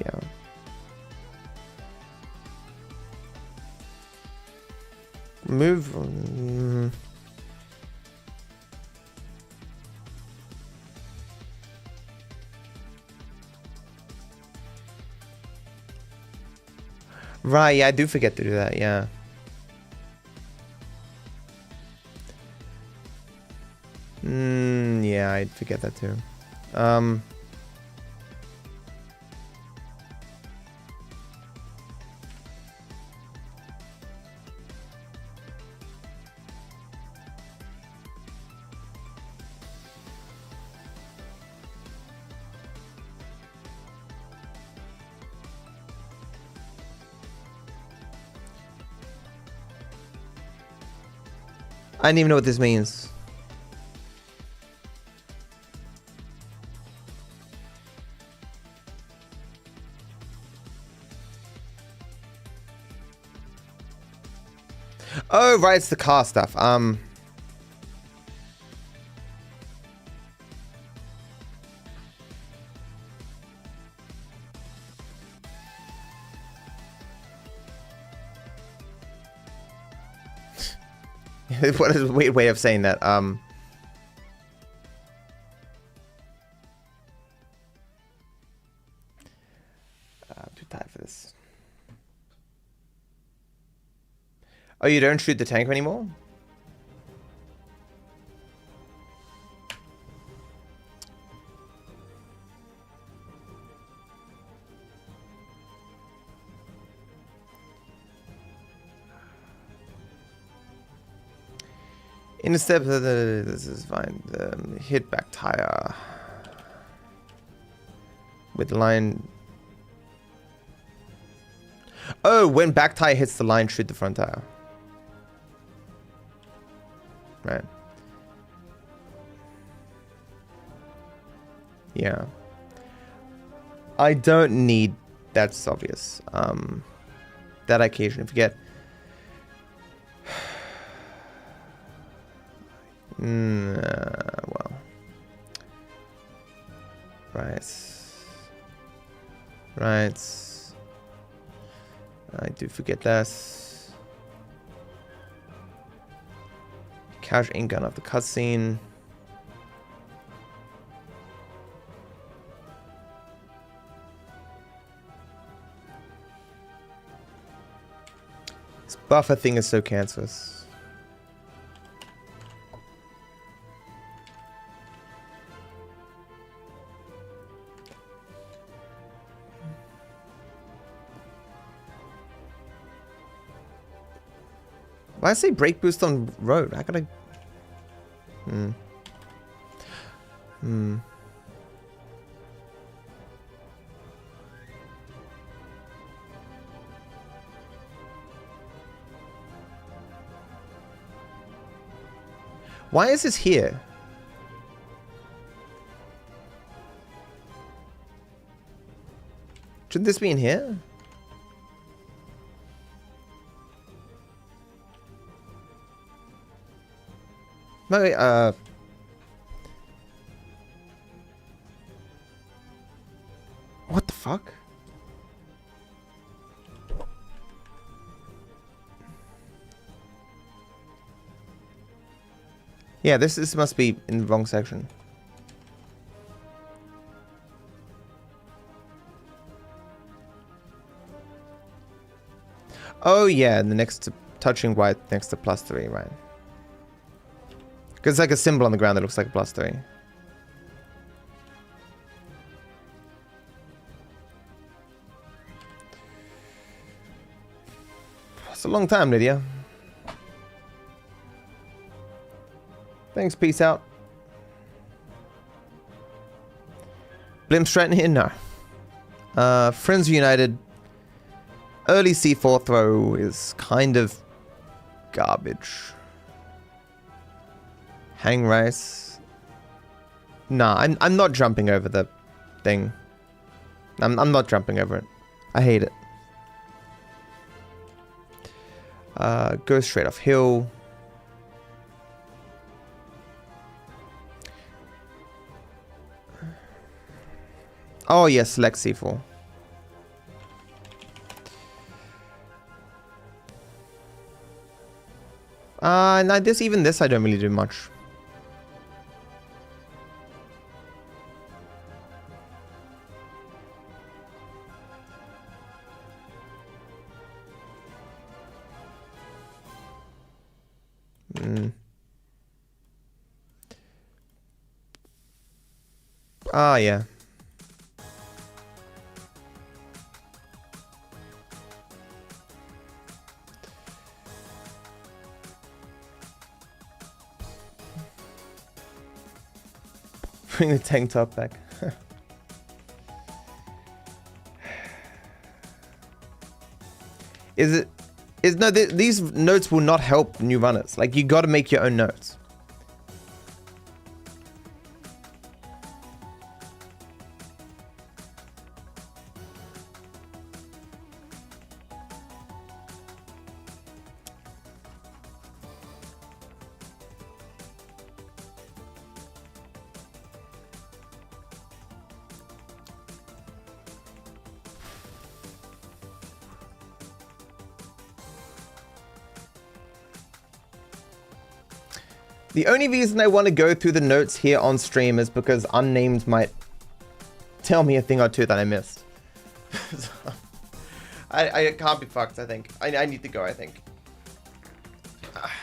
Yeah. Move. Right, yeah, I do forget to do that, yeah. Yeah, I forget that too. I don't even know what this means. Oh, right, it's the car stuff. What is a weird way of saying that? I'm too tired for this. Oh, you don't shoot the tank anymore? Instead of this is fine. Hit back tire with the line. Oh, when back tire hits the line, shoot the front tire. Right. Yeah. I don't need. That's obvious. That I occasionally forget. Well. Right. Right. I do forget that. Couch ain't gun off the cutscene. This buffer thing is so cancerous. Why I say brake boost on road? How could I? Why is this here? Shouldn't this be in here? No, what the fuck? Yeah, this must be in the wrong section. Oh yeah, and the next to touching white next to +3, right? Because it's like a symbol on the ground that looks like a +3. It's a long time, Lydia. Thanks, peace out. Blimp straight in here? No. Friends United. Early C4 throw is kind of garbage. Hang rice. Nah, I'm not jumping over the thing. I'm not jumping over it. I hate it. Go straight off hill. Oh yes, select C4. No, even this I don't really do much. Ah, yeah. Bring the tank top back. No, these notes will not help new runners. Like, you got to make your own notes. The only reason I want to go through the notes here on stream is because unnamed might tell me a thing or two that I missed. I can't be fucked, I think. I need to go, I think.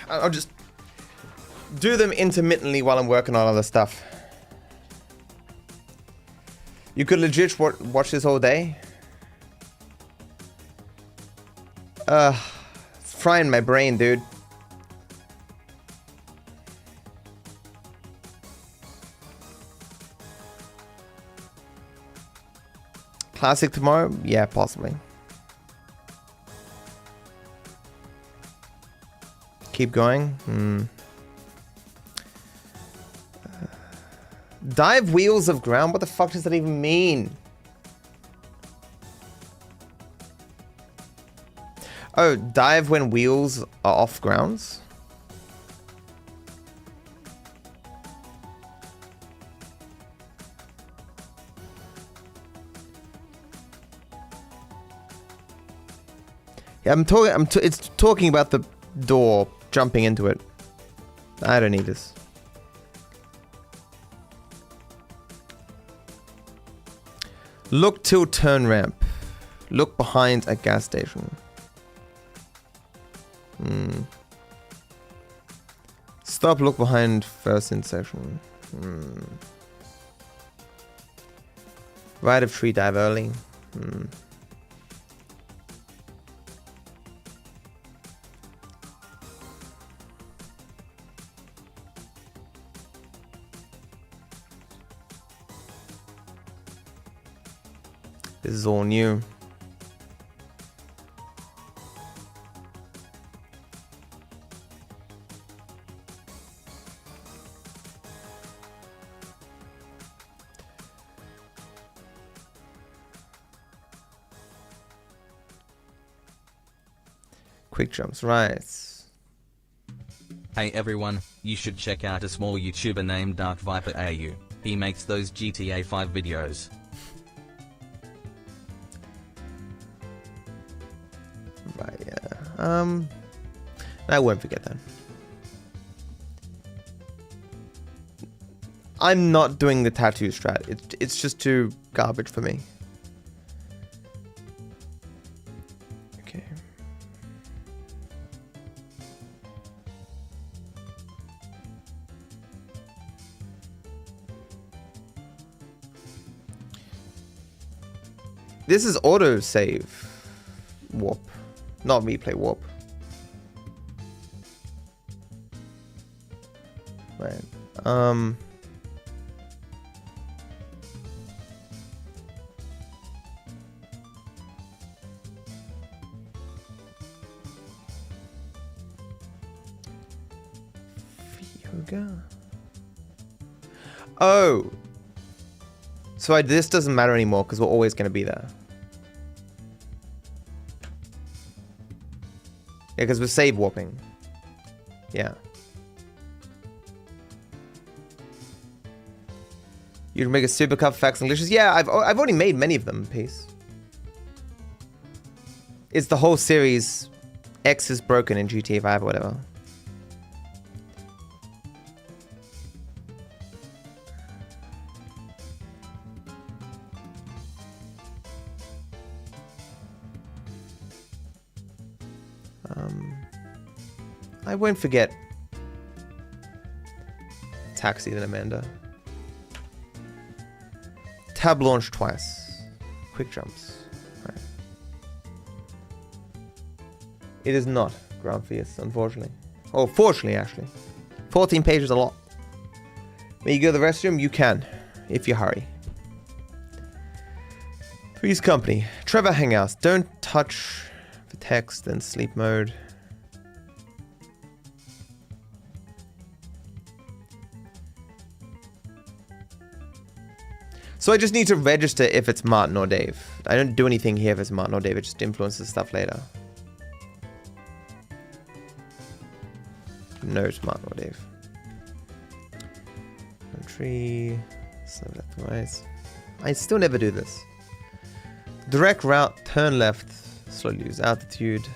I'll just do them intermittently while I'm working on other stuff. You could legit watch this all day? It's frying my brain, dude. Classic tomorrow? Yeah, possibly. Keep going? Dive wheels of ground? What the fuck does that even mean? Oh, dive when wheels are off grounds? Yeah, it's talking about the door, jumping into it. I don't need this. Look till turn ramp. Look behind at gas station. Stop, look behind first intersection. Right of tree, dive early. This is all new. Quick jumps, right. Hey everyone, you should check out a small YouTuber named DarkViperAU. He makes those GTA 5 videos. Right, yeah. I won't forget that. I'm not doing the tattoo strat. It's just too garbage for me. Okay. This is auto save warp, not replay warp. Right. Yoga. Oh. So this doesn't matter anymore because we're always going to be there. Yeah, because we're save warping. Yeah. You can make a super cup facts and glitches. Yeah, I've already made many of them. Peace. It's the whole series. X is broken in GTA 5 or whatever. I won't forget Taxi then Amanda. Tab launch twice. Quick jumps. Right. It is not Ground Fierce, unfortunately. Oh, fortunately, actually. 14 pages is a lot. May you go to the restroom? You can, if you hurry. Three's Company. Trevor Hangouts. Don't touch the text and sleep mode. So I just need to register if it's Martin or Dave. I don't do anything here if it's Martin or Dave. It just influences stuff later. No, it's Martin or Dave. Tree. Slow left and right. I still never do this. Direct route, turn left. Slowly lose altitude.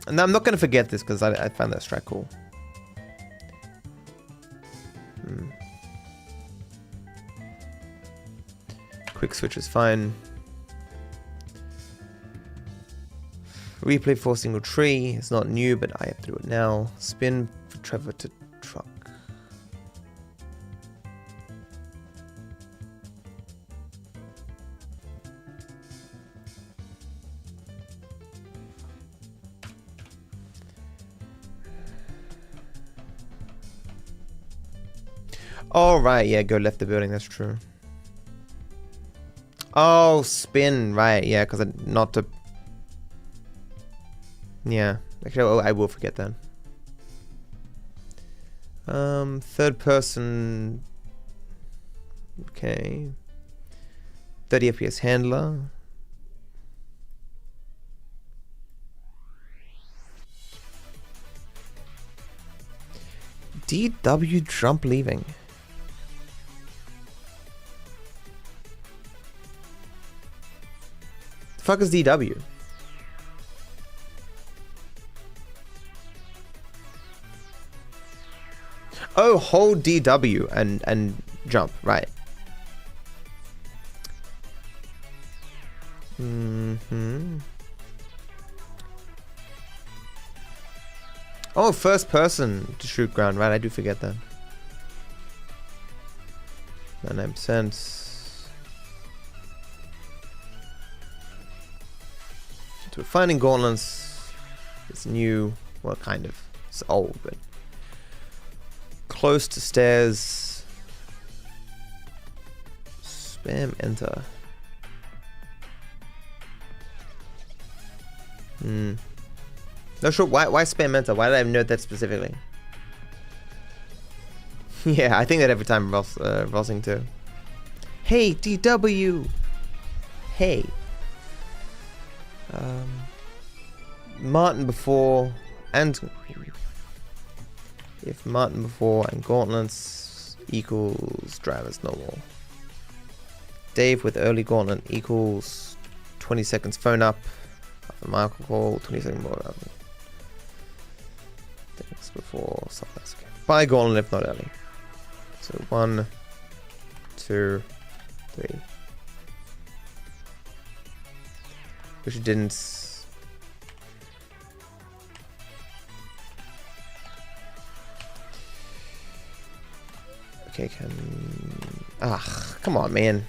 And I'm not going to forget this because I found that strat cool. Quick switch is fine. Replay for single tree. It's not new, but I have to do it now. Spin for Trevor to truck. Oh, right. Yeah, go left the building. That's true. Oh, spin. Right. Yeah, because not to... Yeah. Actually, I will forget that. Third person... Okay. 30 FPS handler. DW jump leaving. The fuck is DW? Oh, hold DW and jump, right. Oh, first person to shoot ground, right? I do forget that. 99%. So we're finding gauntlets. It's new. Well, kind of. It's old, but close to stairs. Spam enter. No, sure. Why spam enter? Why did I note that specifically? Yeah, I think that every time Rosing too. Hey, DW. Hey. Martin before and if Martin before and gauntlets equals drivers normal. Dave with early gauntlet equals 20 seconds phone up. Michael call 20 seconds more. Things before something else. Okay. Buy gauntlet if not early. So 1, 2, 3. Which you didn't. Okay, come on, man.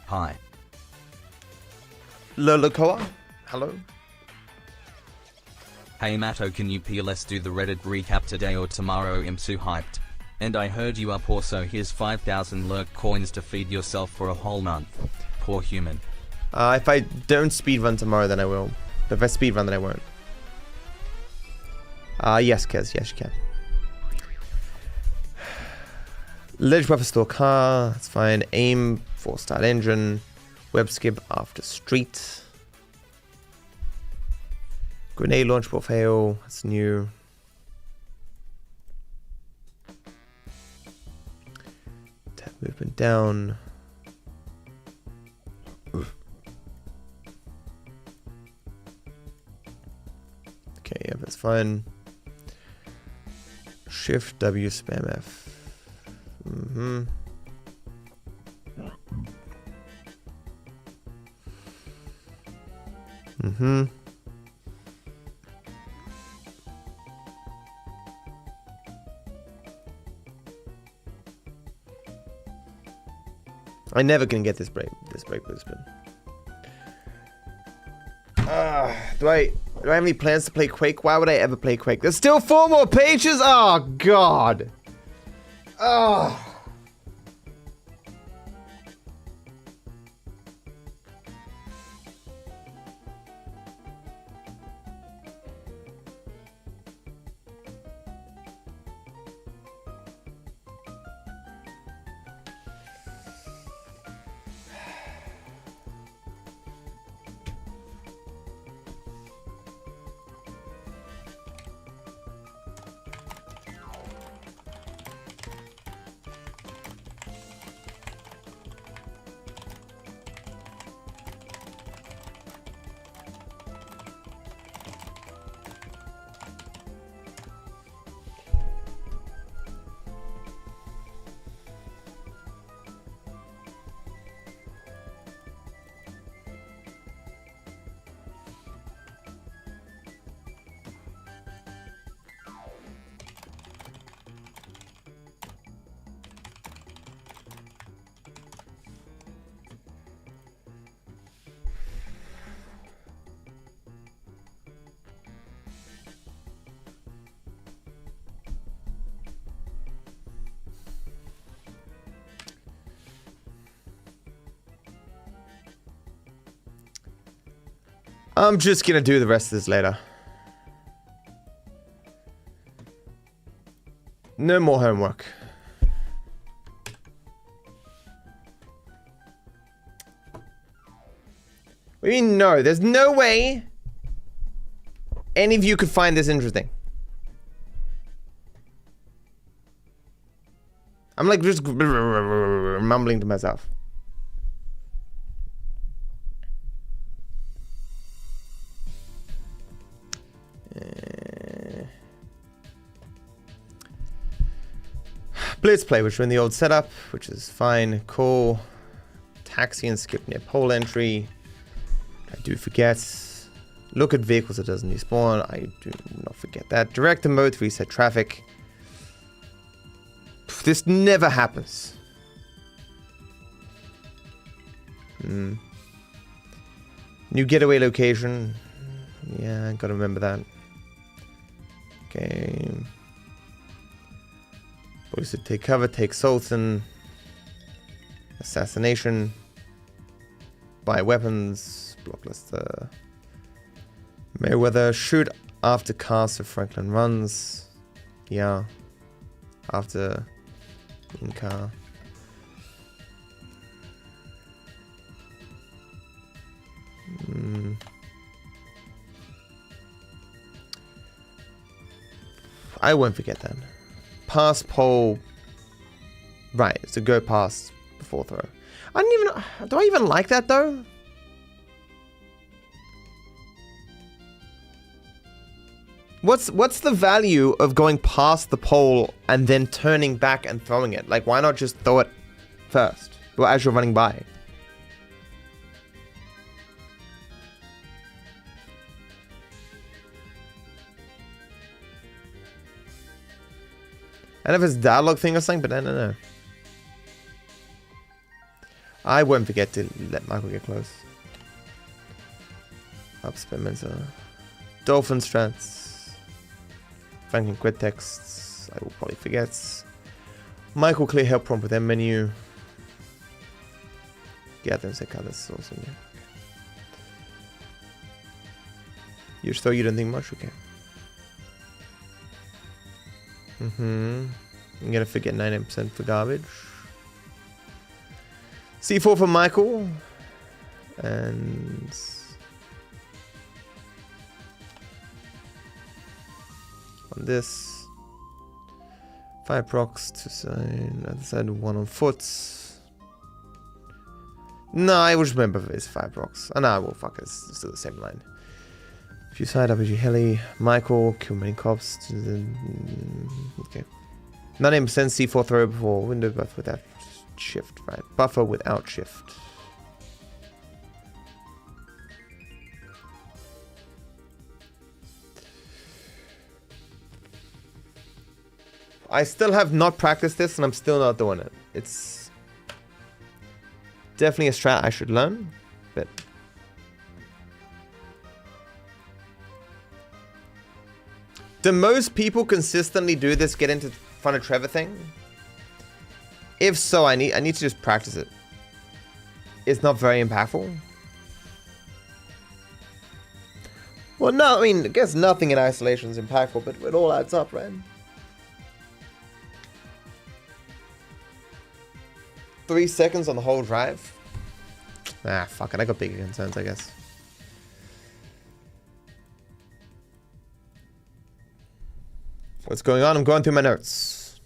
Hi. Lolokoa? Hello? Hey Matto, can you PLS do the Reddit recap today or tomorrow? I'm so hyped. And I heard you up also, here's 5,000 lurk coins to feed yourself for a whole month. Poor human. If I don't speedrun tomorrow, then I will. But if I speedrun, then I won't. Yes, Kez. Yes, you can. Ledge buffer store car. That's fine. Aim for start engine. Web skip after street. Grenade launch for fail. That's new. Tap movement down. Okay, yeah, that's fine. Shift W spam F. I never can get this break with spin. Do I have any plans to play Quake? Why would I ever play Quake? There's still 4 more pages? Oh god. Oh. I'm just gonna do the rest of this later. No more homework. What do you mean no? There's no way any of you could find this interesting. I'm like just mumbling to myself. Blitz play, which we're in the old setup, which is fine, cool. Taxi and skip near pole entry. I do forget. Look at vehicles that doesn't despawn. I do not forget that. Director mode, reset traffic. This never happens. New getaway location. Yeah, I gotta remember that. Okay. Boys to take cover, take Sultan. Assassination. Buy weapons. Blockbuster. Mayweather. Shoot after cast of Franklin runs. Yeah. After in car. I won't forget that. Pass pole. Right, so go past before throw. I don't even. Do I even like that though? What's the value of going past the pole and then turning back and throwing it? Like, why not just throw it first, or as you're running by? I don't know if it's a dialogue thing or something, but I don't know. I won't forget to let Michael get close. Upspin Dolphin strats. Franklin quit texts. I will probably forget. Michael clear help prompt with M menu. Yeah, then say this also. Yeah. You just thought you didn't think much, okay. I'm gonna forget 90% for garbage. C4 for Michael. And on this. 5 procs to sign. Other side, 1 on foot. No, I will just remember it's 5 procs. Oh no, well fuck, it's still the same line. Few side RPG heli, Michael, kill many cops. Okay. 90% C4 throw before window buff without shift, right? Buffer without shift. I still have not practiced this and I'm still not doing it. It's definitely a strat I should learn, but do most people consistently do this get into front of Trevor thing? If so, I need to just practice it. It's not very impactful. Well, no, I mean, I guess nothing in isolation is impactful, but it all adds up, right? 3 seconds on the whole drive? Ah, fuck it, I got bigger concerns, I guess. What's going on? I'm going through my notes.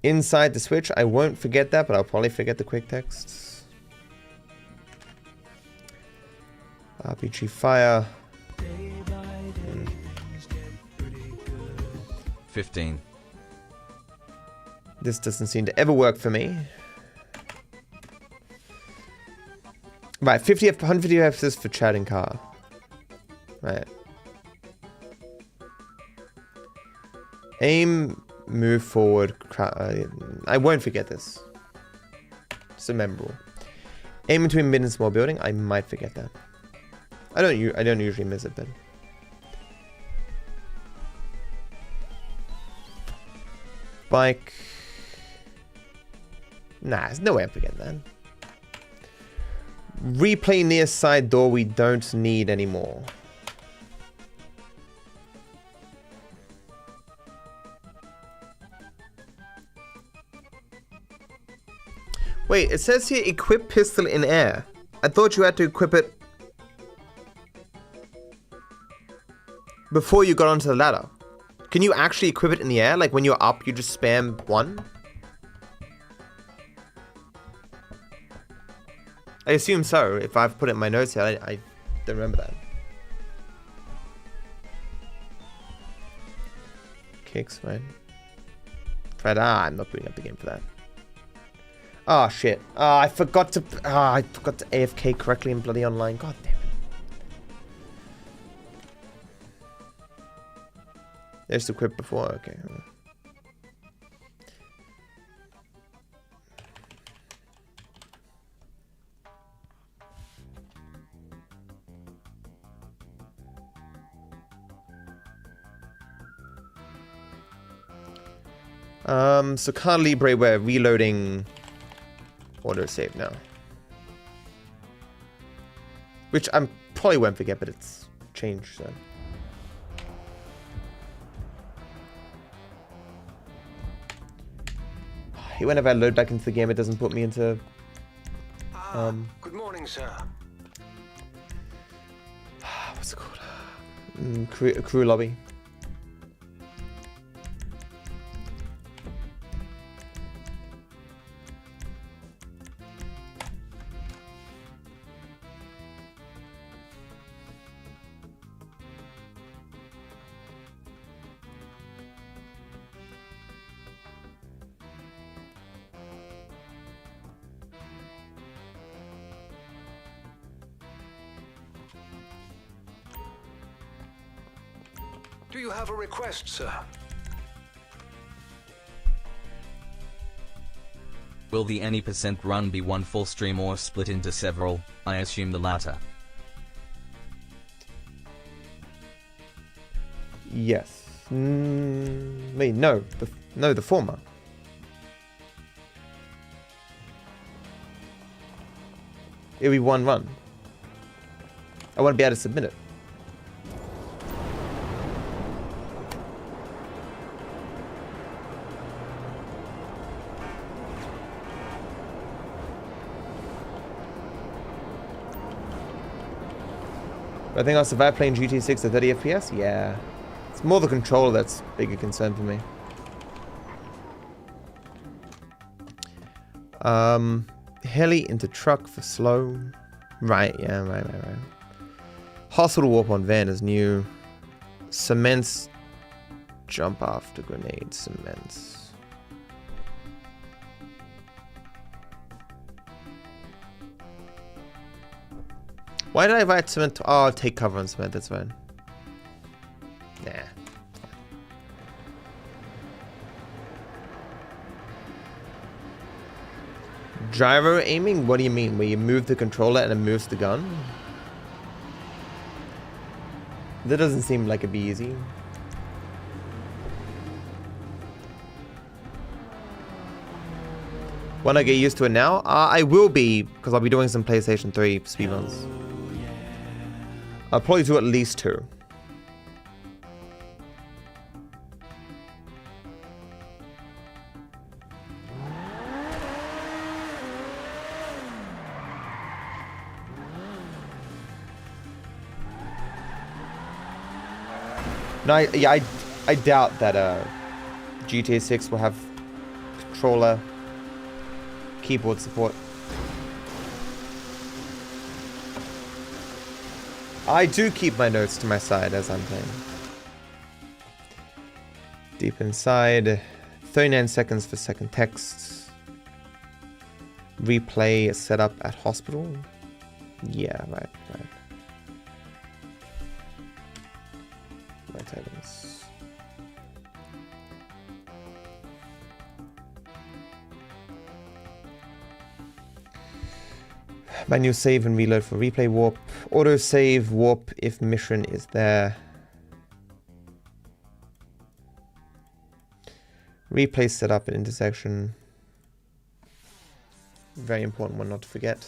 Inside the switch, I won't forget that, but I'll probably forget the quick texts. RPG fire. 15. This doesn't seem to ever work for me. Right, 150 FPS for chatting car. Right. Aim, move forward. I won't forget this. So memorable. Aim between mid and small building. I might forget that. I don't usually miss it, but bike. Nah, there's no way I'm forgetting that. Replay near side door we don't need anymore. Wait, it says here equip pistol in air. I thought you had to equip it before you got onto the ladder. Can you actually equip it in the air? Like when you're up, you just spam 1? I assume so. If I've put it in my notes here, I don't remember that. Kicks, right? Fred, I'm not booting up the game for that. Oh shit. I forgot to AFK correctly in bloody online. God damn it. There's the equip before, okay. So Car Libre, we're reloading autosave now. Which I probably won't forget, but it's changed, so. Whenever I load back into the game, it doesn't put me into... Good morning, sir. What's it called? Crew lobby. Do you have a request, sir? Will the any % run be one full stream or split into several? I assume the latter. Yes. Wait, no. The former. It'll be one run. I won't be able to submit it. I think I'll survive playing GTA 6 at 30 FPS? Yeah. It's more the controller that's a bigger concern for me. Heli into truck for slow. Right, yeah, right. Hospital warp on van is new. Cements jump after grenade cements. Why did I write cement? Oh, I'll take cover on cement, that's fine. Nah. Gyro aiming? What do you mean? Where you move the controller and it moves the gun? That doesn't seem like it'd be easy. When I get used to it now? I will be, because I'll be doing some PlayStation 3 speedruns. I'll probably do at least 2. No, I doubt that GTA 6 will have controller keyboard support. I do keep my notes to my side as I'm playing. Deep inside, 39 seconds for second text. Replay setup at hospital. Yeah, right. Right items. Manual save and reload for replay warp. Auto save warp if mission is there. Replay setup at intersection. Very important one not to forget.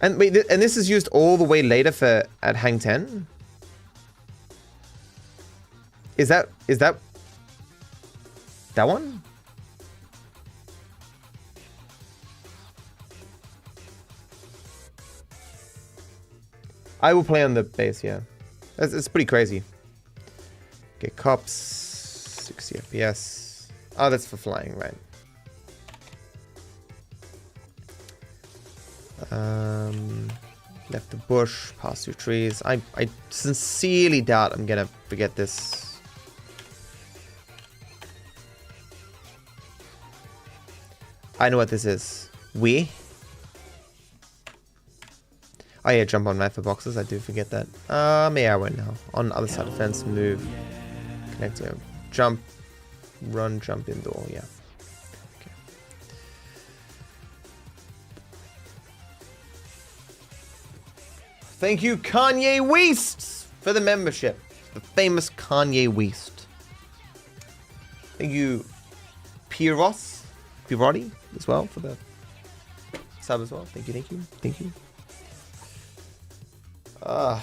And wait, and this is used all the way later for at Hang 10? Is that that one? I will play on the base, yeah. It's pretty crazy. Okay, cops, 60 FPS. Oh, that's for flying, right? Left the bush, past through trees. I sincerely doubt I'm gonna forget this. I know what this is. We. Oh yeah, jump on right for boxes. I do forget that. Yeah, I won't now. On the other side of the fence, move, connect, yeah. Jump, run, jump indoor. Yeah. Okay. Thank you, Kanye West, for the membership. The famous Kanye West. Thank you, Pirotti as well for the sub as well. Thank you, thank you, thank you. How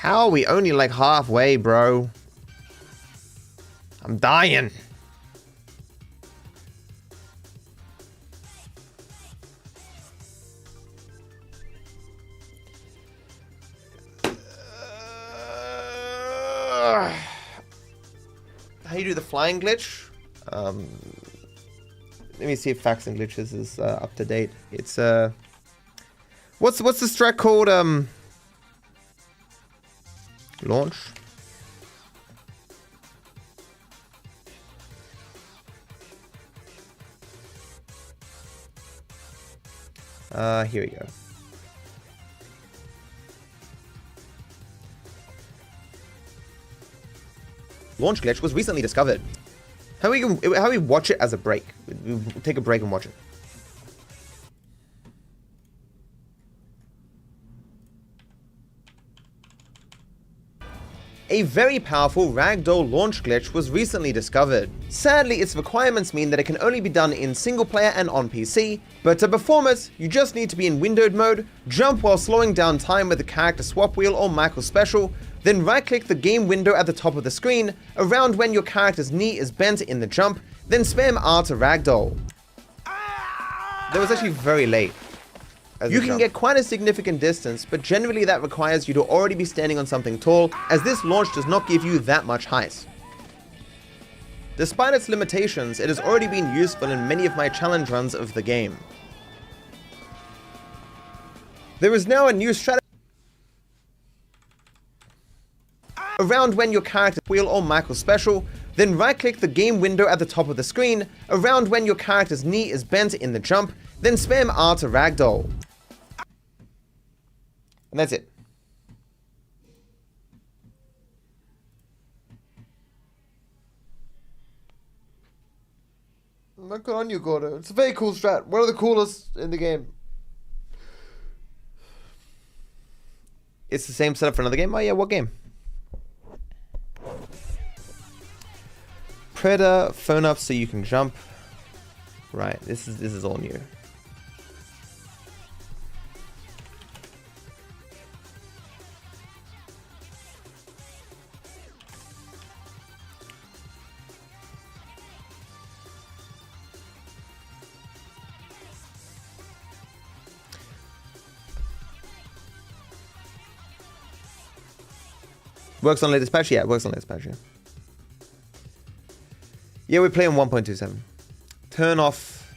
are we only like halfway, bro? I'm dying. How you do the flying glitch? Let me see if facts and glitches is up to date. It's what's the strat called? Launch. Here we go. Launch glitch was recently discovered. How we watch it as a break? We take a break and watch it. A very powerful ragdoll launch glitch was recently discovered. Sadly, its requirements mean that it can only be done in single player and on PC, but to perform it, you just need to be in windowed mode, jump while slowing down time with the character swap wheel or micro special, then right click the game window at the top of the screen, around when your character's knee is bent in the jump, then spam R to ragdoll. That was actually very late. You can get quite a significant distance, but generally that requires you to already be standing on something tall, as this launch does not give you that much height. Despite its limitations, it has already been useful in many of my challenge runs of the game. There is now a new strategy around when your character wheel or micro special, then right click the game window at the top of the screen, around when your character's knee is bent in the jump, then spam R to ragdoll. And that's it. Good on you, Gordo. It's a very cool strat. One of the coolest in the game. It's the same setup for another game? Oh yeah, what game? Predator, phone up so you can jump. Right, this is all new. Works on latest patch? Yeah, it works on latest patch, yeah. Yeah, we're playing 1.27. Turn off.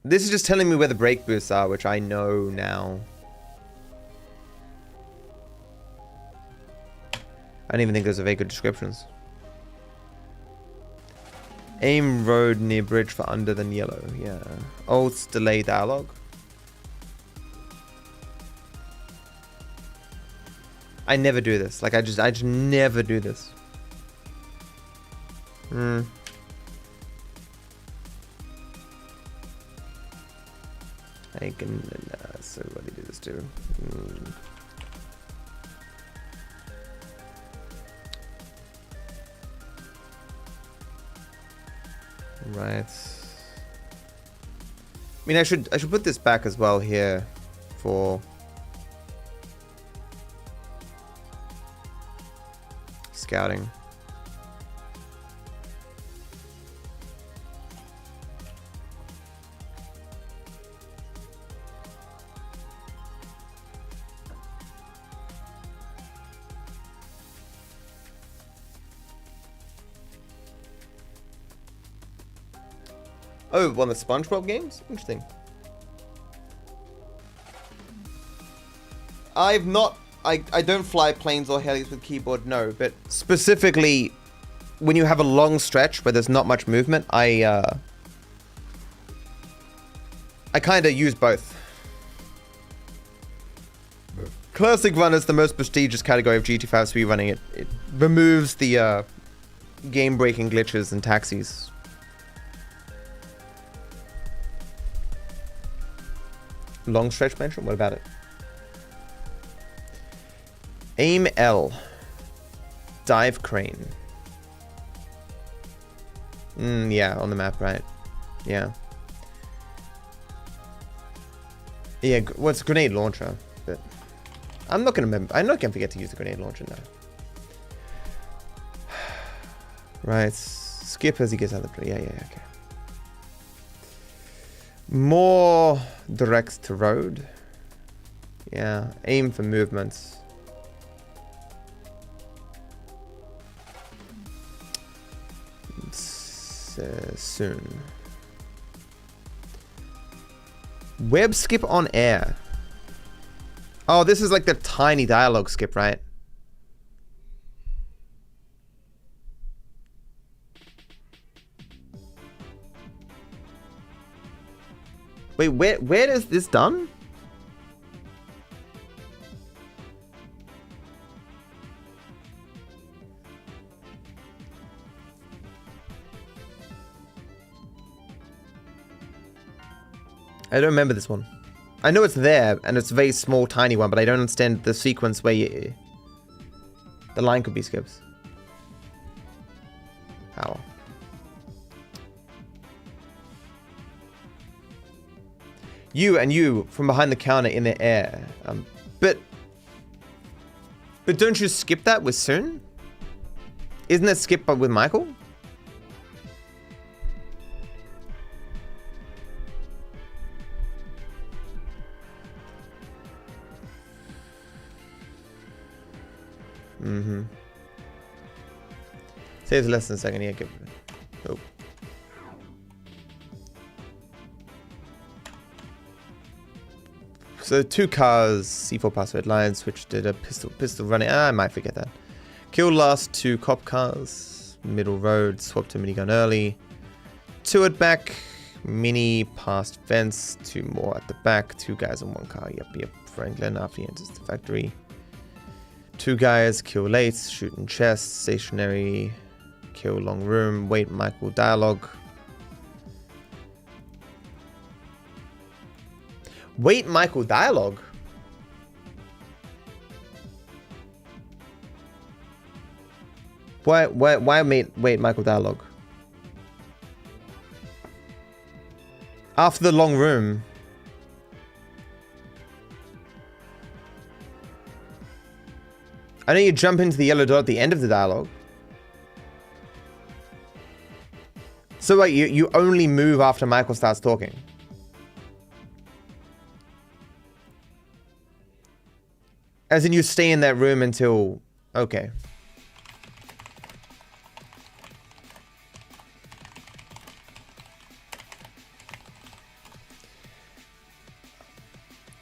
This is just telling me where the break boosts are, which I know now. I don't even think those are very good descriptions. Aim road near bridge for under than yellow. Yeah. Oh, it's delay dialogue. I never do this. Like I just never do this. I can so what do you do this too? Right. I mean, I should put this back as well here for scouting. Oh, one of the SpongeBob games? Interesting. I've not... I don't fly planes or helis with keyboard, no. But specifically, when you have a long stretch where there's not much movement, I kind of use both. Classic Run is the most prestigious category of GT5 speedrunning. It removes the game-breaking glitches and taxis. Long stretch mention? What about it? Aim L. Dive crane. Yeah, on the map, right? Yeah. Yeah, well, it's a grenade launcher, but I'm not gonna forget to use the grenade launcher now. Right, skip as he gets out of the... Yeah, okay. More direct to road. Yeah, aim for movements. Soon. Web skip on air. Oh, this is like the tiny dialogue skip, right? Wait, where is this done? I don't remember this one. I know it's there, and it's a very small, tiny one, but I don't understand the sequence where the line could be skipped. How? You from behind the counter in the air. But don't you skip that with Soon? Isn't that skip with Michael? Saves less than a second. Yeah, oh. So 2 cars, C4 past red line, switch did a pistol running. I might forget that. Kill last 2 cop cars, middle road, swap to minigun early. 2 at back, mini past fence, 2 more at the back, 2 guys in 1 car. Yep, Franklin after he enters the factory. 2 guys, kill late, shooting chest, stationary, kill long room, wait Michael dialogue. Wait Michael dialogue? Why wait Michael dialogue? After the long room. I know you jump into the yellow dot at the end of the dialogue. So wait, you only move after Michael starts talking. As in you stay in that room until... Okay.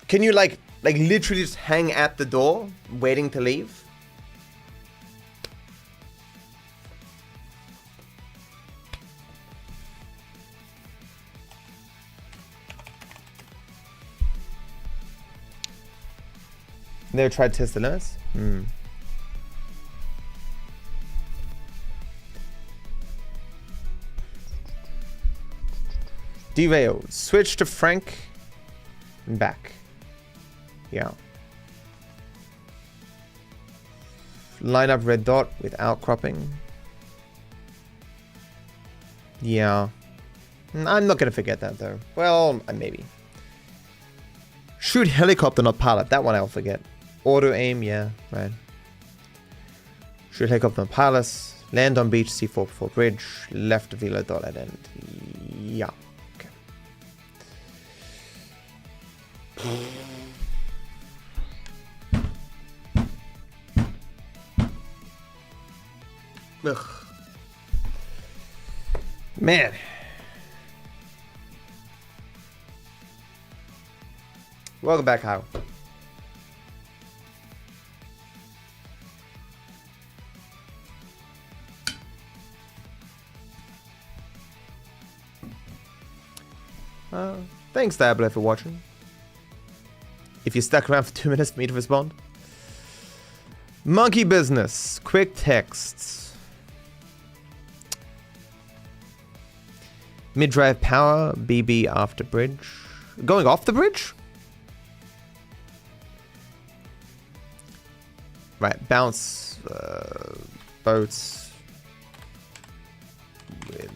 Can you like literally just hang at the door, waiting to leave? Never tried to test the limits? Derail. Switch to Frank and back. Yeah. Line up red dot with outcropping. Yeah. I'm not gonna forget that though. Well, maybe. Shoot helicopter, not pilot. That one I'll forget. Auto aim, yeah, right. Shoot helicopter, not pilot. Land on beach, C4 before bridge. Left velo dot at end. Yeah. Okay. Ugh. Man. Welcome back, Kyle. Thanks, Diablo, for watching. If you stuck around for 2 minutes for me to respond. Monkey business. Quick texts. Mid-drive power. BB after bridge. Going off the bridge? Right, bounce boats with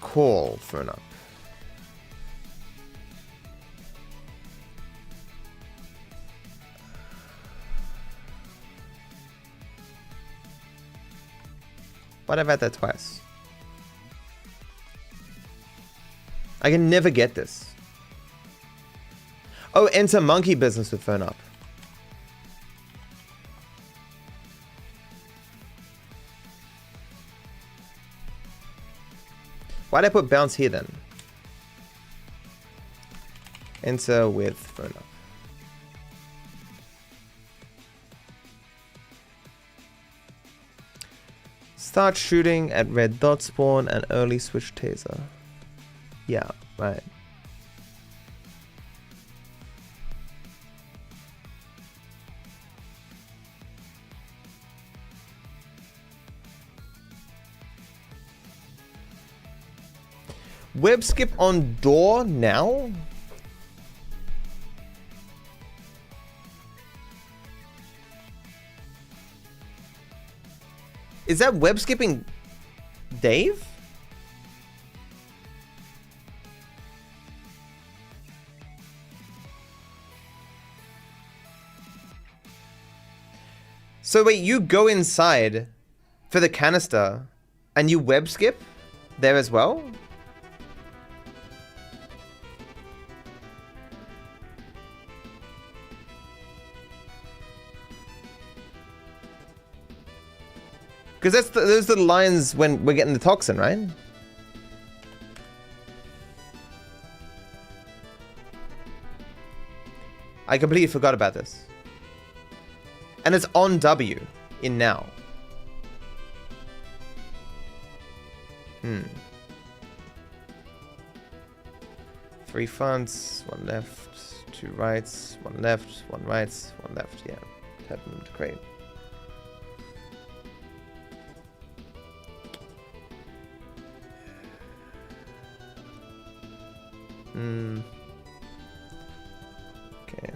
call thrown up. Why'd I have that twice? I can never get this. Oh, enter monkey business with phone up. Why'd I put bounce here then? Enter with phone up. Start shooting at red dot spawn and early switch taser. Yeah, right. Web skip on door now? Is that web skipping Dave? So wait, you go inside for the canister and you web skip there as well? Because those are the lines when we're getting the toxin, right? I completely forgot about this. And it's on W in now. 3 fronts, 1 left, 2 rights, 1 left, 1 right, 1 left. Yeah, type movement crate. Okay.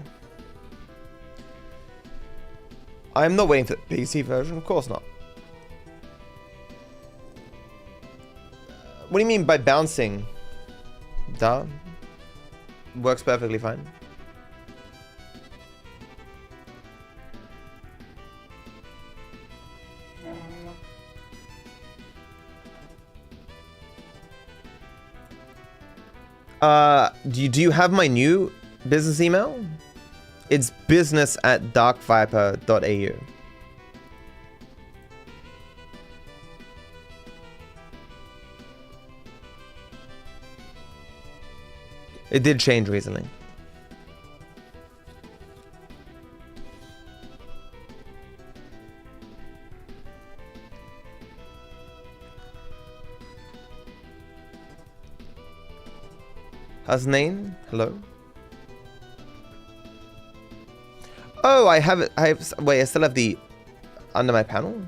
I'm not waiting for the PC version, of course not. What do you mean by bouncing? Duh. Works perfectly fine. Do you have my new business email? It's business@darkviper.au. It did change recently. Hasnain, hello. Oh, I have it. Wait, I still have the under my panel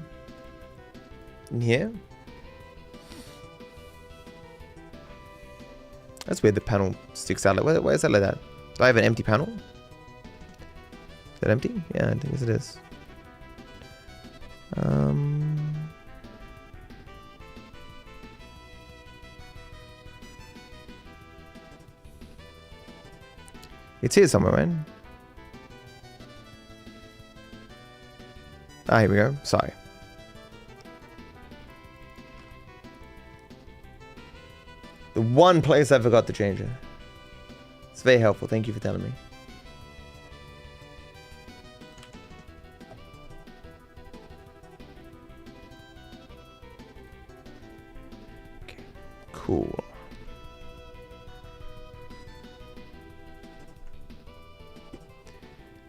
in here. That's weird. The panel sticks out. Why is that like that? Do I have an empty panel? Is that empty? Yeah, I think it is. It's here somewhere, right? Ah, here we go. Sorry. The one place I forgot to change it. It's very helpful. Thank you for telling me. Okay. Cool.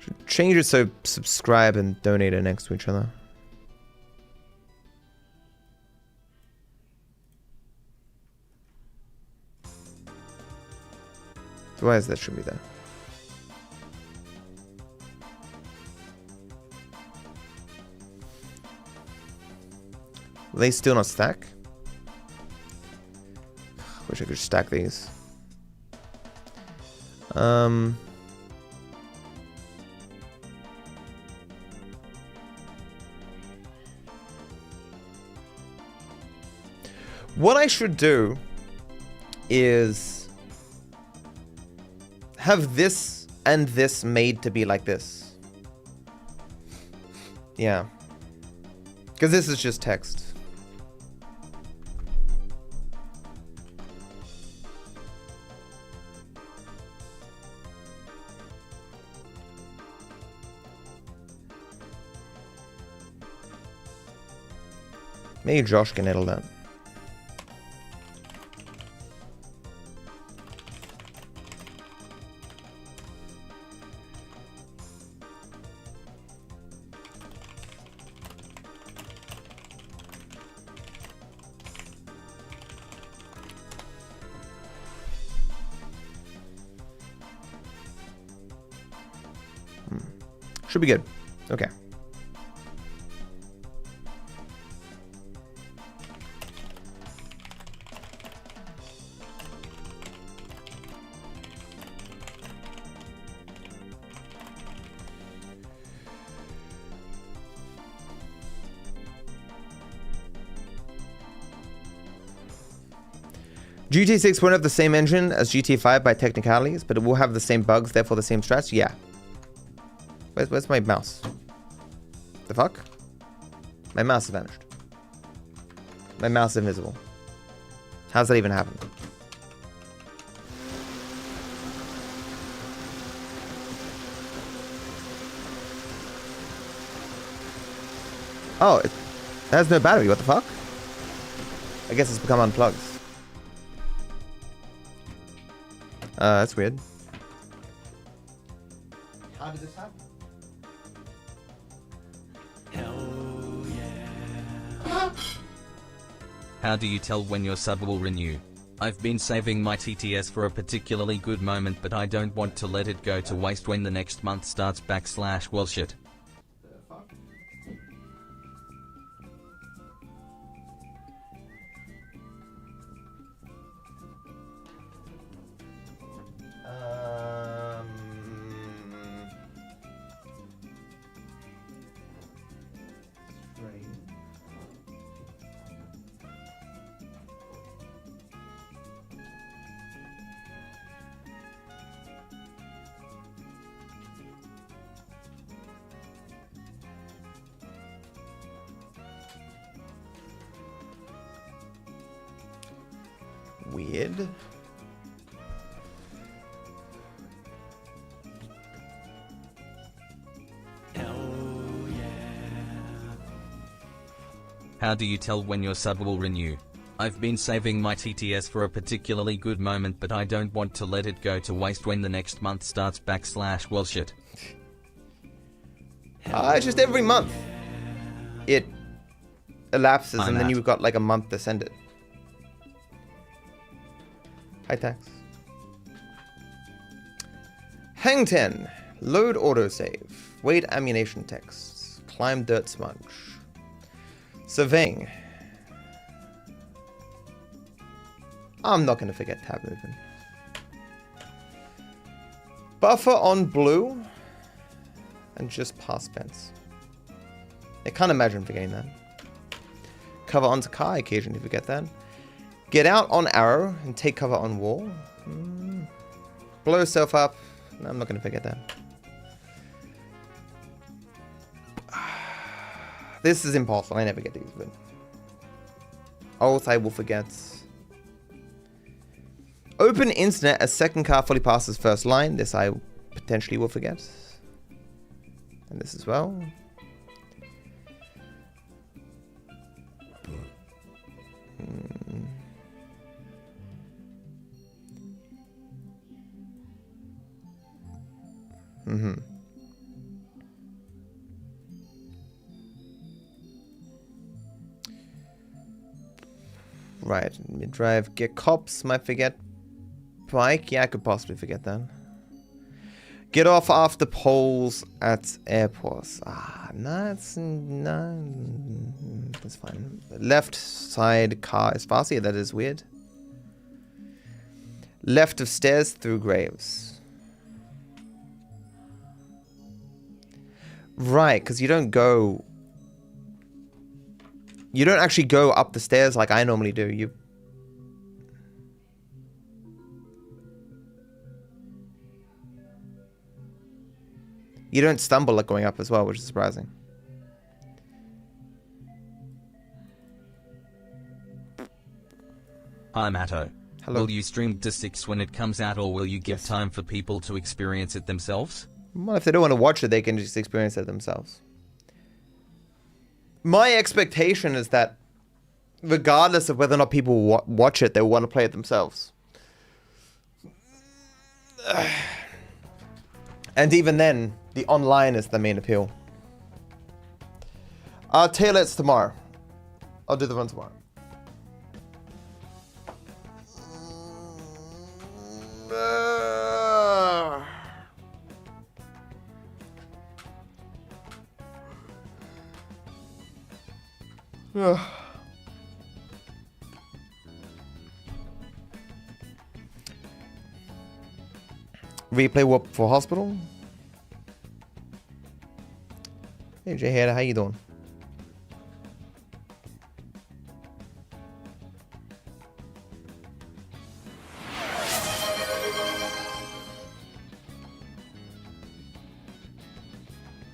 Should change it so subscribe and donate are next to each other. Why is that should be there? Will they still not stack? Wish I could stack these. What I should do is have this and this made to be like this. Yeah. Because this is just text. Maybe Josh can handle that. Should be good. Okay. GTA 6 won't have the same engine as GTA 5 by technicalities, but it will have the same bugs, therefore the same strats. Yeah. Where's my mouse? The fuck? My mouse has vanished. My mouse is invisible. How's that even happen? Oh, it has no battery. What the fuck? I guess it's become unplugged. That's weird. How did this happen? How do you tell when your sub will renew? I've been saving my TTS for a particularly good moment, but I don't want to let it go to waste when the next month starts / well shit. Weird. How do you tell when your sub will renew? I've been saving my TTS for a particularly good moment, but I don't want to let it go to waste when the next month starts / well shit. It's just every month. It elapses and then Matt. you've got like a month to send it. High tax. Hang 10. Load autosave. Wait ammunition texts. Climb dirt smudge. Surveying. I'm not going to forget tab movement. Buffer on blue. And just past fence. I can't imagine forgetting that. Cover onto car. I occasionally forget that. Get out on arrow and take cover on wall. Blow yourself up. I'm not gonna forget that. This is impossible. I never get these, but also I will forget. Open internet as second car fully passes first line. This I potentially will forget. And this as well. Right, mid-drive, get cops, might forget. Bike, yeah, I could possibly forget that. Get off after poles at airports. That's fine. Left side car is faster, yeah, that is weird. Left of stairs through graves. Right, because you don't actually go up the stairs like I normally do. You don't stumble like going up as well, which is surprising. Hi Matto. Hello. Will you stream to 6 when it comes out, or will you give time for people to experience it themselves? Well, if they don't want to watch it, they can just experience it themselves. My expectation is that regardless of whether or not people watch it, they want to play it themselves. And even then, the online is the main appeal. Tailets tomorrow. I'll do the run tomorrow. Replay whoop for hospital. Hey J-Head, how you doing?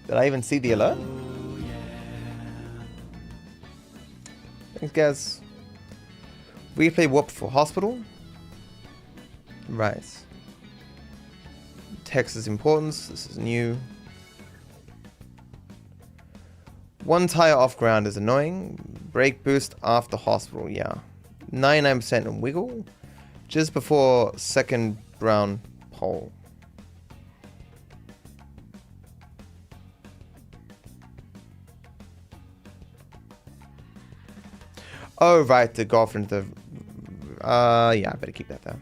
Did I even see the alert? Thanks, guys. Replay whoop for hospital. Right. Texas importance. This is new. One tire off ground is annoying. Brake boost after hospital. Yeah. 99% in wiggle. Just before second brown pole. Oh, right, to go off into the... yeah, I better keep that there.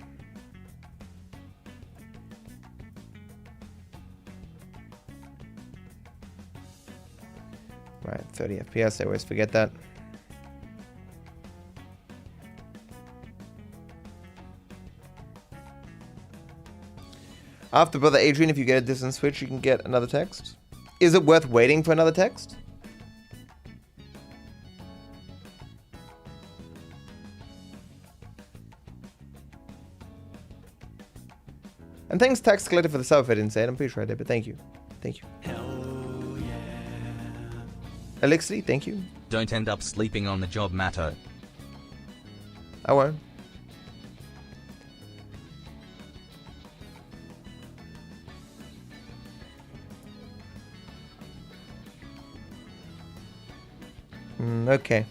Right, 30 FPS, I always forget that. After Brother Adrian, if you get a distance switch, you can get another text. Is it worth waiting for another text? And thanks, Tax Collector, for the sub. If I didn't say it, I'm pretty sure I did, but thank you. Thank you. Hell yeah. Elixir, thank you. Don't end up sleeping on the job, Matto. I won't. Okay.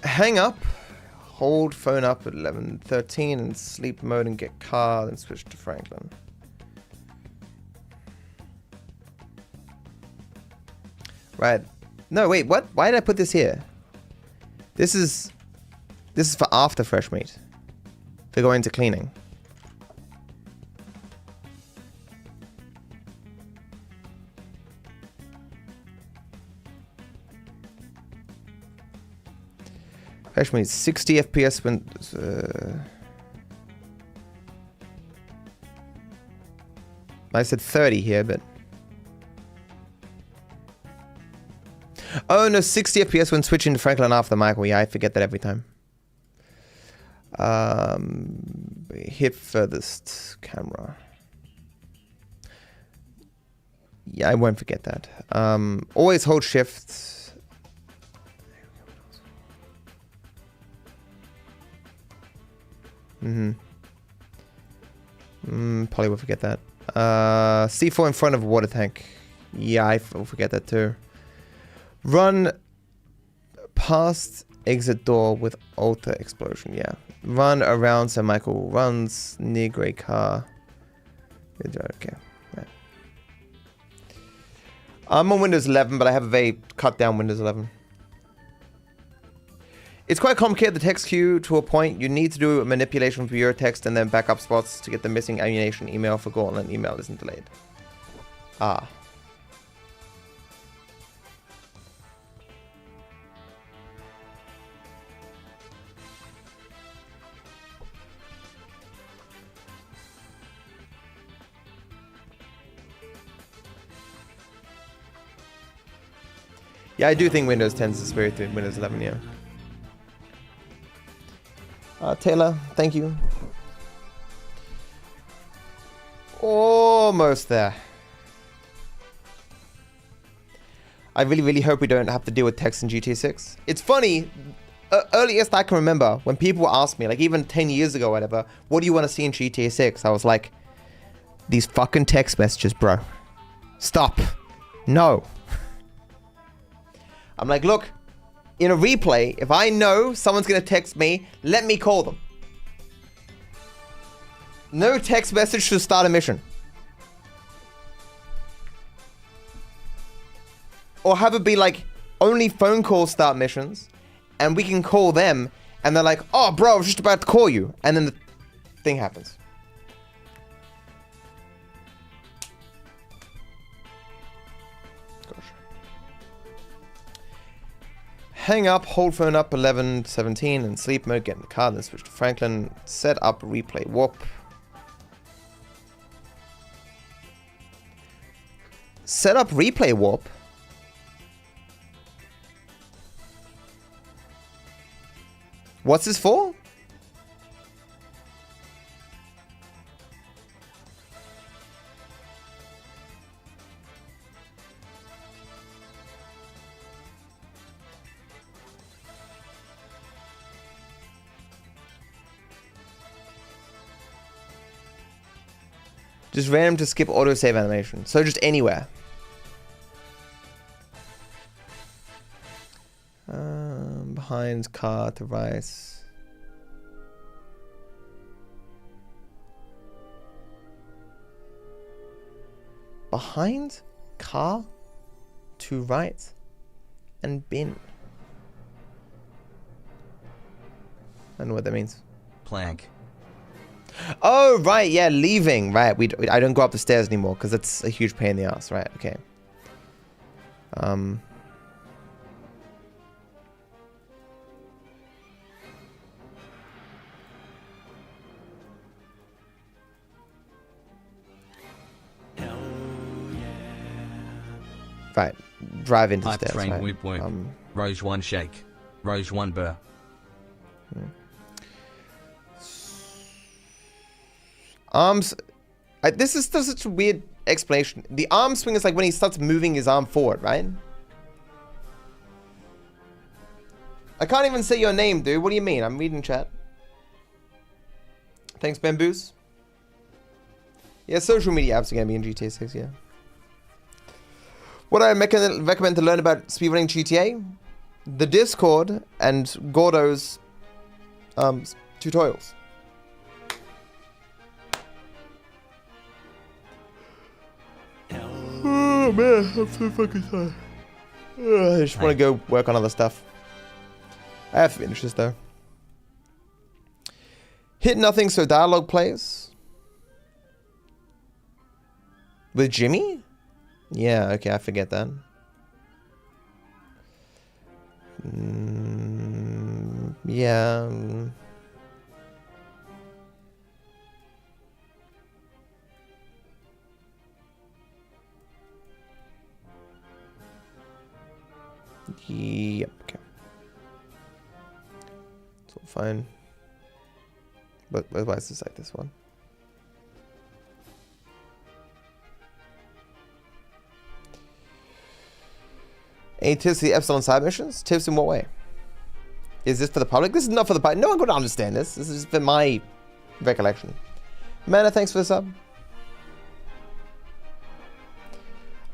Hang up. Hold phone up at 11:13 and sleep mode and get car, then switch to Franklin. Right. No, wait, what? Why did I put this here? This is for after fresh meat. For going to cleaning. Fresh meat 60 FPS when I said 30 here, but oh no, 60 FPS when switching to Franklin after Michael. Yeah, I forget that every time. hit furthest camera. Yeah, I won't forget that. Always hold shift. Probably will forget that. C4 in front of a water tank. Yeah, I will forget that too. Run past exit door with alter explosion. Yeah. Run around so Michael runs near gray car. Okay. Right. I'm on Windows 11, but I have a very cut down Windows 11. It's quite complicated, the text queue, to a point. You need to do a manipulation for your text and then backup spots to get the missing ammunition email for Gauntlet email isn't delayed. Ah. Yeah, I do think Windows 10 is superior to Windows 11, yeah. Taylor, thank you. Almost there. I really hope we don't have to deal with text in GTA 6. It's funny, earliest I can remember, when people asked me, like even 10 years ago or whatever, what do you want to see in GTA 6? I was like, these fucking text messages, bro. Stop. No. I'm like, look, in a replay, if I know someone's going to text me, let me call them. No text message to start a mission. Or have it be like, only phone calls start missions, and we can call them, and they're like, oh, bro, I was just about to call you. And then the thing happens. Hang up, hold phone up 11, 17, and sleep mode, get in the car, then switch to Franklin, set up replay warp. Set up replay warp? What's this for? Just random to skip autosave animation. So just anywhere. Behind car to rice. Behind car to right and bin. I don't know what that means. Plank. Oh, right, yeah, leaving. Right, I don't go up the stairs anymore because it's a huge pain in the ass. Right, okay. Right, drive into Hype stairs. train Right. whip work. Rose 1 shake. Rose 1 burr. Arms. This is such a weird explanation. The arm swing is like when he starts moving his arm forward, right? I can't even say your name, dude. What do you mean? I'm reading chat. Thanks, Bamboos. Yeah, social media apps are going to be in GTA 6, yeah. What I recommend to learn about speedrunning GTA? The Discord and Gordo's tutorials. Oh man, I'm so fucking tired. I just want to go work on other stuff. I have to finish this though. Hit nothing so dialogue plays. With Jimmy? Yeah, okay, I forget that. Yeah. Yep, okay. It's all fine. But why is this like this one? Any tips for the Epsilon side missions? Tips in what way? Is this for the public? This is not for the public. No one could understand this. This is for my recollection. Mana, thanks for the sub.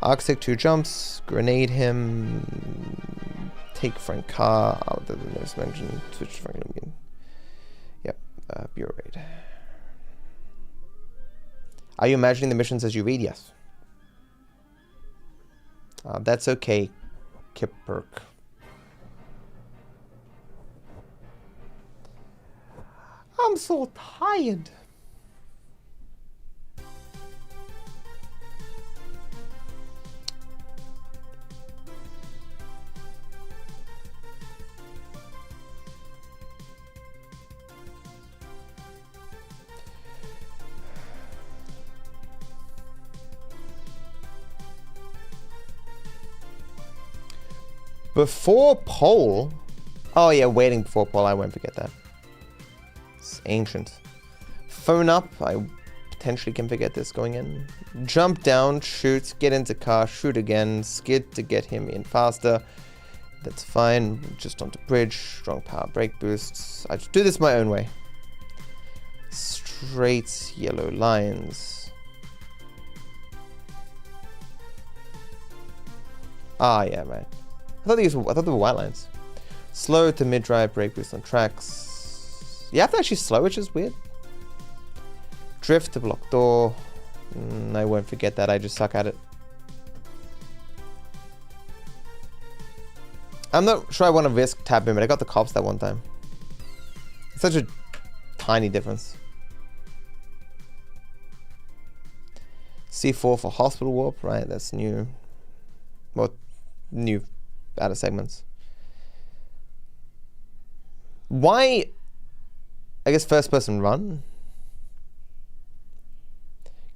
Architect 2 jumps. Grenade him. Take Frank car. Out of the next mention. Switch to Frank Lumian. Yep. Bureau raid. Are you imagining the missions as you read? Yes. That's okay, Kipperk. I'm so tired. Before poll? Oh yeah, waiting before poll. I won't forget that. It's ancient. Phone up. I potentially can forget this going in. Jump down, shoot, get into car, shoot again, skid to get him in faster. That's fine. Just onto bridge. Strong power brake boosts. I just do this my own way. Straight yellow lines. Ah yeah, right. I thought they were white lines. Slow to mid-drive, brake boost on tracks. You have to actually slow, which is weird. Drift to block door. I won't forget that, I just suck at it. I'm not sure I want to risk tapping, but I got the cops that one time. It's such a tiny difference. C4 for hospital warp, right? That's new. Well, new out of segments. Why? I guess first person run.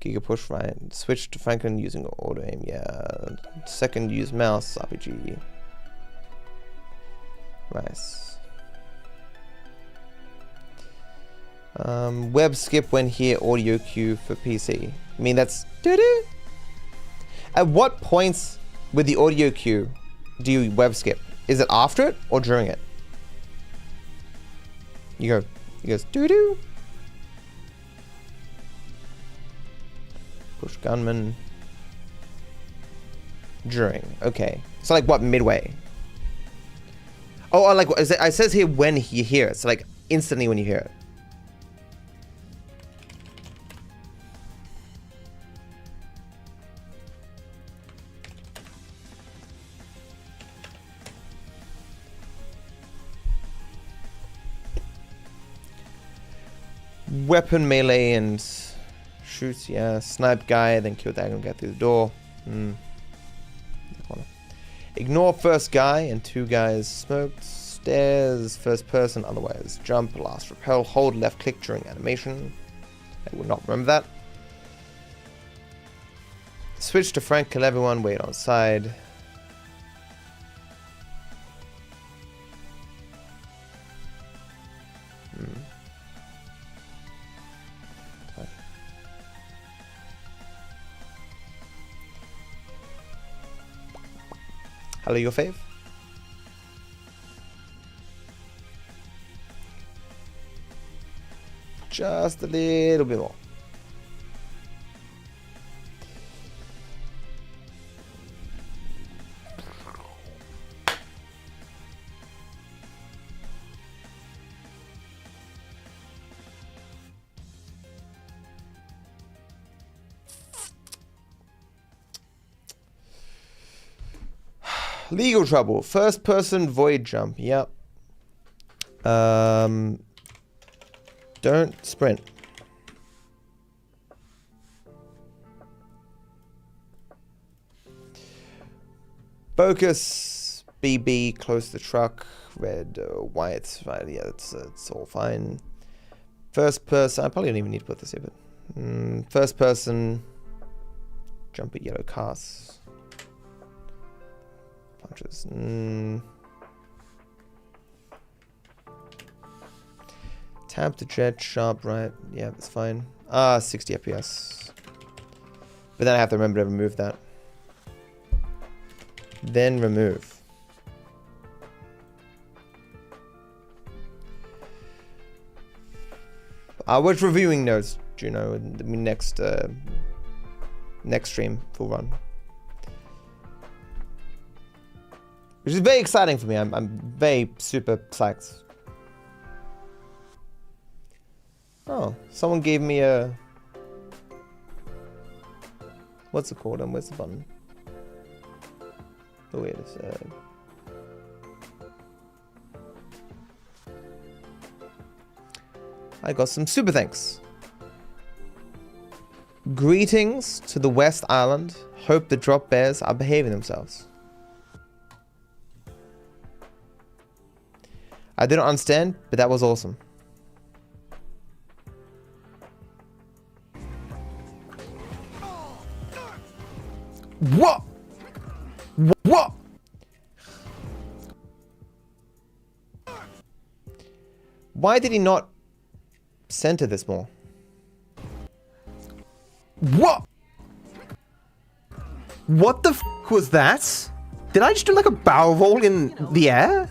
Giga push, right? Switch to Franklin using auto aim, yeah. Second use mouse, RPG. Nice. Web skip when here, audio cue for PC. I mean, that's doo-doo. At what points with the audio cue do you web skip? Is it after it or during it? He goes doo-doo. Push gunman. During. Okay. So like what, midway? Oh, like it says here when you hear it. So like instantly when you hear it. Weapon melee and shoots, yeah. Snipe guy, then kill diagonal guy through the door. Ignore first guy and two guys smoked. Stairs, first person, otherwise jump, last repel, hold left click during animation. I would not remember that. Switch to Frank, kill everyone, wait on side. Hello, your fave? Just a little bit more. Legal trouble. First person void jump. Yep. Don't sprint. Focus. BB. Close the truck. Red. White. Right. Yeah, it's all fine. First person. I probably don't even need to put this here, but first person. Jump at yellow cars. Punches. Tap to jet, sharp right. Yeah, that's fine. 60 FPS. But then I have to remember to remove that. Then remove. I was reviewing notes, Juno, in the next stream full run. Which is very exciting for me. I'm very super psyched. Oh, someone gave me a... What's it called? And where's the button? Oh, wait a sec. I got some super thanks. Greetings to the West Island. Hope the drop bears are behaving themselves. I didn't understand, but that was awesome. What? What? Why did he not center this more? What? What the f was that? Did I just do like a barrel roll in the air?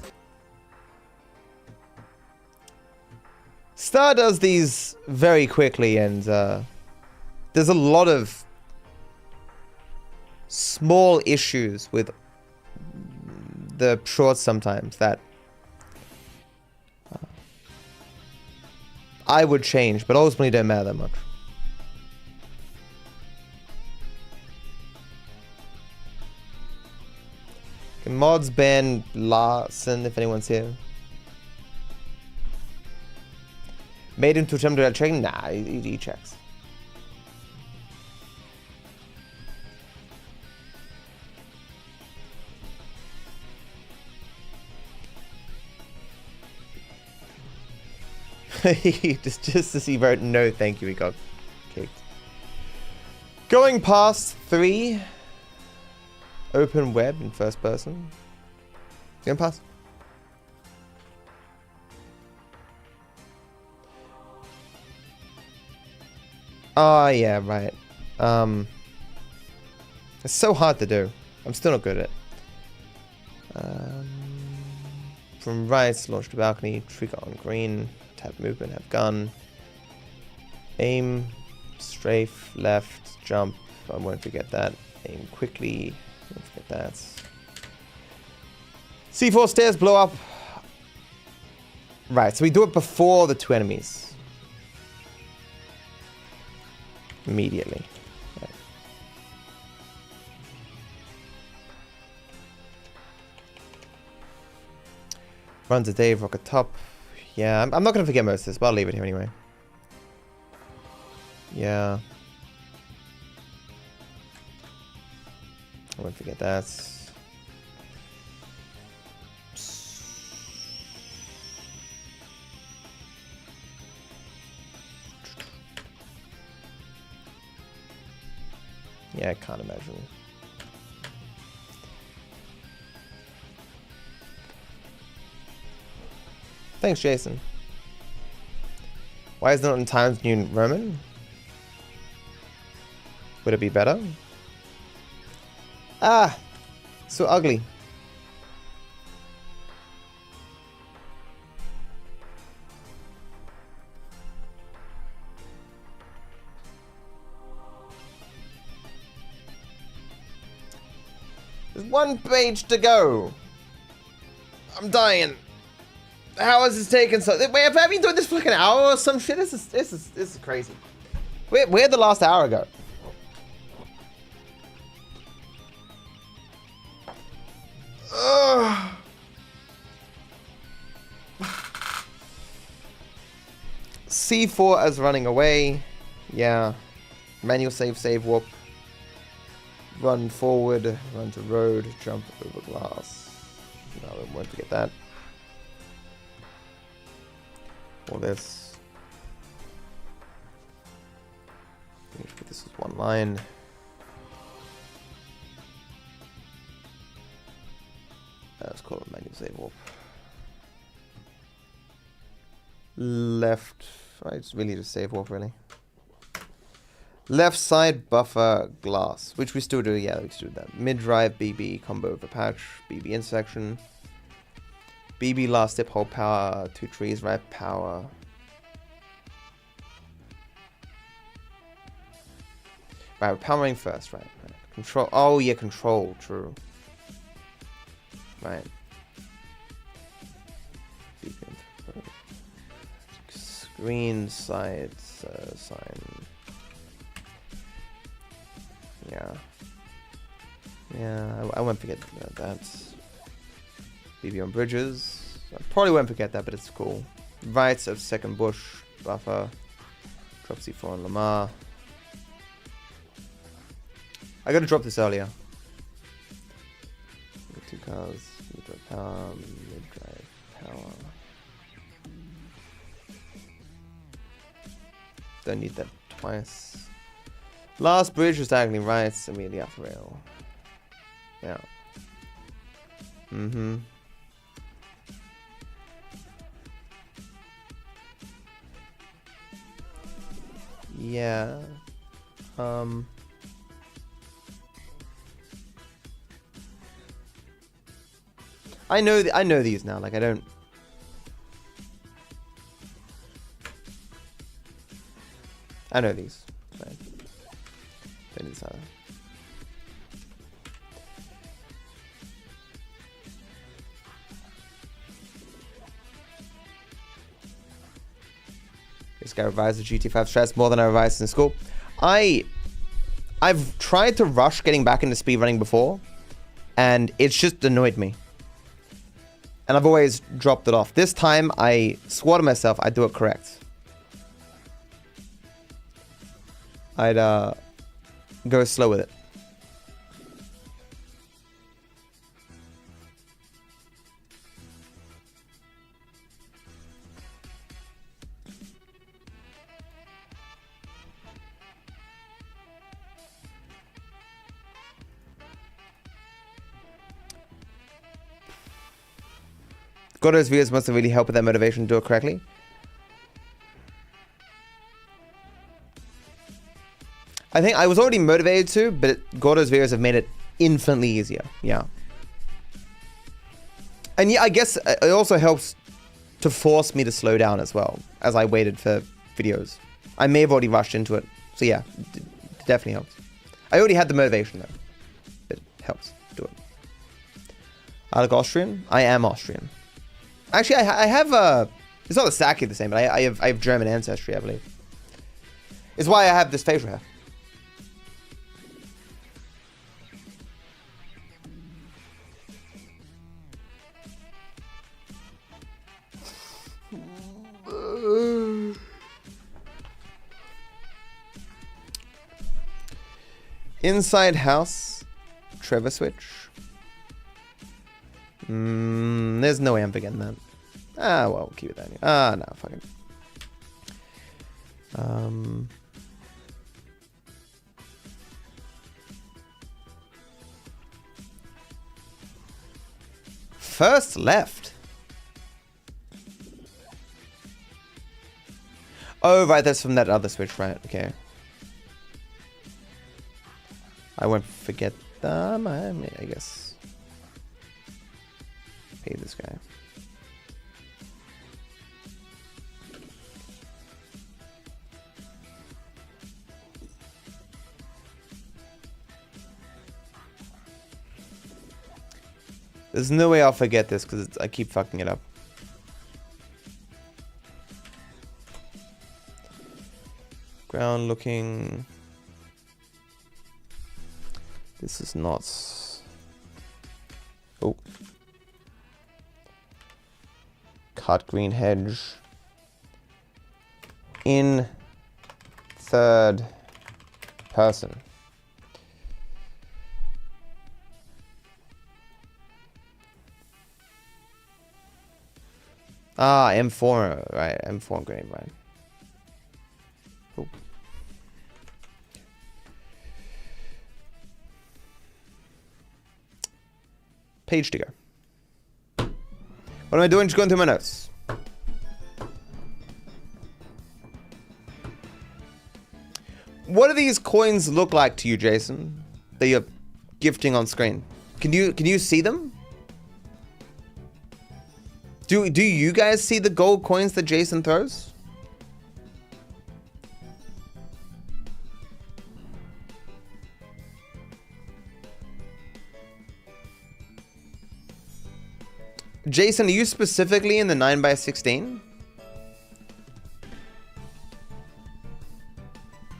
Star does these very quickly, and there's a lot of small issues with the shorts sometimes that I would change, but ultimately don't matter that much. Can mods ban Larson if anyone's here? Made him to attempt to check? Nah, he checks. just as he wrote no thank you, he got kicked. Going past 3 open web in first person. Going past. Oh yeah, right. It's so hard to do. I'm still not good at it. From right, launch to balcony, trigger on green. Tap movement, have gun. Aim, strafe, left, jump. I won't forget that. Aim quickly. Don't forget that. C4 stairs blow up. Right, so we do it before the 2 enemies. Immediately. Right. Run to Dave, rocket top. Yeah, I'm not going to forget most of this, but I'll leave it here anyway. Yeah. I won't forget that. Yeah, I can't imagine. Thanks, Jason. Why is it not in Times New Roman? Would it be better? Ah! So ugly. There's 1 page to go. I'm dying. How has this taken so? Wait, have I been doing this for like an hour or some shit? This is crazy. Where'd the last hour go? C4 as running away. Yeah. Manual save warp. Run forward, run to road, jump over glass. No, I won't forget that. All this. This is 1 line. Let's call it manual save warp. Left. I just really just save walk really. Left side buffer glass, which we still do. Yeah, we still do that. Mid drive BB combo over patch. BB intersection. BB last step hold power. 2 trees right power. Right, we're powering first, right? Control. Oh yeah, control. True. Right. Screen side sign. Yeah. Yeah, I won't forget that. BB on bridges. I probably won't forget that, but it's cool. Rights of second bush. Buffer. Drop C4 on Lamar. I gotta drop this earlier. 2 cars. Mid-drive power. Mid-drive power. Don't need that twice. Last bridge was diagonally right, immediately after rail. Yeah. Mm-hmm. Yeah. I know these now. Like I don't. I know these. Right. Don't need this either. This guy revised the GT5 strats more than I revised in school. I've tried to rush getting back into speedrunning before, and it's just annoyed me. And I've always dropped it off. This time, I swore to myself I'd do it correct. I'd go slow with it. Gordo's videos must have really helped with that motivation to do it correctly. I think I was already motivated to, but Gordo's videos have made it infinitely easier. Yeah. And yeah, I guess it also helps to force me to slow down as well, as I waited for videos. I may have already rushed into it. So yeah, it definitely helps. I already had the motivation though. It helps do it. I look Austrian? I am Austrian. Actually, I have it's not exactly the same, but I have German ancestry, I believe. It's why I have this facial hair. Inside house, Trevor switch. There's no way I'm forgetting that. Ah, well, keep it down here. Ah, no, fuck it. First left. Oh, right, that's from that other switch, right? Okay. I won't forget them, I guess. Pay this guy. There's no way I'll forget this because I keep fucking it up. Ground looking. This is not. Oh. Cut green hedge. In third person. Ah, M4, right? M4 grade, right? Oh. Page to go. What am I doing? Just going through my notes. What do these coins look like to you, Jason? That you're gifting on screen. Can you see them? Do you guys see the gold coins that Jason throws? Jason, are you specifically in the 9x16?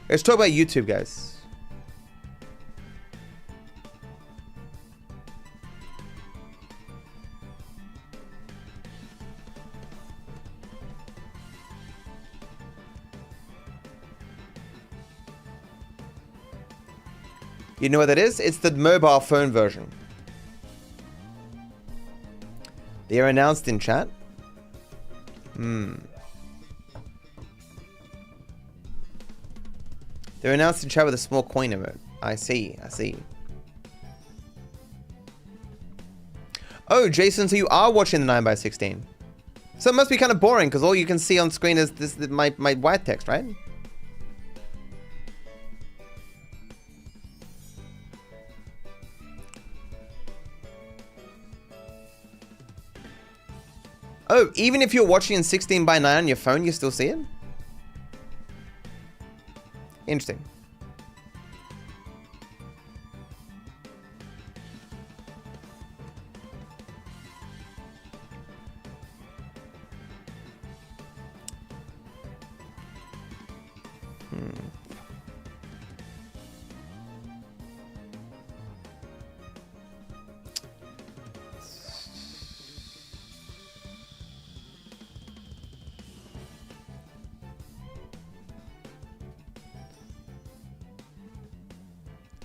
Let's talk about YouTube, guys. You know what that is? It's the mobile phone version. They are announced in chat. They're announced in chat with a small coin emote. I see. Oh, Jason, so you are watching the 9x16. So it must be kind of boring because all you can see on screen is this my white text, right? Oh, even if you're watching in 16:9 on your phone, you still see it? Interesting.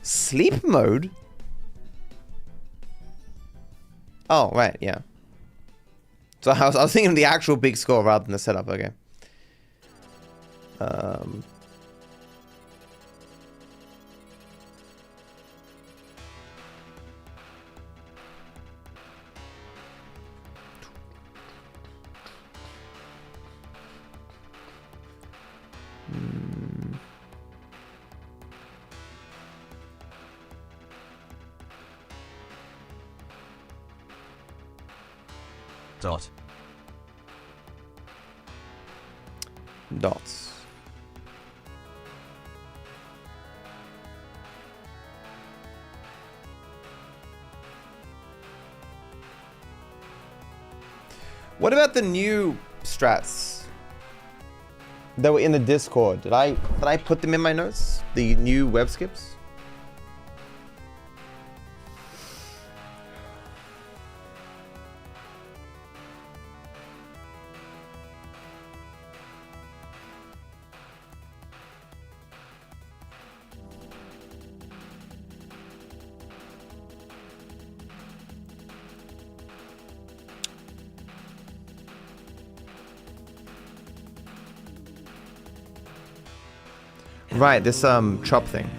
Sleep mode? Oh, right, yeah. So I was thinking of the actual big score rather than the setup, okay. Dot. Dots. What about the new strats that were in the Discord? Did I put them in my notes? The new web skips? Right, this chop thing.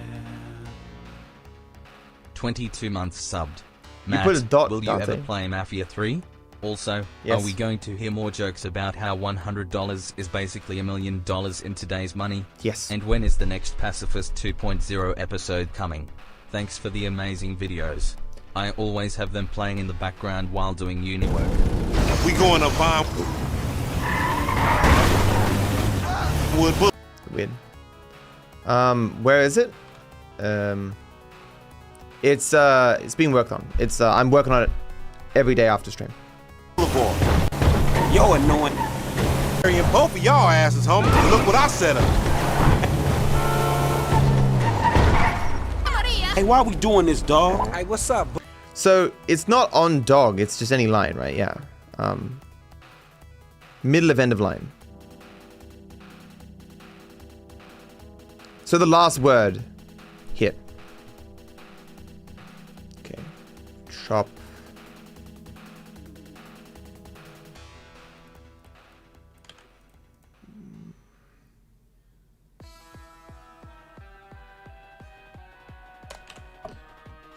22 months subbed. You Matt, put a dot, will you Dante. ever play Mafia 3? Also, Yes. are we going to hear more jokes about how $100 is basically $1 million in today's money? Yes. And when is the next Pacifist 2.0 episode coming? Thanks for the amazing videos. I always have them playing in the background while doing uni work. We going to bomb. Weird. Where is it? It's being worked on. I'm working on it every day after stream. Yo, annoying. Both of y'all asses, homie. Look what I set up. Hey, why are we doing this, dog? Hey, what's up? So it's not on dog. It's just any line, right? Yeah. Middle of end of line. So the last word, hit. Okay. Chop.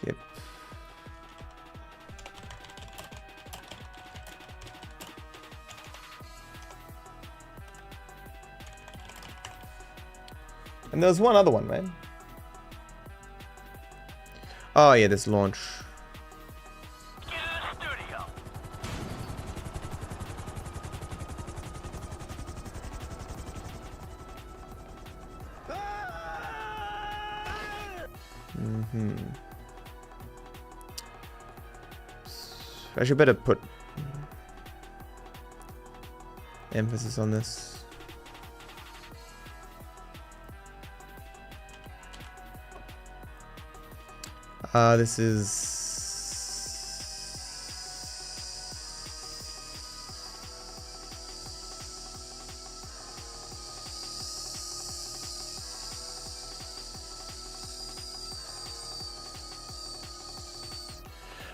Yep. And there was one other one, man. Oh yeah, this launch. I should better put emphasis on this. This is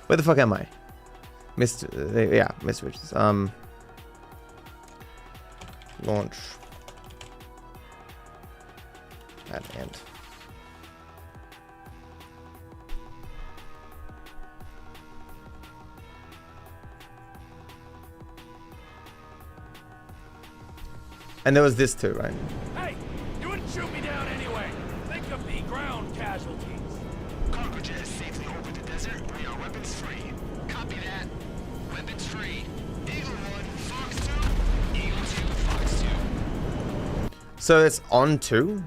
where the fuck am I? Mr. Yeah, Mr. Witches. Launch. At end. And there was this too, right? Hey, you wouldn't shoot me down anyway. Think of the ground casualties. Cargo jet is safely over the desert. We are weapons free. Copy that. Weapons free. Eagle 1, Fox 2. Eagle 2, Fox 2. So it's on 2?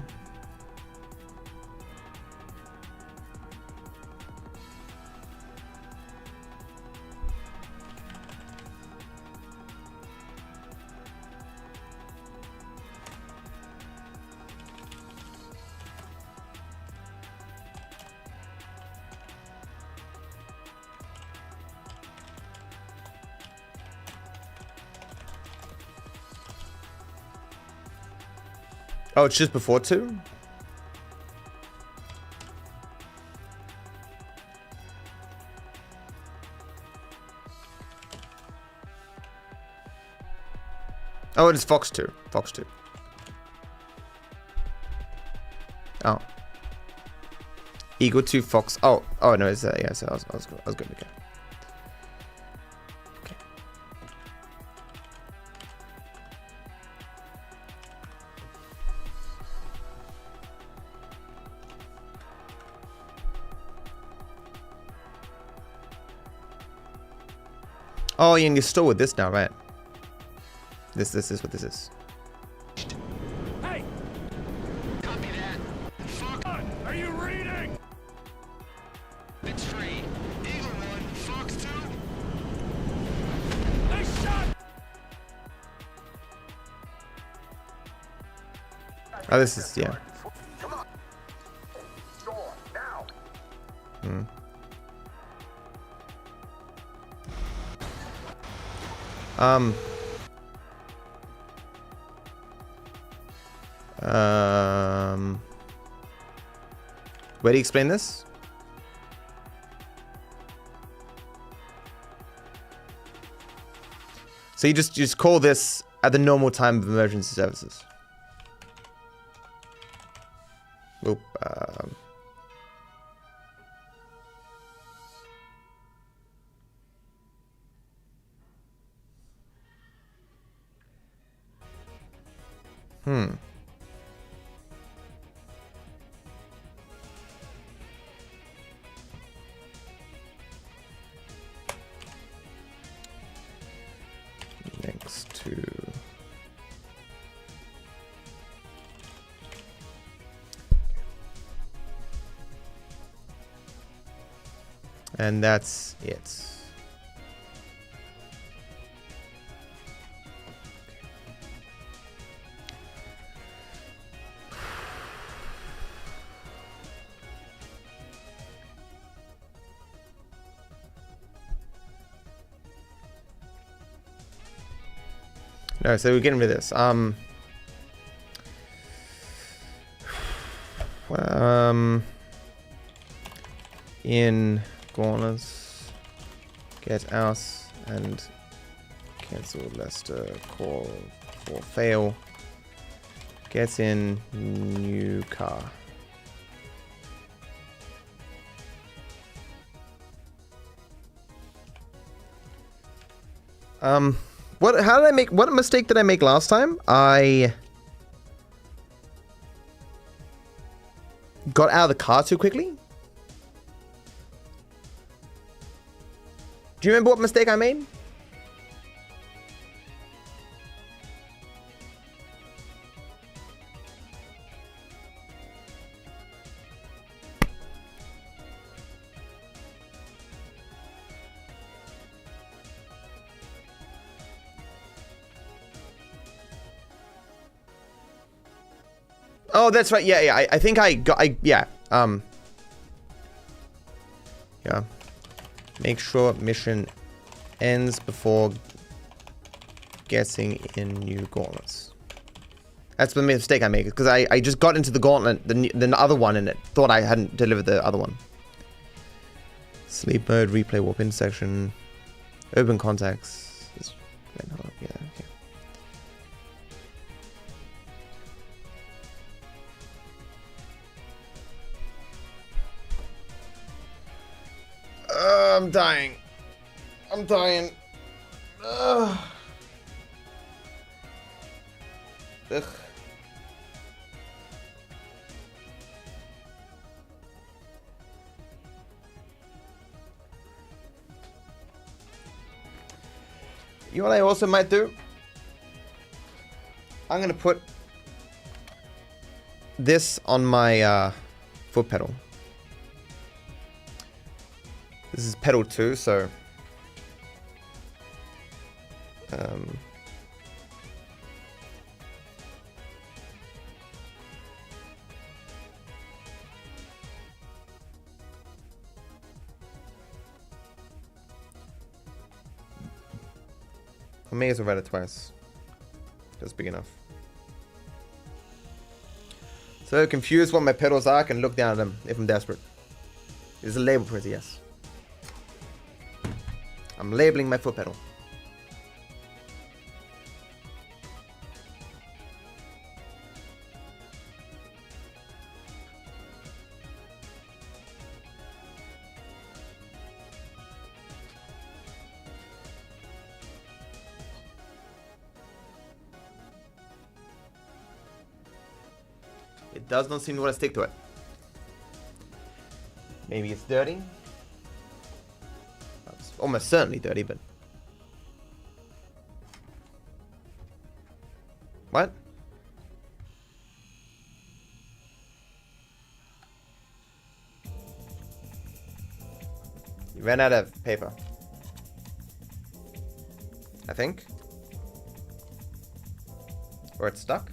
Oh, it's just before 2? Oh, it is Fox 2. Fox 2. Oh. Eagle 2 Fox. Oh, no, it's yeah, so I was good to go. Oh, and you're still with this now, right? This is what this is. Hey! Copy that. Fox. Are you reading? It's free. Eagle 1, Fox 2. They shot! Oh, this is, yeah. Come on. Door, now. Where do you explain this? So you just call this at the normal time of emergency services. Oop, Next to and that's it. No, so we're getting rid of this. In corners, get out and cancel Leicester call for fail. Get in new car. How did I make, what mistake did I make last time? got out of the car too quickly? Do you remember what mistake I made? Oh, that's right. Yeah, yeah. I think I got. Yeah. Yeah. Make sure mission ends before getting in new gauntlets. That's the mistake I made because I just got into the gauntlet, the other one, and it thought I hadn't delivered the other one. Sleep mode, replay, warp intersection, open contacts. Yeah. Okay. I'm dying. I'm dying. Ugh. Ugh. You know what I also might do? I'm gonna put this on my foot pedal. This is pedal 2, so I may as well write it twice. That's big enough. So confused what my pedals are, I can look down at them if I'm desperate. It's a label printer, yes. I'm labeling my foot pedal. It does not seem to want to stick to it. Maybe it's dirty. It's almost certainly dirty, but... What? You ran out of paper. I think. Or it's stuck.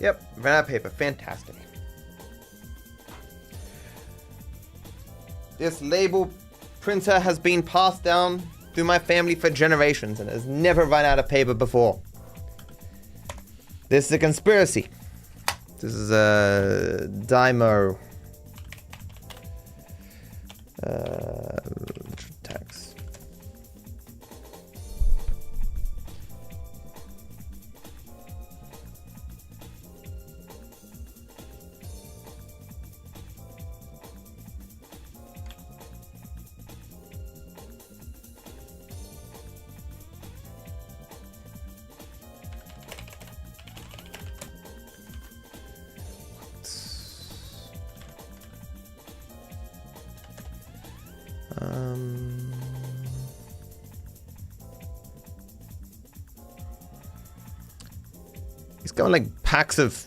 Yep, ran out of paper. Fantastic. This label printer has been passed down through my family for generations and has never run out of paper before. This is a conspiracy. This is a Dymo tax. He's got like packs of...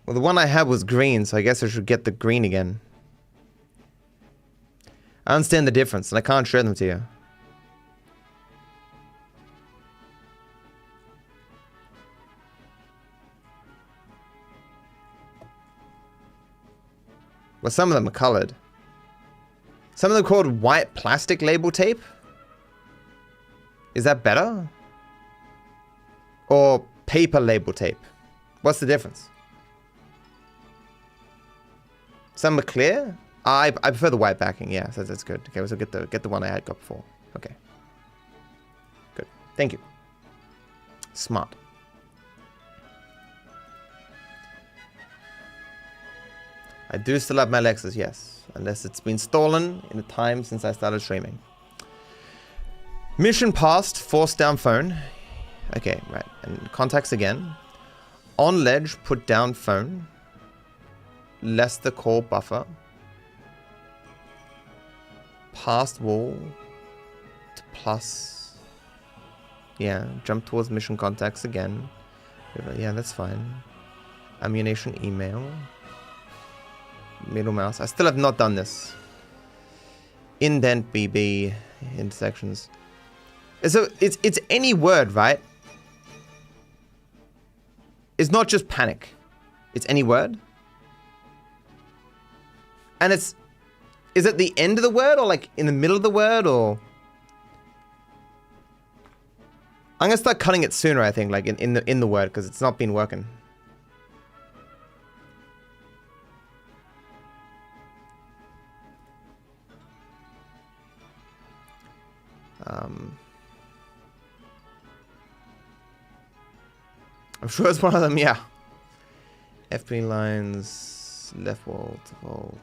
Well, the one I had was green, so I guess I should get the green again. I understand the difference, and I can't show them to you. Well, some of them are colored. Some of them are called white plastic label tape. Is that better? Or paper label tape? What's the difference? Some are clear. I prefer the white backing. Yeah, so that's good. Okay, so get the one I had got before. Okay. Good. Thank you. Smart. I do still have my Lexus, yes. Unless it's been stolen in the time since I started streaming. Mission passed, force down phone. Okay, right. And contacts again. On ledge, put down phone. Less the core buffer. Past wall. To plus. Yeah, jump towards mission contacts again. Yeah, that's fine. Ammunition email. Middle mouse. I still have not done this. Indent BB intersections. So it's any word, right? It's not just panic. It's any word. And is it the end of the word or like in the middle of the word or? I'm gonna start cutting it sooner, I think, like in the word, because it's not been working. I'm sure it's one of them, yeah. FP lines, left wall to vault.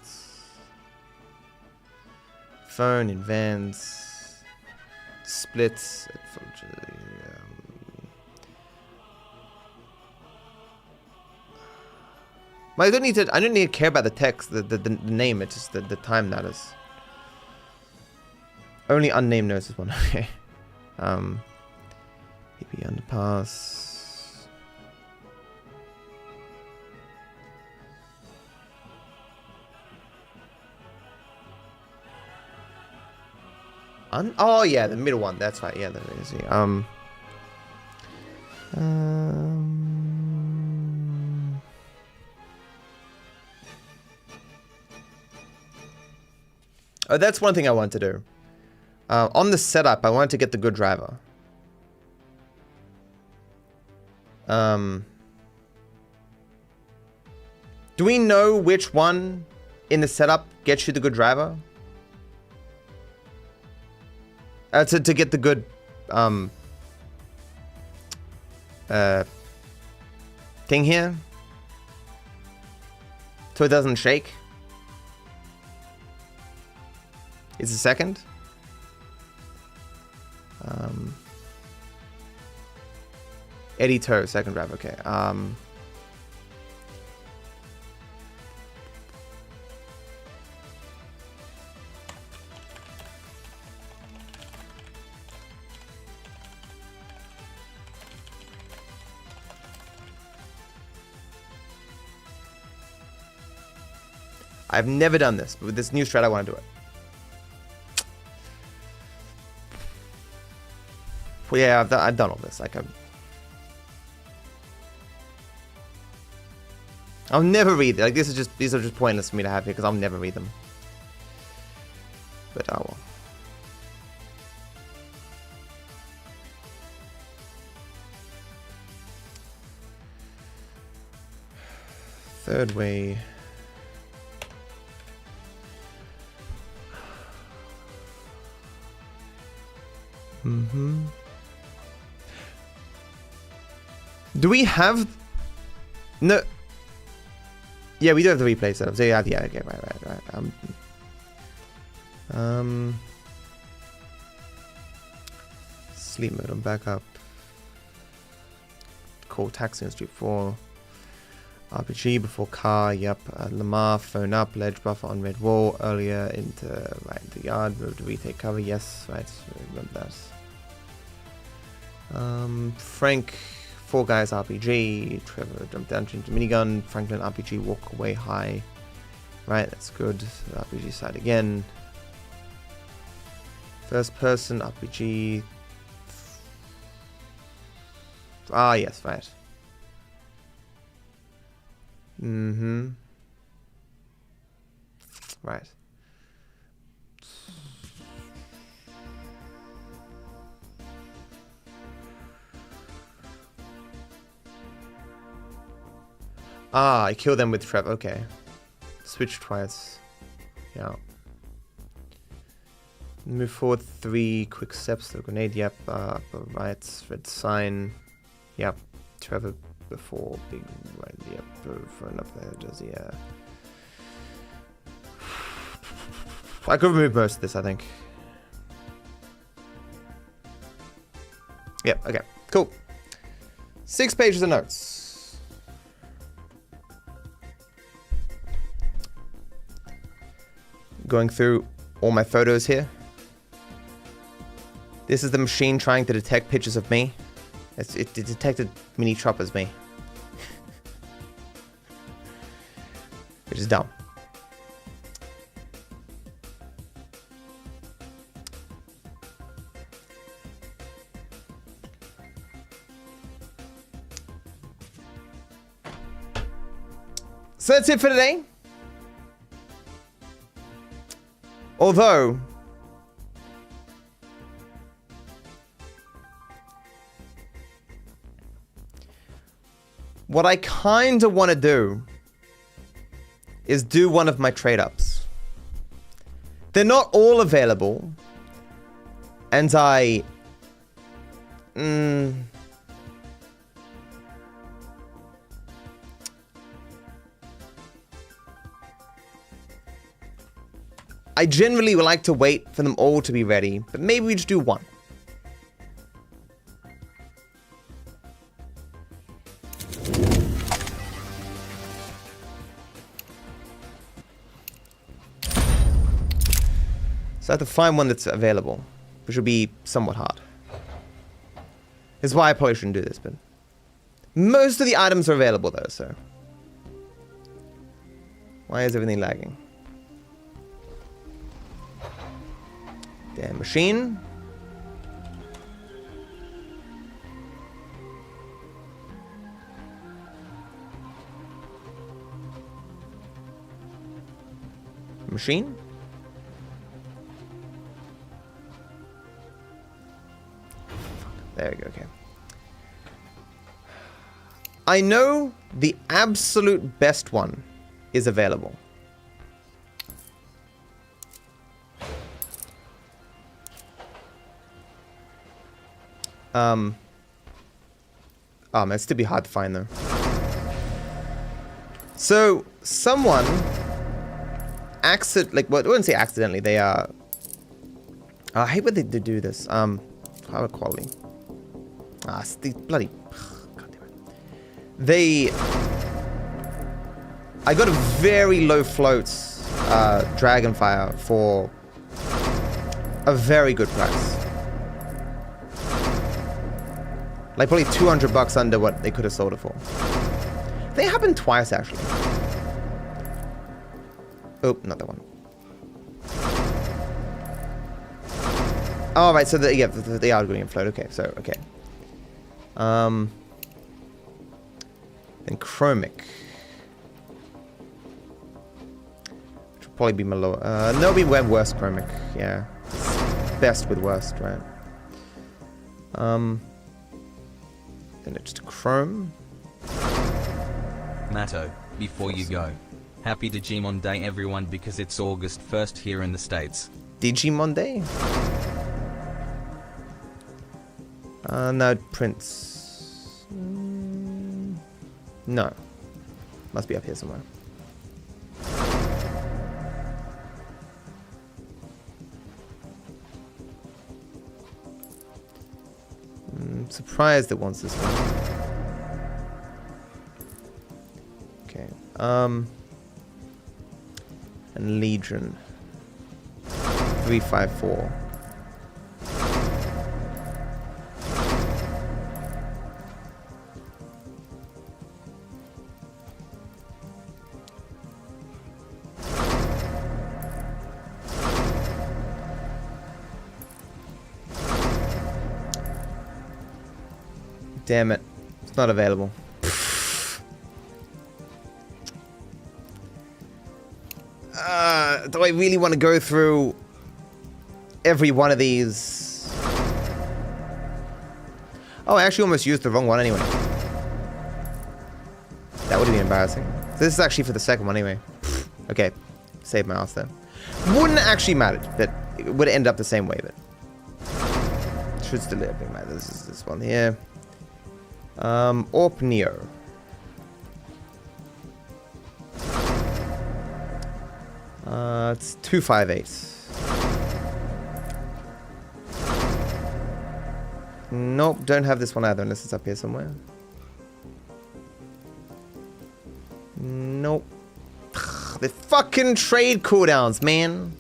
Phone in vans. Splits. But I don't need to care about the text, the name, it's just the time that is. Only unnamed knows this one, okay. EP underpass. Oh yeah, the middle one. That's right. Yeah, that is. Oh, that's one thing I want to do. On the setup, I wanted to get the good driver. Do we know which one in the setup gets you the good driver? To get the good thing here, so it doesn't shake. It's a second. Eddie Toe, second drive. Okay. I've never done this, but with this new strat, I want to do it. Well, yeah, I've done all this. Like, I'll never read it. Like, these are just pointless for me to have here because I'll never read them. But oh well. Third way. Do we have... No. Yeah, we do have the replay setup. So yeah, okay, right. Sleep mode on backup. Call taxi on street 4. RPG before car, yep. Lamar, phone up, ledge buffer on red wall, earlier into the yard, move to retake cover, yes, right, remember that. Frank, 4 guys RPG, Trevor jump down into minigun, Franklin RPG walk away high, right, that's good, RPG side again. First person RPG, yes, right. Right. I kill them with Trev. Okay. Switch twice. Yeah. Move forward 3 quick steps. The grenade, yep. Upper right, red sign. Yep. Trevor before big right, yep. Front up there, does yeah. I could remove most of this, I think. Yep, okay. Cool. 6 pages of notes. Going through all my photos here. This is the machine trying to detect pictures of me. It detected Mini Chop as me. Which is dumb. So that's it for today. Although, what I kind of want to do is do one of my trade-ups. They're not all available, and I generally would like to wait for them all to be ready, but maybe we just do one. So I have to find one that's available, which will be somewhat hard. This is why I probably shouldn't do this, but most of the items are available though, so. Why is everything lagging? Damn machine. Machine? There we go, okay. I know the absolute best one is available. Oh man, it's still be hard to find though. So someone I wouldn't say accidentally, they I hate when they do this. Power quality. It's the bloody God damn it. I got a very low floats Dragonfire for a very good price. Like probably $200 under what they could have sold it for. They happened twice actually. Oh, not that one. Oh, right, so they are going to float. Okay, so okay. Then chromic. Which will probably be my lower. No, it'll be worst chromic. Yeah, it's best with worst, right? Then it's just chrome. Matto, before you go, happy Digimon Day everyone because it's August 1st here in the States. Digimon Day? No, Prince. No. Must be up here somewhere. Surprised it wants this one. Okay. And Legion. 354. Damn it. It's not available. Do I really want to go through every one of these? Oh, I actually almost used the wrong one anyway. That would have been embarrassing. This is actually for the second one anyway. Okay, save my ass there. Wouldn't actually matter, but it would end up the same way, but should still matter. This is this one here. Orp Neo. It's 258. Nope, don't have this one either unless it's up here somewhere. Nope. The fucking trade cooldowns, man.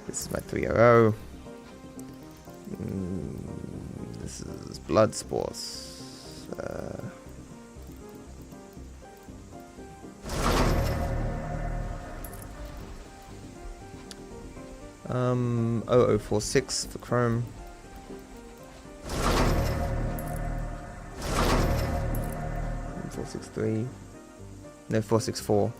This is my 300. This is Blood Sports. 0046 for Chrome. .463. No, 464.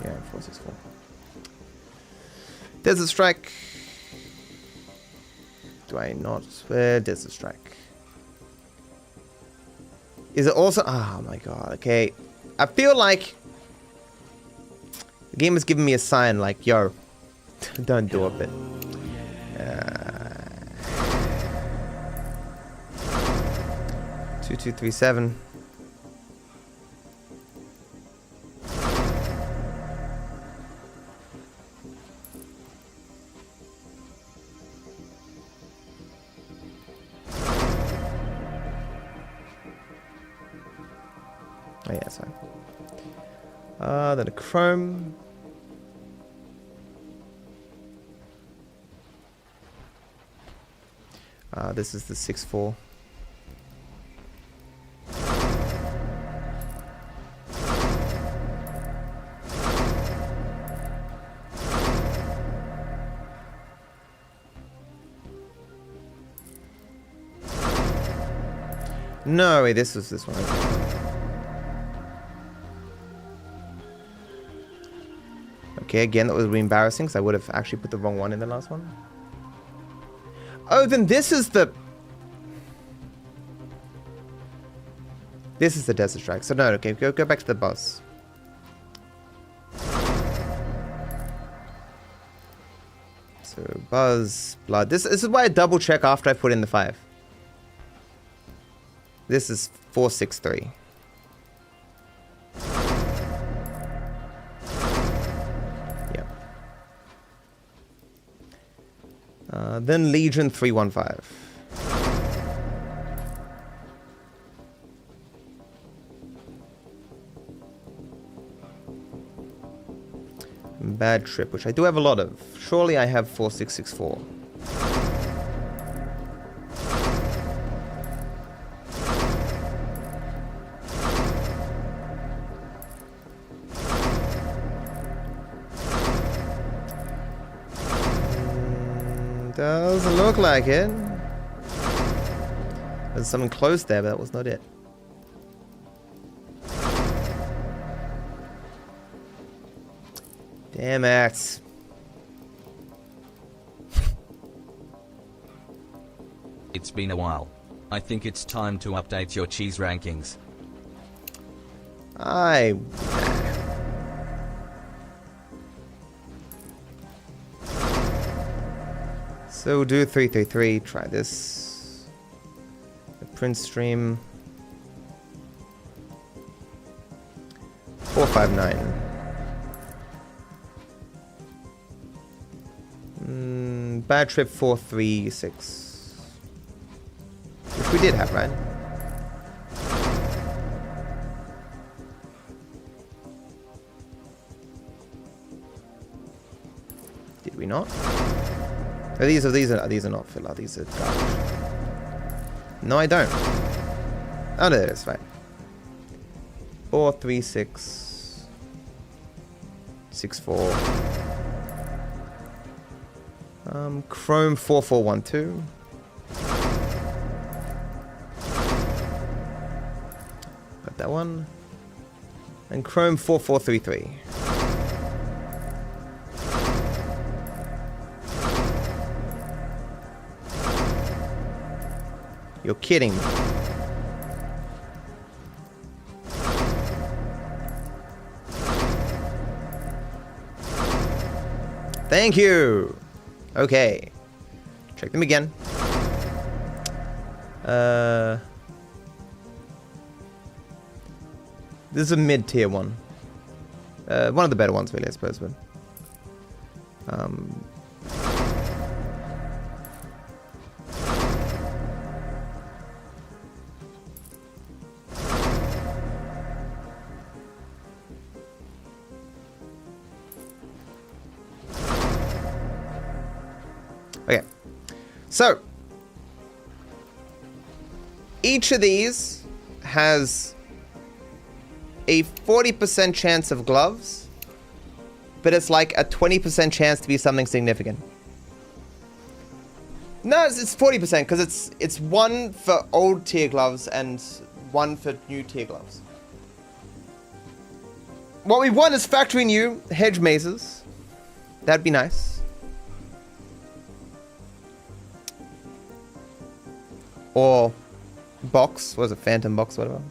Yeah, 464. Desert Strike. Do I not? Where Desert Strike? Is it also? Oh my god, okay. I feel like the game is giving me a sign like, yo, don't do it. 2237. Oh yeah, sorry. Then a Chrome. This is the 6-4. No, wait, this was this one. Okay, again, that was really embarrassing because I would have actually put the wrong one in the last one. Oh, then this is the... This is the Desert Strike. So no, okay, go back to the boss. So Buzz, Blood. This is why I double check after I put in the 5. This is 463. Yeah. Then Legion 315. Bad Trip, which I do have a lot of. Surely I have 4664. Doesn't look like it. There's something close there, but that was not it. Damn it. It's been a while. I think it's time to update your cheese rankings. So we'll do 333, try this. The print stream. 459. Bad Trip 436. Which we did have, right? Did we not? Oh, these are not filler. These are garbage. No, I don't. Oh, no, it's fine. 436 64. Chrome 4412. Got that one. And Chrome 4433. You're kidding me. Thank you. Okay. Check them again. This is a mid-tier one. One of the better ones, really, I suppose. But okay. So each of these has a 40% chance of gloves, but it's like a 20% chance to be something significant. No, it's 40% because it's one for old tier gloves and one for new tier gloves. What we want is factory new hedge mazes. That'd be nice. Or box, what was it, phantom box, whatever.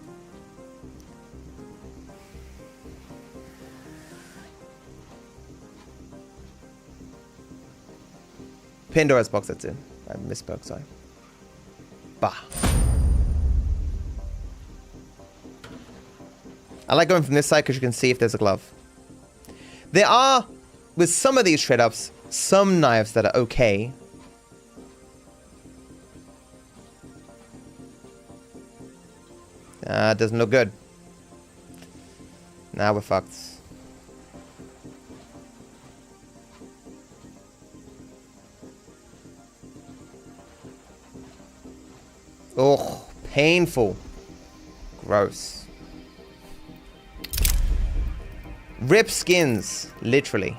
Pandora's box, that's it. I misspoke, sorry. Bah. I like going from this side because you can see if there's a glove. There are, with some of these trade-ups, some knives that are okay. It doesn't look good. Now we're fucked. Oh, painful. Gross. Rip skins, literally.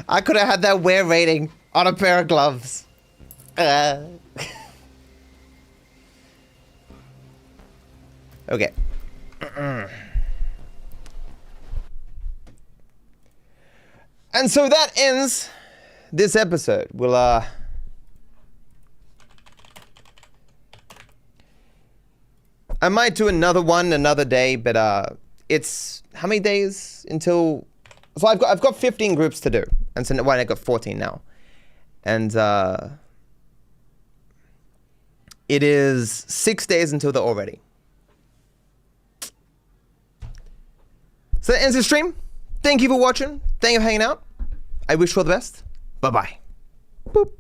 I could have had that wear rating on a pair of gloves. Okay. And so that ends this episode. We'll, I might do another one another day, but, it's, how many days until, so I've got 15 groups to do. And so, well, I've got 14 now. And, it is 6 days until they're all ready. So that ends the stream. Thank you for watching. Thank you for hanging out. I wish you all the best. Bye-bye. Boop.